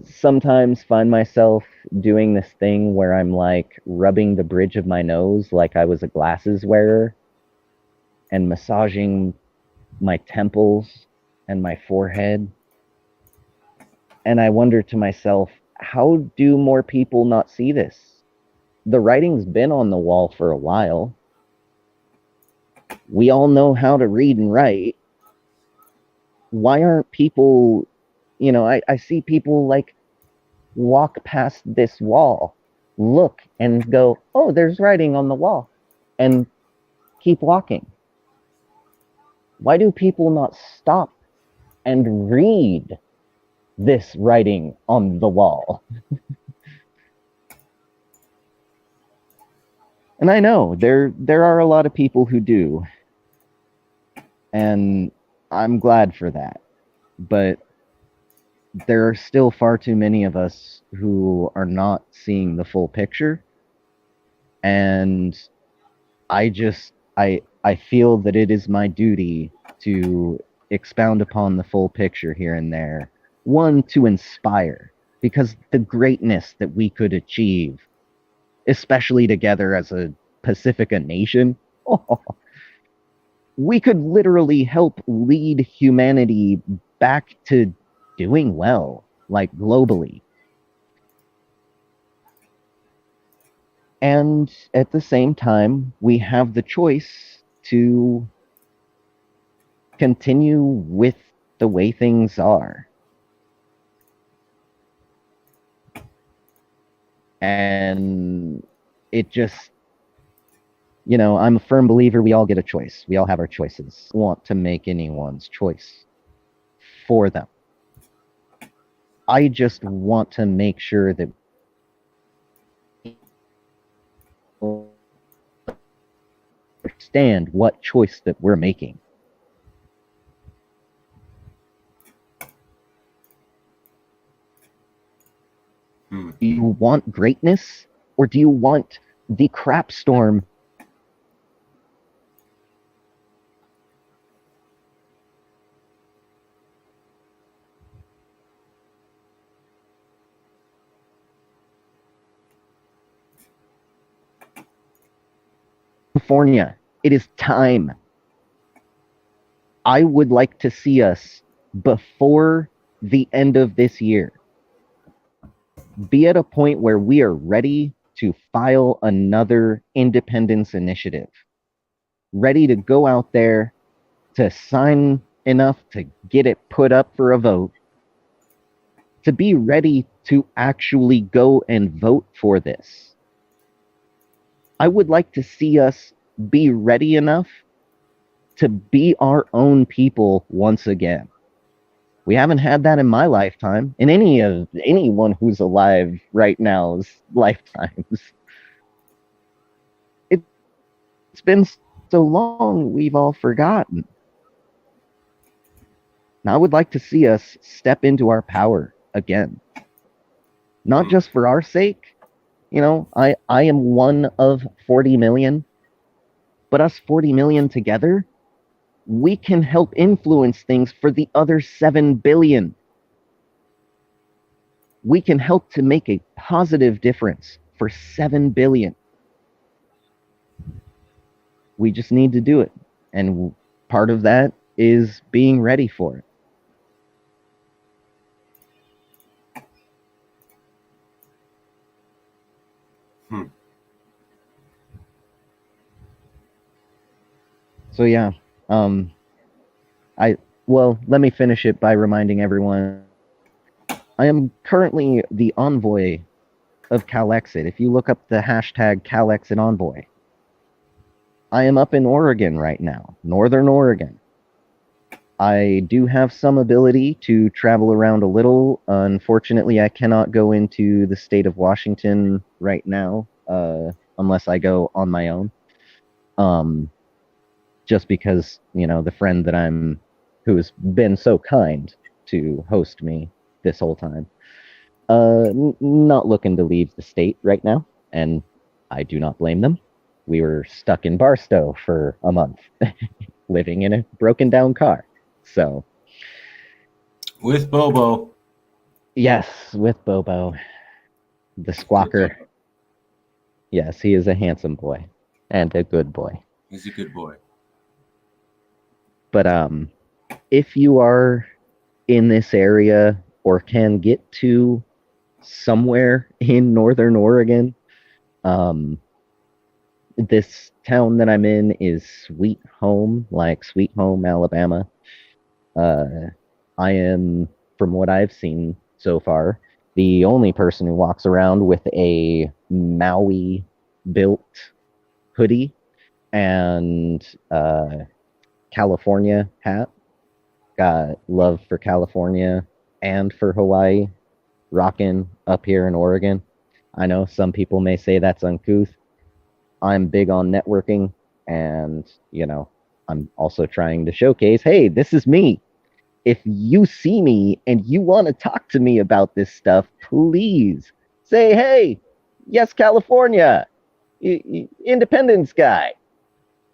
sometimes find myself doing this thing where I'm like rubbing the bridge of my nose like I was a glasses wearer and massaging my temples and my forehead. And I wonder to myself, how do more people not see this? The writing's been on the wall for a while. We all know how to read and write. Why aren't people, you know, I see people like walk past this wall, look and go, oh, there's writing on the wall, and keep walking. Why do people not stop and read this writing on the wall? And I know there are a lot of people who do, and I'm glad for that. But there are still far too many of us who are not seeing the full picture. And I feel that it is my duty to expound upon the full picture here and there. One, to inspire, because the greatness that we could achieve, especially together as a Pacifica nation, we could literally help lead humanity back to doing well, like globally. And at the same time, we have the choice to continue with the way things are. And it just, I'm a firm believer we all get a choice. We all have our choices. I want to make anyone's choice for them. I just want to make sure that understand what choice that we're making. Do you want greatness, or do you want the crap storm? California, it is time. I would like to see us, before the end of this year, be at a point where we are ready to file another independence initiative, ready to go out there to sign enough to get it put up for a vote, to be ready to actually go and vote for this. I would like to see us be ready enough to be our own people once again. We haven't had that in my lifetime, in anyone who's alive right now's lifetimes. It's been so long, we've all forgotten. And I would like to see us step into our power again. Not just for our sake. I am one of 40 million, but us 40 million together, we can help influence things for the other 7 billion. We can help to make a positive difference for 7 billion. We just need to do it. And part of that is being ready for it. So yeah, let me finish it by reminding everyone, I am currently the envoy of Calexit. If you look up the hashtag Calexit envoy, I am up in Oregon right now, Northern Oregon. I do have some ability to travel around a little. Unfortunately, I cannot go into the state of Washington right now, unless I go on my own. Just because, the friend that who's been so kind to host me this whole time, not looking to leave the state right now, and I do not blame them. We were stuck in Barstow for a month, living in a broken down car. So, with Bobo. Yes, with Bobo, the squawker. Yes, he is a handsome boy and a good boy. He's a good boy. But if you are in this area or can get to somewhere in Northern Oregon, this town that I'm in is Sweet Home, like Sweet Home, Alabama. I am, from what I've seen so far, the only person who walks around with a Maui-built hoodie and California hat. Got love for California and for Hawaii, rocking up here in Oregon. I know some people may say that's uncouth. I'm big on networking, and I'm also trying to showcase, hey, this is me. If you see me and you want to talk to me about this stuff, please say, hey, yes, California, Independence guy.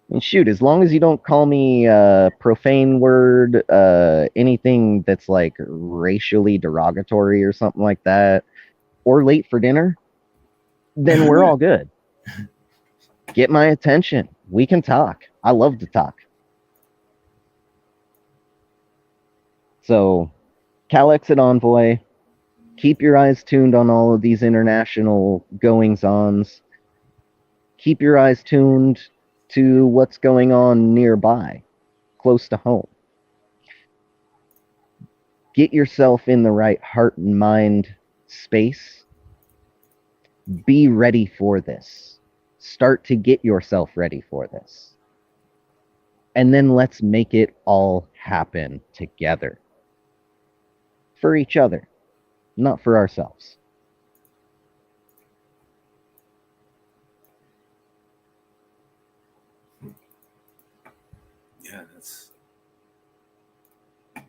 And shoot, as long as you don't call me profane word, anything that's like racially derogatory or something like that, or late for dinner, then we're all good. Get my attention. We can talk. I love to talk. So, Calexit Envoy, keep your eyes tuned on all of these international goings-ons. Keep your eyes tuned to what's going on nearby, close to home. Get yourself in the right heart and mind space. Be ready for this. Start to get yourself ready for this. And then let's make it all happen together. For each other, not for ourselves. Yeah,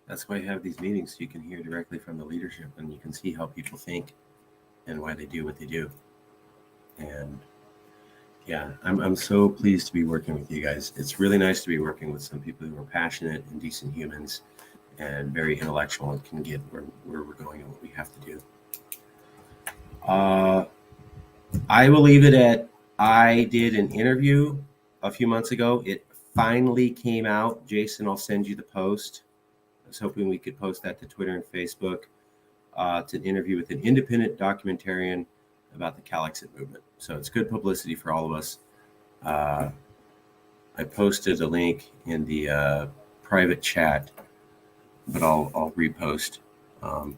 that's why you have these meetings, so you can hear directly from the leadership and you can see how people think and why they do what they do. And yeah, I'm so pleased to be working with you guys. It's really nice to be working with some people who are passionate and decent humans and very intellectual and can get where we're going and what we have to do. I will leave it at, I did an interview a few months ago. It finally came out. Jason, I'll send you the post. I was hoping we could post that to Twitter and Facebook. It's an interview with an independent documentarian about the Calexit movement. So it's good publicity for all of us. I posted a link in the private chat, but I'll repost and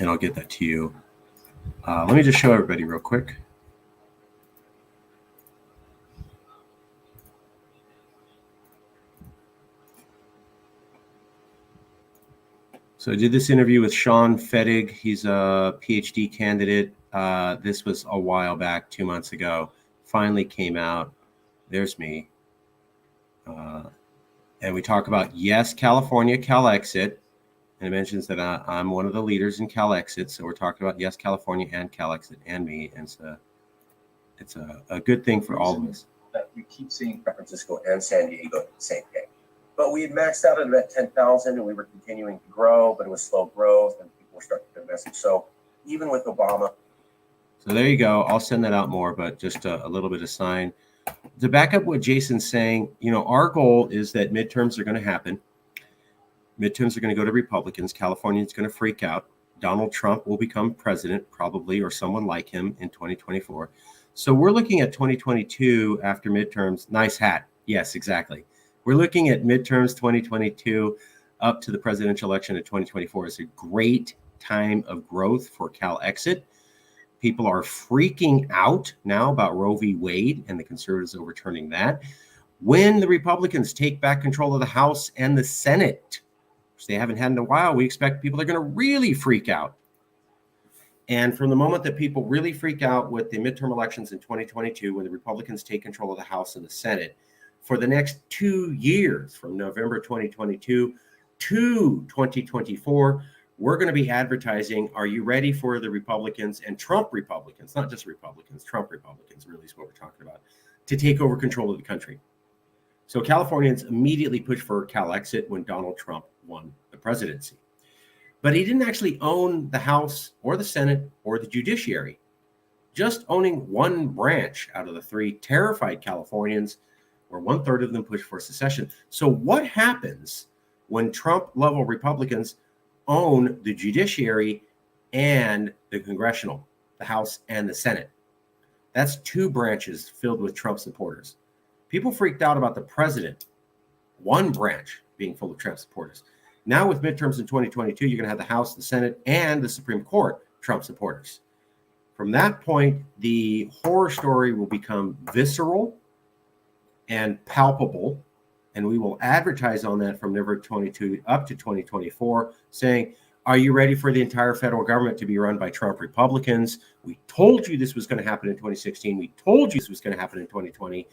I'll get that to you. Let me just show everybody real quick. So I did this interview with Sean Fettig. He's a PhD candidate. This was a while back, 2 months ago. Finally came out. There's me. And we talk about, yes, California, Calexit. And it mentions that I'm one of the leaders in Calexit. So we're talking about, yes, California and Calexit and me. And it's a good thing for all of us. That we keep seeing San Francisco and San Diego the same day. But we had maxed out at about 10,000 and we were continuing to grow, but it was slow growth and people were starting to invest. So even with Obama. So there you go. I'll send that out more, but just a little bit of sign. To back up what Jason's saying, our goal is that midterms are going to happen. Midterms are going to go to Republicans. California's going to freak out. Donald Trump will become president, probably, or someone like him in 2024. So we're looking at 2022 after midterms. Nice hat. Yes, exactly. We're looking at midterms 2022 up to the presidential election of 2024. It's a great time of growth for Calexit. People are freaking out now about Roe v. Wade and the conservatives overturning that. When the Republicans take back control of the House and the Senate, which they haven't had in a while, we expect people are going to really freak out. And from the moment that people really freak out with the midterm elections in 2022, when the Republicans take control of the House and the Senate, for the next 2 years, from November 2022 to 2024, we're going to be advertising, are you ready for the Republicans and Trump Republicans, not just Republicans, Trump Republicans, really is what we're talking about, to take over control of the country. So Californians immediately pushed for Calexit when Donald Trump won the presidency. But he didn't actually own the House or the Senate or the judiciary. Just owning one branch out of the three terrified Californians, where 1/3 of them pushed for secession. So what happens when Trump-level Republicans own the judiciary and the congressional, the House and the Senate? That's two branches filled with Trump supporters. People freaked out about the president, one branch being full of Trump supporters. Now with midterms in 2022, you're going to have the House, the Senate, and the Supreme Court Trump supporters. From that point, the horror story will become visceral and palpable, and we will advertise on that from November 22 up to 2024, saying, are you ready for the entire federal government to be run by Trump Republicans? We told you this was going to happen in 2016. We told you this was going to happen in 2020.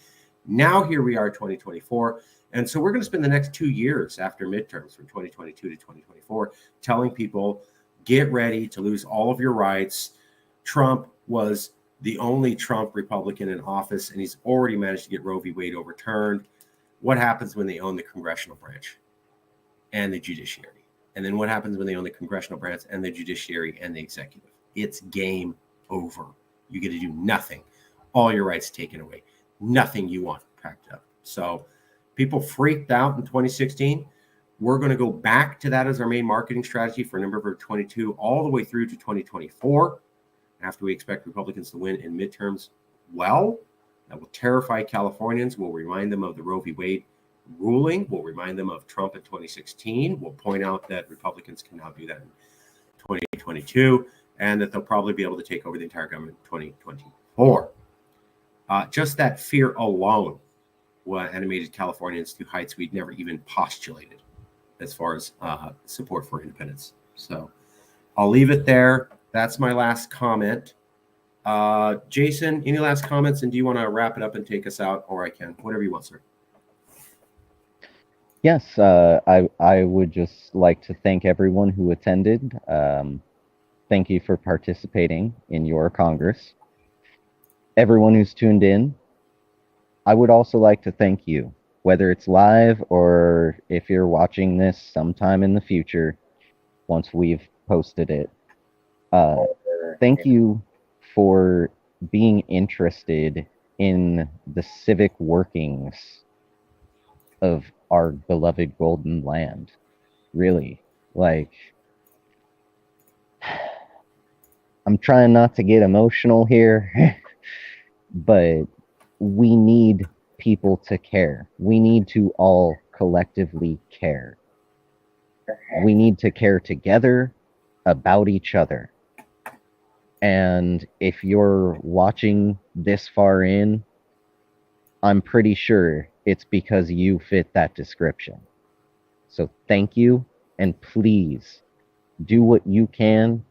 Now here we are, 2024. And so we're going to spend the next 2 years after midterms from 2022 to 2024 telling people, get ready to lose all of your rights. Trump was the only Trump Republican in office, and he's already managed to get Roe v. Wade overturned. What happens when they own the congressional branch and the judiciary? And then what happens when they own the congressional branch and the judiciary and the executive? It's game over. You get to do nothing. All your rights taken away. Nothing you want packed up. So people freaked out in 2016. We're going to go back to that as our main marketing strategy for November 22 all the way through to 2024, after we expect Republicans to win in midterms. Well, that will terrify Californians. We'll remind them of the Roe v. Wade ruling. We'll remind them of Trump in 2016. We'll point out that Republicans can now do that in 2022, and that they'll probably be able to take over the entire government in 2024. Just that fear alone animated Californians to heights we'd never even postulated as far as support for independence. So I'll leave it there. That's my last comment. Jason, any last comments? And do you want to wrap it up and take us out? Or I can, whatever you want, sir. Yes, I would just like to thank everyone who attended. Thank you for participating in your Congress. Everyone who's tuned in, I would also like to thank you, whether it's live or if you're watching this sometime in the future, once we've posted it. Thank you for being interested in the civic workings of our beloved golden land. Really, like, I'm trying not to get emotional here, but we need people to care. We need to all collectively care. We need to care together about each other. And if you're watching this far in, I'm pretty sure it's because you fit that description. So thank you, and please do what you can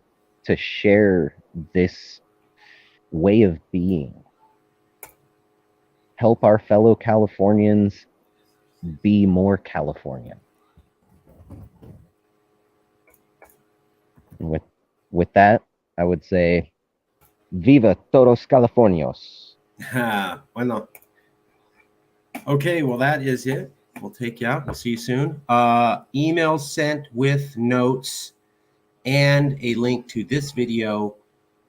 to share this way of being. Help our fellow Californians be more Californian. And with that, I would say, Viva todos Californios. Bueno. Okay, well, that is it. We'll take you out. We'll see you soon. Email sent with notes and a link to this video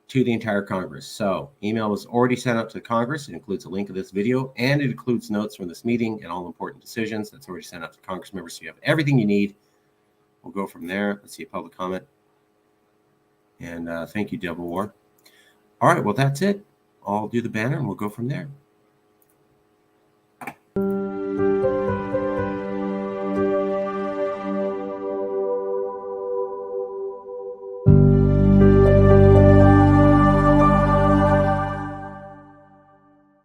to the entire Congress. So email was already sent out to Congress. It includes a link of this video, and it includes notes from this meeting and all important decisions. That's already sent out to Congress members. So you have everything you need. We'll go from there. Let's see a public comment. And thank you, Devil War. All right, well, that's it. I'll do the banner and we'll go from there.